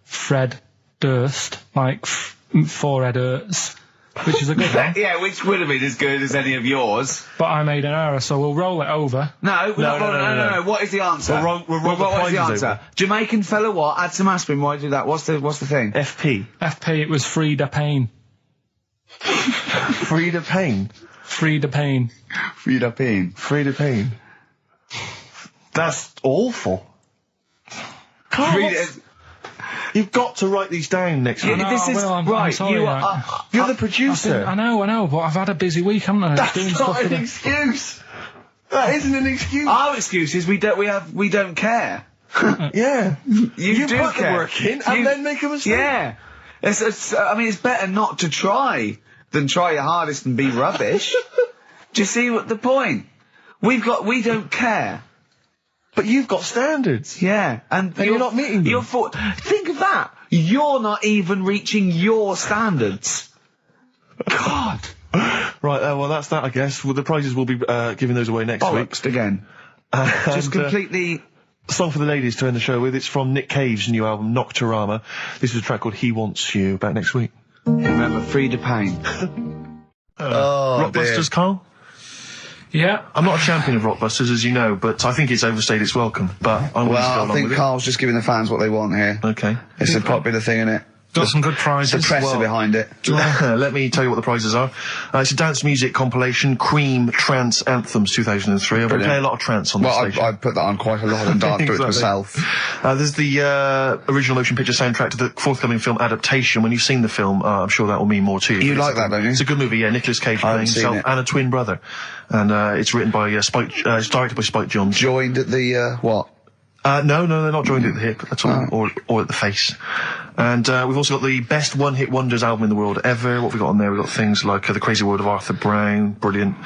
Fred Durst, like forehead hurts, which is a good one. Yeah, which would have been as good as any of yours. But I made an error, so we'll roll it over. No. What is the answer? We'll roll the What is the prizes answer? over. Jamaican fella what? Add some aspirin. Why do that? What's the thing? FP. FP, it was Frida Payne. Frida Payne. Frida Payne. Frida Payne. Frida Payne. That's awful. Carl, you've got to write these down next week. know, This is I'm right. sorry, You are. You're the producer. I know, but I've had a busy week, haven't I? That's Doing not stuff an with it. excuse. That isn't an excuse. Our excuse is we don't care. Yeah. You do put care. the work in and then make a mistake. Yeah. It's better not to try than try your hardest and be rubbish. Do you see what the point? We don't care. But you've got standards. Yeah, and you're not meeting them. Think of that. You're not even reaching your standards. God. Right, well, that's that, I guess. Well, the prizes will be giving those away next week. Bollocks again. And, Just completely... song for the ladies to end the show with. It's from Nick Cave's new album, Nocturama. This is a track called He Wants You. Back next week. Remember, Frida Payne. Rockbusters, Carl? Yeah. I'm not a champion of Rockbusters, as you know, but I think it's overstayed its welcome. But I think Carl's just giving the fans what they want here. Okay. It's a popular thing, isn't it? Got some good prizes. The press are behind it. Let me tell you what the prizes are. It's a dance music compilation, Cream Trance Anthems 2003. I play a lot of trance on this station. I put that on quite a lot and danced to it myself. There's the original motion picture soundtrack to the forthcoming film adaptation. When you've seen the film, I'm sure that will mean more to you. You like that, don't you? It's a good movie, yeah. Nicolas Cage playing himself and a twin brother. And it's written by it's directed by Spike Jonze. Joined at the, what? No, they're not joined at the hip at all, or at the face. And we've also got the best one-hit wonders album in the world ever. What have we got on there? We've got things like The Crazy World of Arthur Brown, brilliant.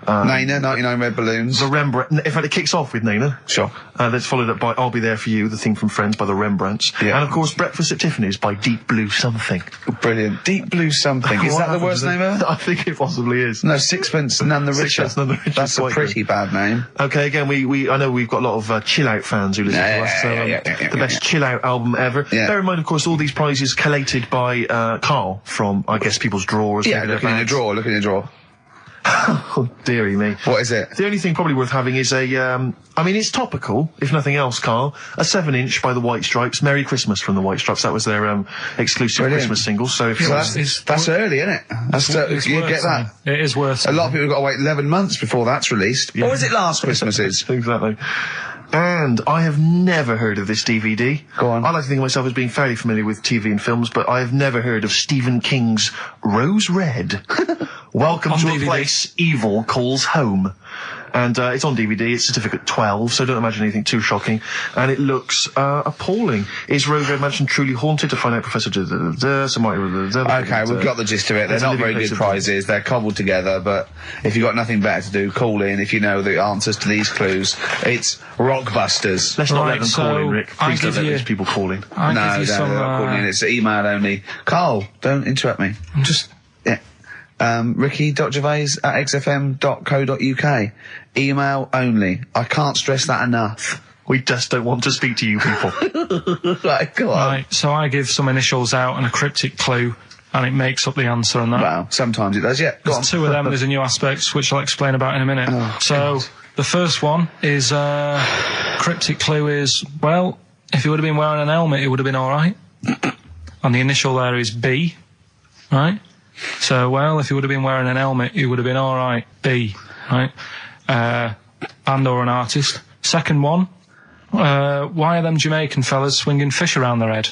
Nana, 99 Red Balloons. The Rembrandt. In fact, it kicks off with Nana. Sure. That's followed up by I'll Be There For You, the theme from Friends by the Rembrandts. Yeah. And of course, Breakfast at Tiffany's by Deep Blue Something. Brilliant. Deep Blue Something. Is that the worst name ever? I think it possibly is. No, Sixpence None the Richer. Sixpence None the Richer. That's a pretty bad name. Okay, again, I know we've got a lot of chill-out fans who listen to us. The best chill-out album ever. Yeah. Bear in mind, of course, all these prizes collated by Carl from, I guess, people's drawers. Yeah, look in your drawer. Oh, dearie me. What is it? The only thing probably worth having is it's topical, if nothing else, Carl. A 7-inch by the White Stripes, Merry Christmas from the White Stripes. That was their exclusive Christmas single. So that's early, isn't it? You get that. It is worth a lot of people have got to wait 11 months before that's released. Yeah. Or is it last Christmases? Exactly. And I have never heard of this DVD. Go on. I like to think of myself as being fairly familiar with TV and films, but I have never heard of Stephen King's Rose Red. Welcome to a place evil calls home. And it's on DVD. It's certificate 12, so don't imagine anything too shocking. And it looks appalling. Is Rose Red Mansion truly haunted? To find out, Professor... Okay, we've got the gist of it. They're not very good prizes. They're cobbled together, but if you've got nothing better to do, call in if you know the answers to these clues. It's Rockbusters. Let's not let them call in, Rick. Please don't let these people call in. No, they're not calling in. It's email only. Carl, don't interrupt me. I'm just... ricky.gervais@xfm.co.uk. Email only. I can't stress that enough. We just don't want to speak to you people. Right, go on. Right, so I give some initials out and a cryptic clue, and it makes up the answer and that. Well, sometimes it does, yeah. Go on. There's two of them, there's a new aspect, which I'll explain about in a minute. God. The first one is, cryptic clue is, well, if he would have been wearing an helmet, it would have been alright. And the initial there is B, right? So, well, if he would have been wearing an helmet, he would have been alright. B, right? Band or an artist. Second one, why are them Jamaican fellas swinging fish around their head?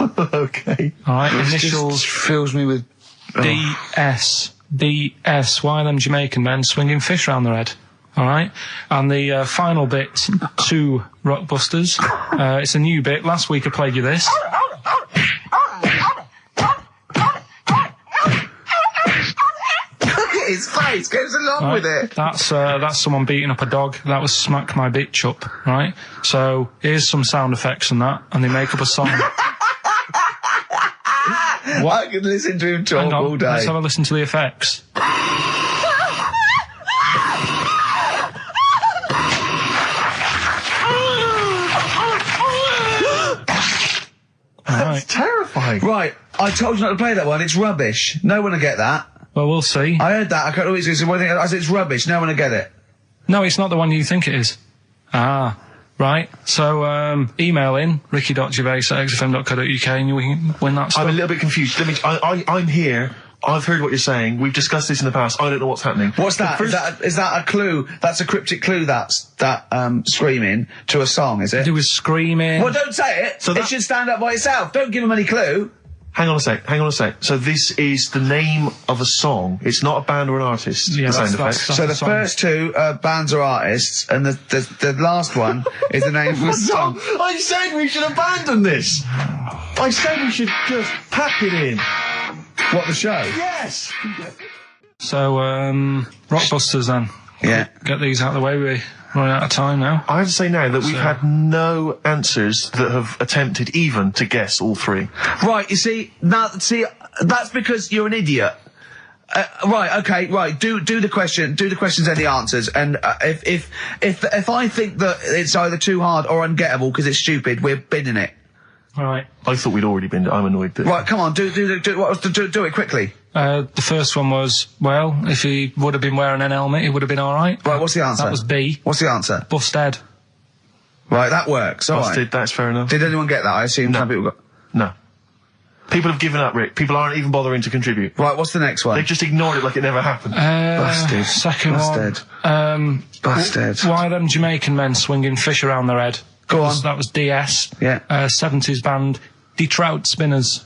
Okay. Alright, initials. Just fills me with... DS. DS. Why are them Jamaican men swinging fish around their head? Alright? And the final bit to Rockbusters. It's a new bit. Last week I played you this. His face goes along with it. That's someone beating up a dog. That was Smack My Bitch Up, right? So here's some sound effects and that, and they make up a song. I could listen to him talk all day. Let's have a listen to the effects. That's terrifying. Right, I told you not to play that one. It's rubbish. No one will get that. Well, we'll see. I heard that. I can't always say one thing. I said it's rubbish. No one will get it. No, it's not the one you think it is. Right. So, email in, ricky.gervais@xfm.co.uk and you can win that stuff. I'm a little bit confused. I'm here. I've heard what you're saying. We've discussed this in the past. I don't know what's happening. What's that? Is that a clue? That's a cryptic clue. That's screaming to a song, is it? It was screaming. Well, don't say it. So it should stand up by itself. Don't give them any clue. Hang on a sec. So this is the name of a song. It's not a band or an artist. Yeah, that's so the first two are bands or artists, and the last one is the name of a song. I said we should abandon this. I said we should just pack it in. What, the show? Yes. So Rockbusters then. Yeah. Get these out of the way. We're running out of time now. I have to say now that we've had no answers that have attempted even to guess all three. Right, you see, that's because you're an idiot. Right, okay, right. Do the questions and the answers. And if I think that it's either too hard or ungettable because it's stupid, we're binning it. All right. I thought we'd already binned it. I'm annoyed that. Right, come on, do it quickly. The first one was, well, if he would have been wearing an helmet, he would have been all right. Right, what's the answer? That was B. What's the answer? Busted. Right, that works. All Busted, right. that's fair enough. Did anyone get that? I assume some people got... No. People have given up, Rick. People aren't even bothering to contribute. Right, what's the next one? They've just ignored it like it never happened. Busted. Second Busted. one. Busted. Why are them Jamaican men swinging fish around their head? Go on. That was DS. Yeah. 70s band, Detroit Spinners.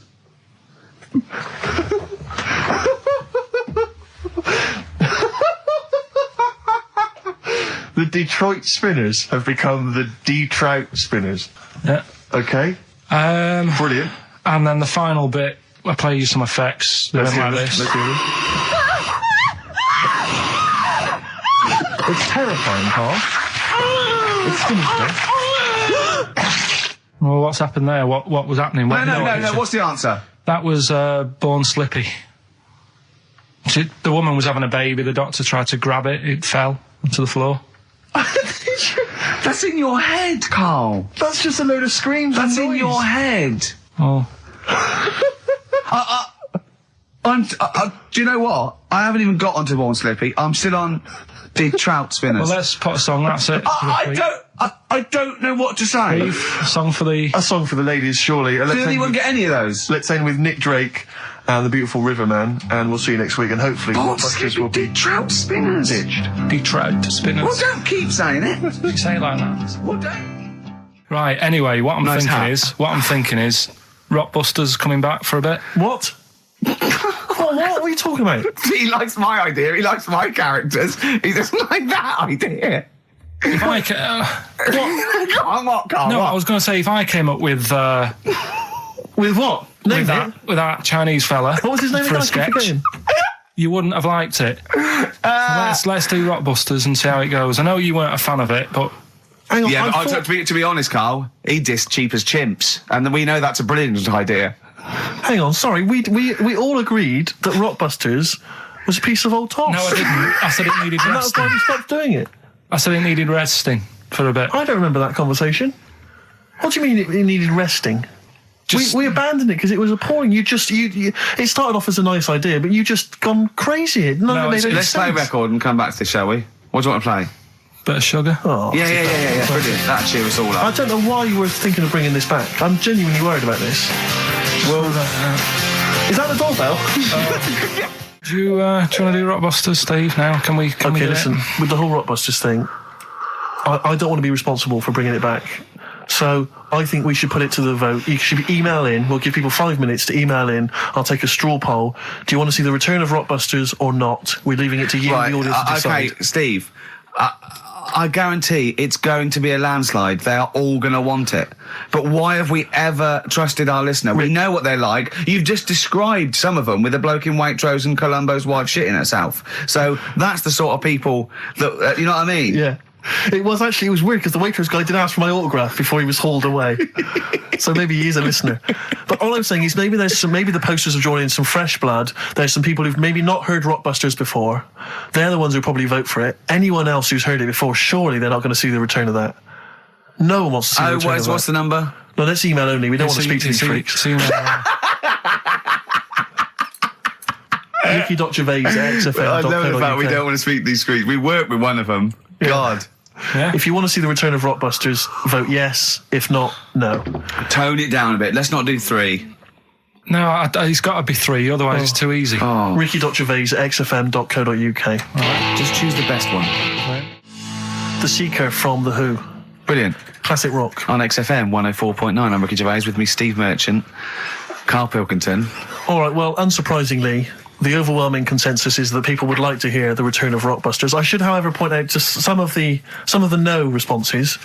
The Detroit Spinners have become the D-Trout Spinners. Yeah. Okay. Brilliant. And then the final bit, I play you some effects. They went like this. Let's hear this. It's terrifying, Carl. It's sinister. Well, what's happened there? What was happening? No. What's the answer? That was Born Slippy. The woman was having a baby. The doctor tried to grab it. It fell onto the floor. That's in your head, Carl. That's just a load of screams. That's and in noise. your head. Oh. Do you know what? I haven't even got onto Born Slippy. I'm still on the Trout Spinners. Well, let's put a song. That's it. I don't know what to say. A song for the... A song for the ladies, surely. Did anyone get any of those? Let's end with Nick Drake and the Beautiful Riverman, and we'll see you next week. And hopefully, Born Rockbusters will be Slippy, Trout Spinners. ditched. Detroit Spinners. Well, don't keep saying it. You say it like that. Well, don't. Right, anyway, what I'm Nice thinking is Rockbusters coming back for a bit. What? What are you talking about? He likes my idea. He likes my characters. He doesn't like that idea. If I What, Carl? no, What? I was going to say, if I came up with With what? Name it. with that Chinese fella What was his name for again? a I keep sketch, forgetting. you wouldn't have liked it. So let's do Rockbusters and see how it goes. I know you weren't a fan of it, but Hang on. Yeah, I but thought- to be honest, Carl, he dissed Cheap as Chimps, and we know that's a brilliant idea. Hang on. Sorry. We all agreed that Rockbusters was a piece of old toss. no, I didn't. I said it needed And that's why resting. we stopped doing it. I said it needed resting for a bit. I don't remember that conversation. What do you mean it needed resting? We abandoned it because it was appalling. It started off as a nice idea, but you just gone crazy. None of it made any Let's play a sense. record and come back to this, shall we? What do you want to play? Bit of sugar. Oh, Yeah, brilliant. That'll cheer us all I up. don't know why you were thinking of bringing this back. I'm genuinely worried about this. Well, Is that the doorbell? Do you want to do Rockbusters, Steve? Now, can we? Okay, do listen. It? With the whole Rockbusters thing, I don't want to be responsible for bringing it back. So I think we should put it to the vote. You should email in. We'll give people 5 minutes to email in. I'll take a straw poll. Do you want to see the return of Rockbusters or not? We're leaving it to you, right, the audience, to decide. okay, Steve. I guarantee it's going to be a landslide. They are all going to want it. But why have we ever trusted our listener? We know what they're like. You've just described some of them with a bloke in Waitrose and Columbo's wife shitting herself. So that's the sort of people that, you know what I mean? Yeah. It was weird because the Waitrose guy did ask for my autograph before he was hauled away. So maybe he is a listener. But all I'm saying is maybe the posters have drawn in some fresh blood. There's some people who've maybe not heard Rockbusters before. They're the ones who probably vote for it. Anyone else who's heard it before, surely they're not going to see the return of that. No one wants to see the return of that. What's the number? No, let's email only. We don't want to speak to these freaks. Ricky.Gervais at XFM. I know the fact we don't want to speak to these freaks. We work with one of them. Yeah. God. Yeah. If you want to see the return of Rockbusters, vote yes. If not, no. Tone it down a bit. Let's not do 3. No, it's got to be 3, otherwise it's too easy. Oh. Ricky.Gervais at xfm.co.uk. Right, just choose the best one. The Seeker from The Who. Brilliant. Classic rock. On XFM 104.9, I'm Ricky Gervais, with me Steve Merchant, Karl Pilkington. All right, well, unsurprisingly, the overwhelming consensus is that people would like to hear the return of Rockbusters. I should, however, point out just some of the no responses.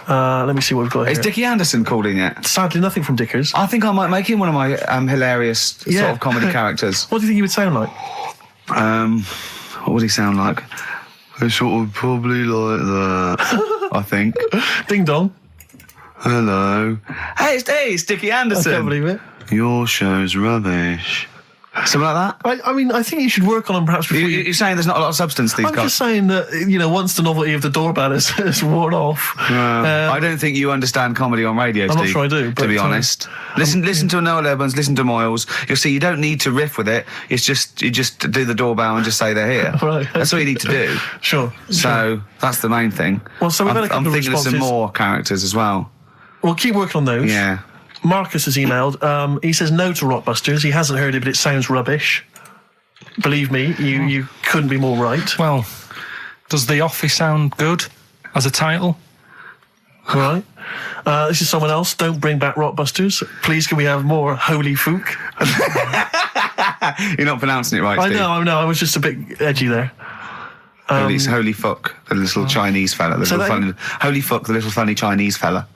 Let me see what we've got here. Is Dickie Anderson called in yet? Sadly, nothing from Dickers. I think I might make him one of my hilarious sort of comedy characters. What do you think he would sound like? What would he sound like? It's sort of probably like that, I think. Ding dong. Hello. Hey, it's Dickie Anderson. I can't believe it. Your show's rubbish. Something like that? I mean, I think you should work on them perhaps before You're saying there's not a lot of substance to these I'm guys? just saying that, once the novelty of the doorbell has worn off... I don't think you understand comedy on radio, Steve. I'm not sure I do, to be honest. Listen to Noel Evans, listen to Moyles. You'll see you don't need to riff with it. It's just, you just do the doorbell and just say they're here. Right. That's all you need to do. Sure. So that's the main thing. Well, so we've had a couple I'm of thinking of some responses. more characters as well. Well, keep working on those. Yeah. Marcus has emailed. He says no to Rockbusters. He hasn't heard it, but it sounds rubbish. Believe me, you couldn't be more right. Well, does The Office sound good as a title? Right. This is someone else. Don't bring back Rockbusters. Please, can we have more Holy Fook? You're not pronouncing it right, I Steve. know. I was just a bit edgy there. Holy fuck, the little Chinese fella. Holy fuck, the little funny Chinese fella.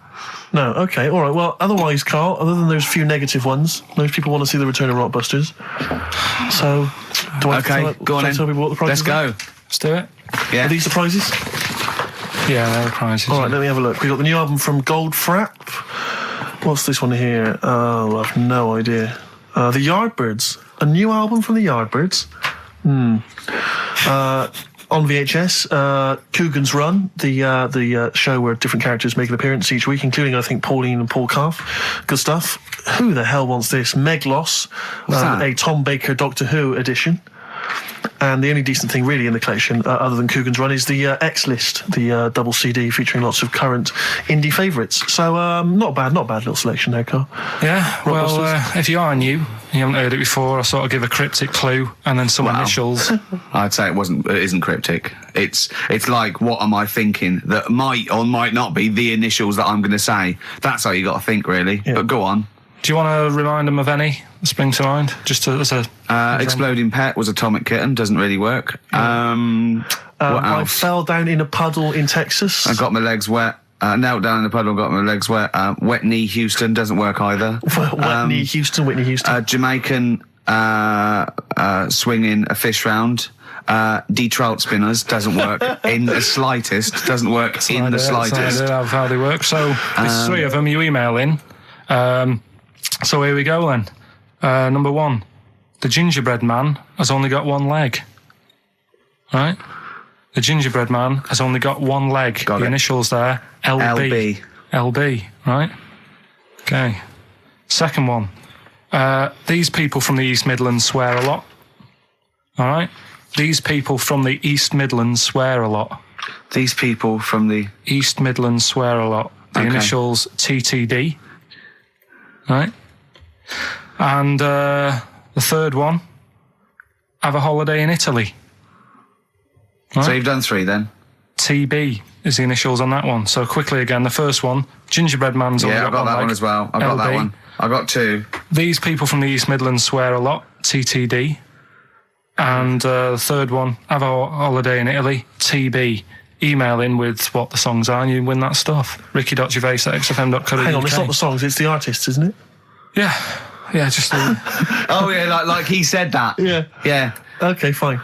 No, okay, all right. Well, otherwise, Carl, other than those few negative ones, most people want to see the return of Rockbusters. So, do I Okay, go on tell in. people what the prizes Let's go. Let's do it. Yeah. Are these the prizes? Yeah, they're the prizes. All right, let me have a look. We've got the new album from Goldfrapp. What's this one here? Oh, I've no idea. The Yardbirds. A new album from the Yardbirds. On VHS, Coogan's Run, the show where different characters make an appearance each week, including, I think, Pauline and Paul Calf. Good stuff. Who the hell wants this? Meglos, a Tom Baker Doctor Who edition. And the only decent thing really in the collection, other than Coogan's Run, is the X-List, the double CD featuring lots of current indie favourites. So not bad little selection there, Carl. Yeah, well, if you are new, you haven't heard it before, I sort of give a cryptic clue and then some initials. I'd say it isn't cryptic. It's like, what am I thinking that might or might not be the initials that I'm going to say. That's how you got to think, really. Yeah. But go on. Do you want to remind them of any that spring to mind? Just as a Exploding Pet was Atomic Kitten. Doesn't really work. What else? I fell down in a puddle in Texas. I got my legs wet. Knelt down in the puddle, got my legs wet. Wet Knee Houston doesn't work either. Whitney Houston. Jamaican swinging a fish round. D-trout spinners doesn't work in the slightest. Doesn't work in the slightest. That's how they work. So there's three of them. You email in. So here we go then. Number one, the gingerbread man has only got one leg. Right? The gingerbread man has only got one leg. Got the it. Initials there, LB. LB, right? Okay. Second one, these people from the East Midlands swear a lot. All right? These people from the East Midlands swear a lot. These people from the East Midlands swear a lot. The initials TTD. Right? And the third one, have a holiday in Italy. Right? So you've done three then? TB is the initials on that one. So quickly again, the first one, gingerbread man's only Yeah, I've got that one as well. I've got that one. I got two. These people from the East Midlands swear a lot, TTD. And the third one, have a holiday in Italy, TB. Email in with what the songs are and you win that stuff. ricky.gervais@xfm.co.uk. Hang on, it's not the songs, it's the artists, isn't it? Yeah, just Oh yeah, like he said that. Yeah. Okay, fine.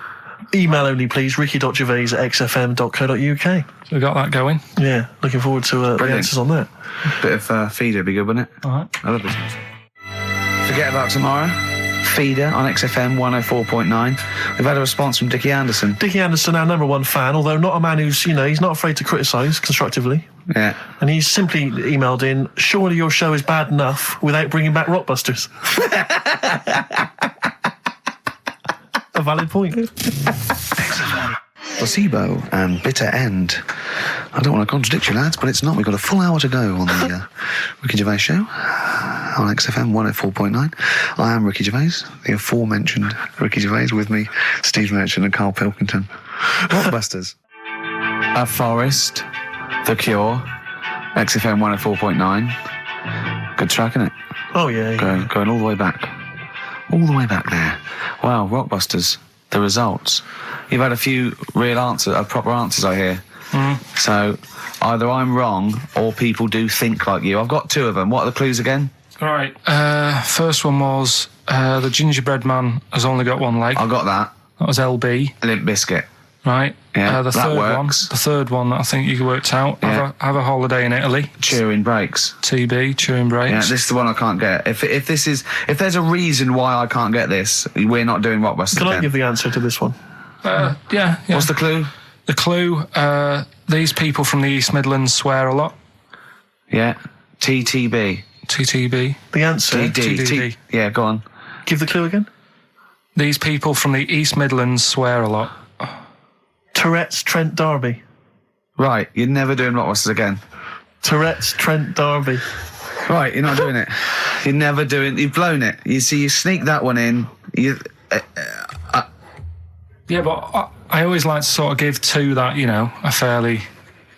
Email only, please. ricky.gervais@xfm.co.uk. So we got that going. Yeah, looking forward to the answers on that. Bit of feeder would be good, wouldn't it? All right. I love this. Forget about tomorrow. Feeder on XFM 104.9. We've had a response from Dickie Anderson. Dickie Anderson, our number one fan, although not a man who's, he's not afraid to criticise constructively. Yeah. And he's simply emailed in, surely your show is bad enough without bringing back Rockbusters. A valid point. Placebo and Bitter End. I don't want to contradict you, lads, but it's not. We've got a full hour to go on the Ricky Gervais show on XFM 104.9. I am Ricky Gervais, the aforementioned Ricky Gervais, with me, Steve Merchant and Karl Pilkington. Rockbusters. A Forest, The Cure, XFM 104.9. Good track, isn't it? Oh, yeah. Going all the way back. All the way back there. Wow, Rockbusters, the results. You've had a few proper answers, I hear. So either I'm wrong or people do think like you. I've got two of them. What are the clues again? All right. First one was the gingerbread man has only got one leg. I got that. That was LB. Limp Bizkit. Right. Yeah, the that third works. The third one that I think you worked out. Yeah. Have a holiday in Italy. Chewing breaks. TB, chewing breaks. Yeah, this is the one I can't get. If there's a reason why I can't get this, we're not doing Rockbusters. Can I give the answer to this one? Yeah. What's the clue? The clue, these people from the East Midlands swear a lot. Yeah. TTB. TTB. The answer. TDD. Yeah, go on. Give the clue again. These people from the East Midlands swear a lot. Tourette's Trent D'Arby. Right, you're never doing Rockbusters again. Tourette's Trent D'Arby. Right, you're not doing it. You're never doing. You've blown it. You see, you sneak that one in. Yeah, but I always like to sort of give two that, you know, are fairly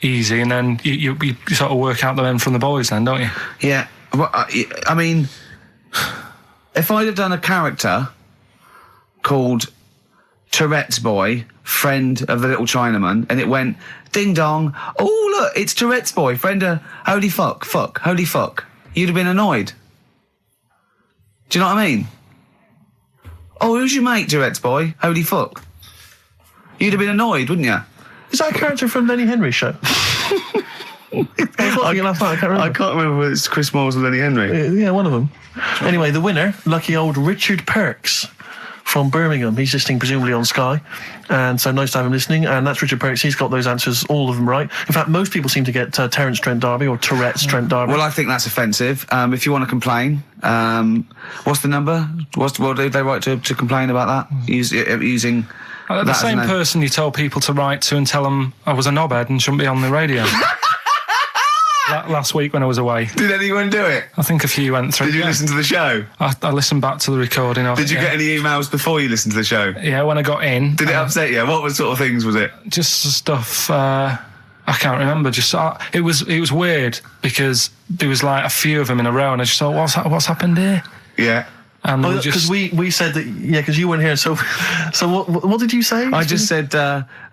easy, and then you sort of work out the men from the boys then, don't you? Yeah. Well, I mean, if I'd have done a character called Tourette's Boy, friend of the little Chinaman, and it went, ding dong, oh look, it's Tourette's Boy, friend of, holy fuck, holy fuck, you'd have been annoyed. Do you know what I mean? Oh, who's your mate, Tourette's Boy? Holy fuck. You'd have been annoyed, wouldn't you? Is that a character from Lenny Henry's show? I can't remember whether it's Chris Moores or Lenny Henry. Yeah, one of them. Anyway, the winner, lucky old Richard Perks from Birmingham. He's listening presumably on Sky, and so nice to have him listening. And that's Richard Perks. He's got those answers, all of them right. In fact, most people seem to get Terence Trent D'Arby or Tourette's Trent D'Arby. Well, I think that's offensive. If you want to complain, what's the number? What do they write to complain about that? Using the same person you told people to write to and tell them I was a knobhead and shouldn't be on the radio. Last week when I was away. Did anyone do it? I think a few went through. Did you listen to the show? I listened back to the recording of it. Did you get any emails before you listened to the show? Yeah, when I got in. Did it upset you? What sort of things was it? Just stuff, I can't remember. Just it was weird because there was like a few of them in a row, and I just thought, what's happened here? Yeah. And because we said that, yeah, because you weren't here. So what did you say? I just said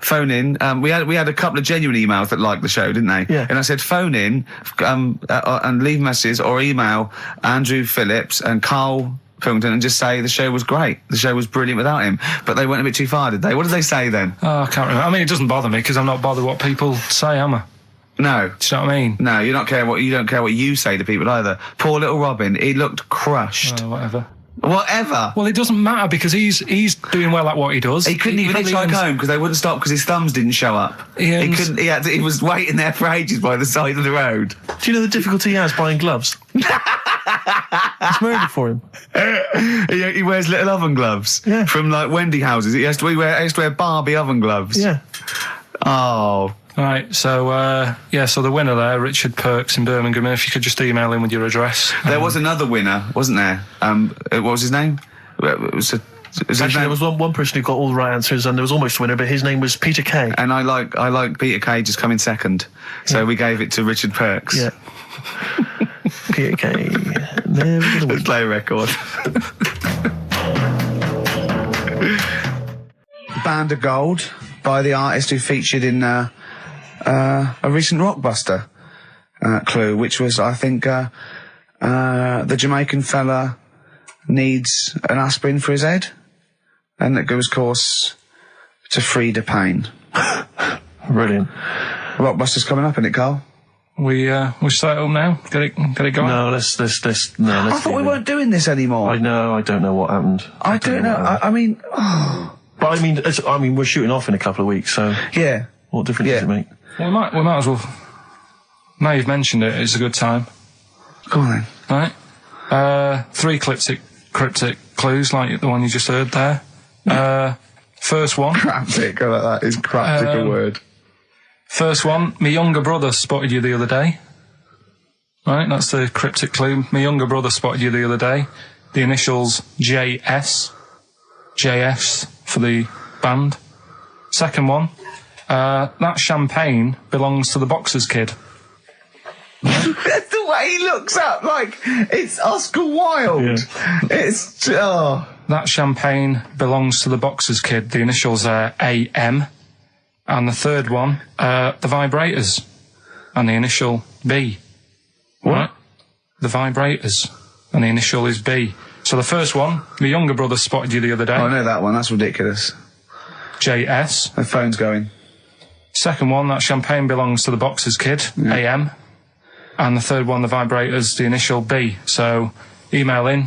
phone in. We had a couple of genuine emails that liked the show, didn't they? Yeah. And I said phone in and leave messages or email Andrew Phillips and Karl Pilkington and just say the show was great. The show was brilliant without him. But they went a bit too far, did they? What did they say then? Oh, I can't remember. I mean, it doesn't bother me because I'm not bothered what people say, am I? No. Do you know what I mean? No, you don't care what you say to people either. Poor little Robin, he looked crushed. Whatever. Well, it doesn't matter because he's doing well at what he does. He couldn't even hitchhike home because they wouldn't stop because his thumbs didn't show up. He couldn't. He was waiting there for ages by the side of the road. Do you know the difficulty he has buying gloves? It's murder for him. He wears little oven gloves from like Wendy houses. He has to wear Barbie oven gloves. Yeah. Oh. Right, so so the winner there, Richard Perks in Birmingham. If you could just email him with your address. There was another winner, wasn't there? What was his name? Actually, there was one person who got all the right answers, and there was almost a winner, but his name was Peter Kay. And I like Peter Kay just coming second, so we gave it to Richard Perks. Yeah. Peter Kay. Never gonna win. Let's play a record. Band of Gold by the artist who featured in a recent Rockbuster clue, which was, I think, the Jamaican fella needs an aspirin for his head, and it goes, course, to free the pain. Brilliant. Rockbuster's coming up, isn't it, Carl? We start up now. Get it going. No, let's. I thought we weren't doing this anymore. I know. I don't know what happened. I don't know. I mean, but I mean, we're shooting off in a couple of weeks, so yeah. What difference does it make? Well, we might as well. Now you've mentioned it, it's a good time. Go on then. Right. 3 cryptic clues like the one you just heard there. First one. Cryptic. Go like that. Is cryptic a word? First one. My younger brother spotted you the other day. Right. That's the cryptic clue. My younger brother spotted you the other day. The initials JS. JS for the band. Second one. That champagne belongs to the Boxers kid. The way he looks up, like it's Oscar Wilde. Yeah. It's That champagne belongs to the Boxers kid. The initials are AM. And the third one, the Vibrators, and the initial B. What? Right? The Vibrators, and the initial is B. So the first one, my younger brother spotted you the other day. Oh, I know that one. That's ridiculous. JS. The phone's going. Second one, that champagne belongs to the Boxers Kid, AM. And the third one, the vibrator's the initial B. So email in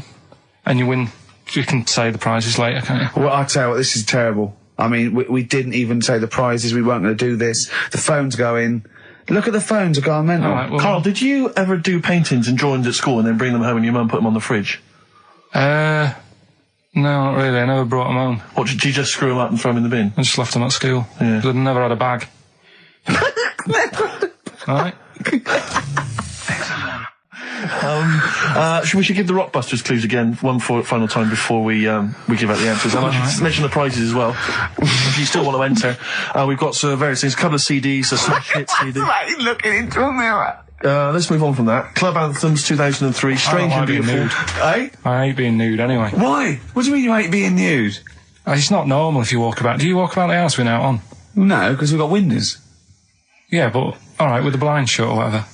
and you win. You can say the prizes later, can't you? Well, I'll tell you what, this is terrible. I mean, we didn't even say the prizes. We weren't going to do this. The phone's going. Look at the phones are going mental. All right, well, Carl, did you ever do paintings and drawings at school and then bring them home and your mum put them on the fridge? No, not really. I never brought them home. What, did you just screw them up and throw them in the bin? I just left them at school. Yeah. I'd never had a bag. All right. We should give the Rockbusters clues again one final time before we give out the answers. And I should mention the prizes as well. If you still want to enter, we've got various things, a couple of CDs, a smash hit CD. Like looking into a mirror. Let's move on from that. Club Anthems 2003, Strange and Beautiful. Eh? I hate being nude anyway. Why? What do you mean you hate being nude? It's not normal if you walk about. Do you walk about the house without on? No, because we've got windows. Yeah, but alright, with the blind shut or whatever.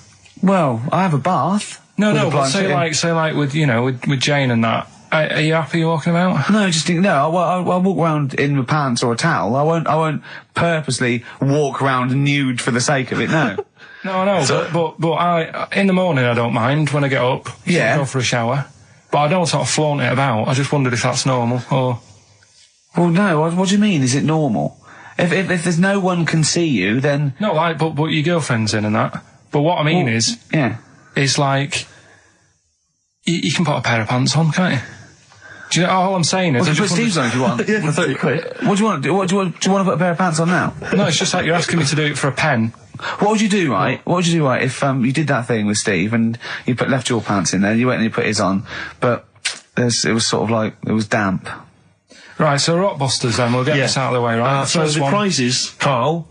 Well, I have a bath. No, but say like with Jane and that. Are you happy walking about? No, just think, no. I'll walk around in my pants or a towel. I won't purposely walk around nude for the sake of it. No. No, I know. So, but I in the morning I don't mind when I get up. Yeah. Go for a shower. But I don't sort of flaunt it about. I just wondered if that's normal or. Well, no. What do you mean? Is it normal? If there's no one can see you, then No, like, but your girlfriend's in and that. But what I mean is like you can put a pair of pants on, can't you? Do you know all I'm saying is? Well, put Steve's on if you want. Yeah, for 30 quid. What do you want to do? Do you want to put a pair of pants on now? No, it's just like you're asking me to do it for a pen. What would you do, right? What would you do, right, if you did that thing with Steve and you left your pants in there, you went and you put his on, but it was sort of like it was damp. Right, so Rockbusters then, we'll get this out of the way, right? So the prizes, Carl,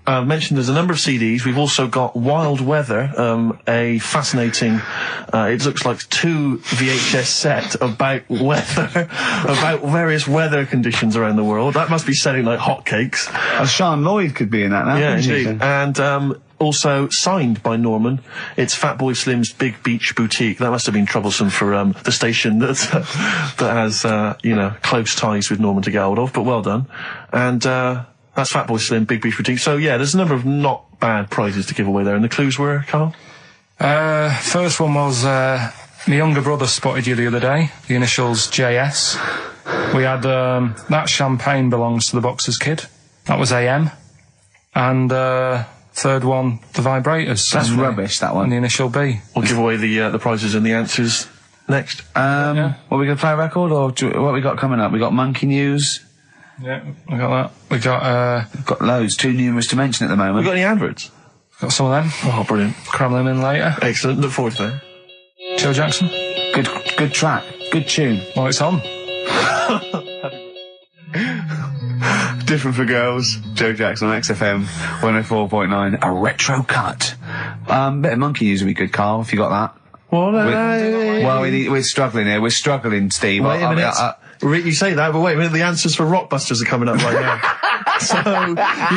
mentioned there's a number of CDs. We've also got Wild Weather, a fascinating, it looks like 2 VHS set about weather, about various weather conditions around the world. That must be selling like hotcakes. Sean Lloyd could be in that now. Yeah, indeed. And also signed by Norman. It's Fatboy Slim's Big Beach Boutique. That must have been troublesome for the station that has close ties with Norman to get hold of. But well done. And that's Fatboy Slim, Big Beach Boutique. So yeah, there's a number of not bad prizes to give away there. And the clues were, Carl? First one was my younger brother spotted you the other day. The initials JS. We had that champagne belongs to the Boxers Kid. That was AM. And third one, the vibrators. That's rubbish, that one. And the initial B. We'll give away the prizes and the answers next. What, we going to play a record, or what we got coming up? We got Monkey News. Yeah, we got that. We got We've got loads, too numerous to mention at the moment. We got any adverts? got some of them. Oh, brilliant. Cram them in later. Excellent. Look forward to that. Joe Jackson. Good track. Good tune. Well, it's on. Different for Girls. Joe Jackson on XFM 104.9. A retro cut. Bit of Monkey News would be good, Carl, if you got that. We're struggling here. We're struggling, Steve. Wait a minute. You say that, but wait a minute. The answers for Rockbusters are coming up right now. So you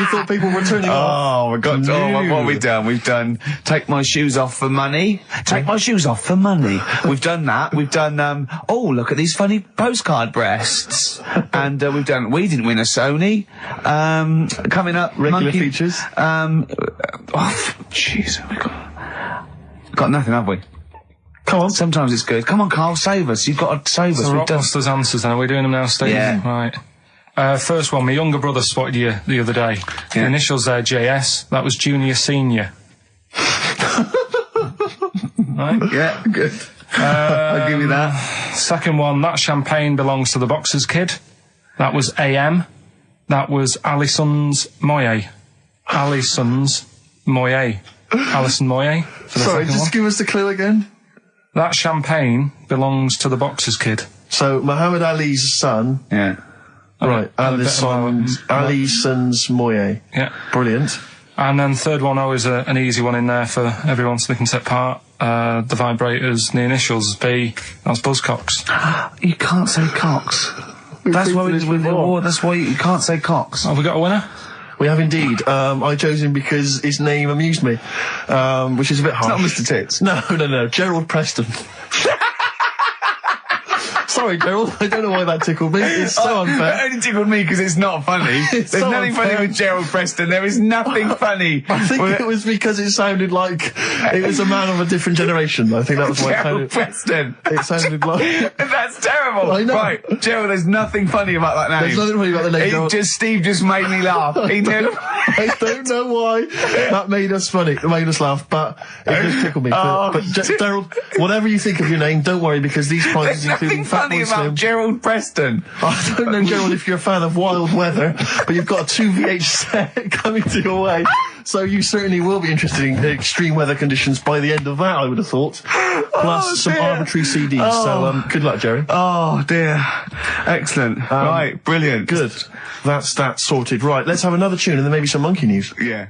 thought people were turning off? What have we done? We've done Take My Shoes Off for Money. Take My Shoes Off for Money. We've done that. We've done look at these funny postcard breasts. And we've done We Didn't Win a Sony. Coming up, regular features. Jeez, we got nothing, have we? Come on. Sometimes it's good. Come on, Carl, save us. You've got to save us. So Rockbusters answers then. Are we doing them now, Steve? Yeah. Right. First one, my younger brother spotted you the other day. Yeah. The initials there, JS. That was Junior Senior. Right? Yeah, good. I'll give you that. Second one, that champagne belongs to the Boxers Kid. That was AM. That was Alison's Moye. Alison's Moye. Alison Moye. Sorry, just give us the clue again. That champagne belongs to the Boxers Kid. So, Muhammad Ali's son. Yeah. Right, Alison's Moye. Yeah. Brilliant. And then third one, always an easy one in there for everyone so they can take part. The vibrators, the initials B. That's Buzzcocks. You can't say Cox. That's why that's why you can't say Cox. Have we got a winner? We have indeed. I chose him because his name amused me, which is a bit harsh. It's not Mr. Tits. No. Gerald Preston. Sorry, Gerald. I don't know why that tickled me. It's so unfair. It only tickled me because it's not funny. There's so nothing funny with Gerald Preston. There is nothing funny. I think it was because it sounded like it was a man of a different generation. I think that was why Gerald Preston. It sounded like... That's terrible. I know. Right, Gerald, there's nothing funny about that name. There's nothing funny about the name, Gerald. Steve just made me laugh. He did. I don't know why that made us laugh, but it just tickled me. But Gerald, whatever you think of your name, don't worry, because these prizes including Fat funny Boy about Slim. Gerald Preston. I don't know, Gerald, if you're a fan of Wild Weather, but you've got a 2VH set coming to your way, so you certainly will be interested in extreme weather conditions by the end of that, I would have thought. Plus some arbitrary CDs. So good luck, Jerry. Oh dear, excellent. Right, brilliant. Good. That's that sorted. Right, let's have another tune and then maybe some monkey news. Yeah.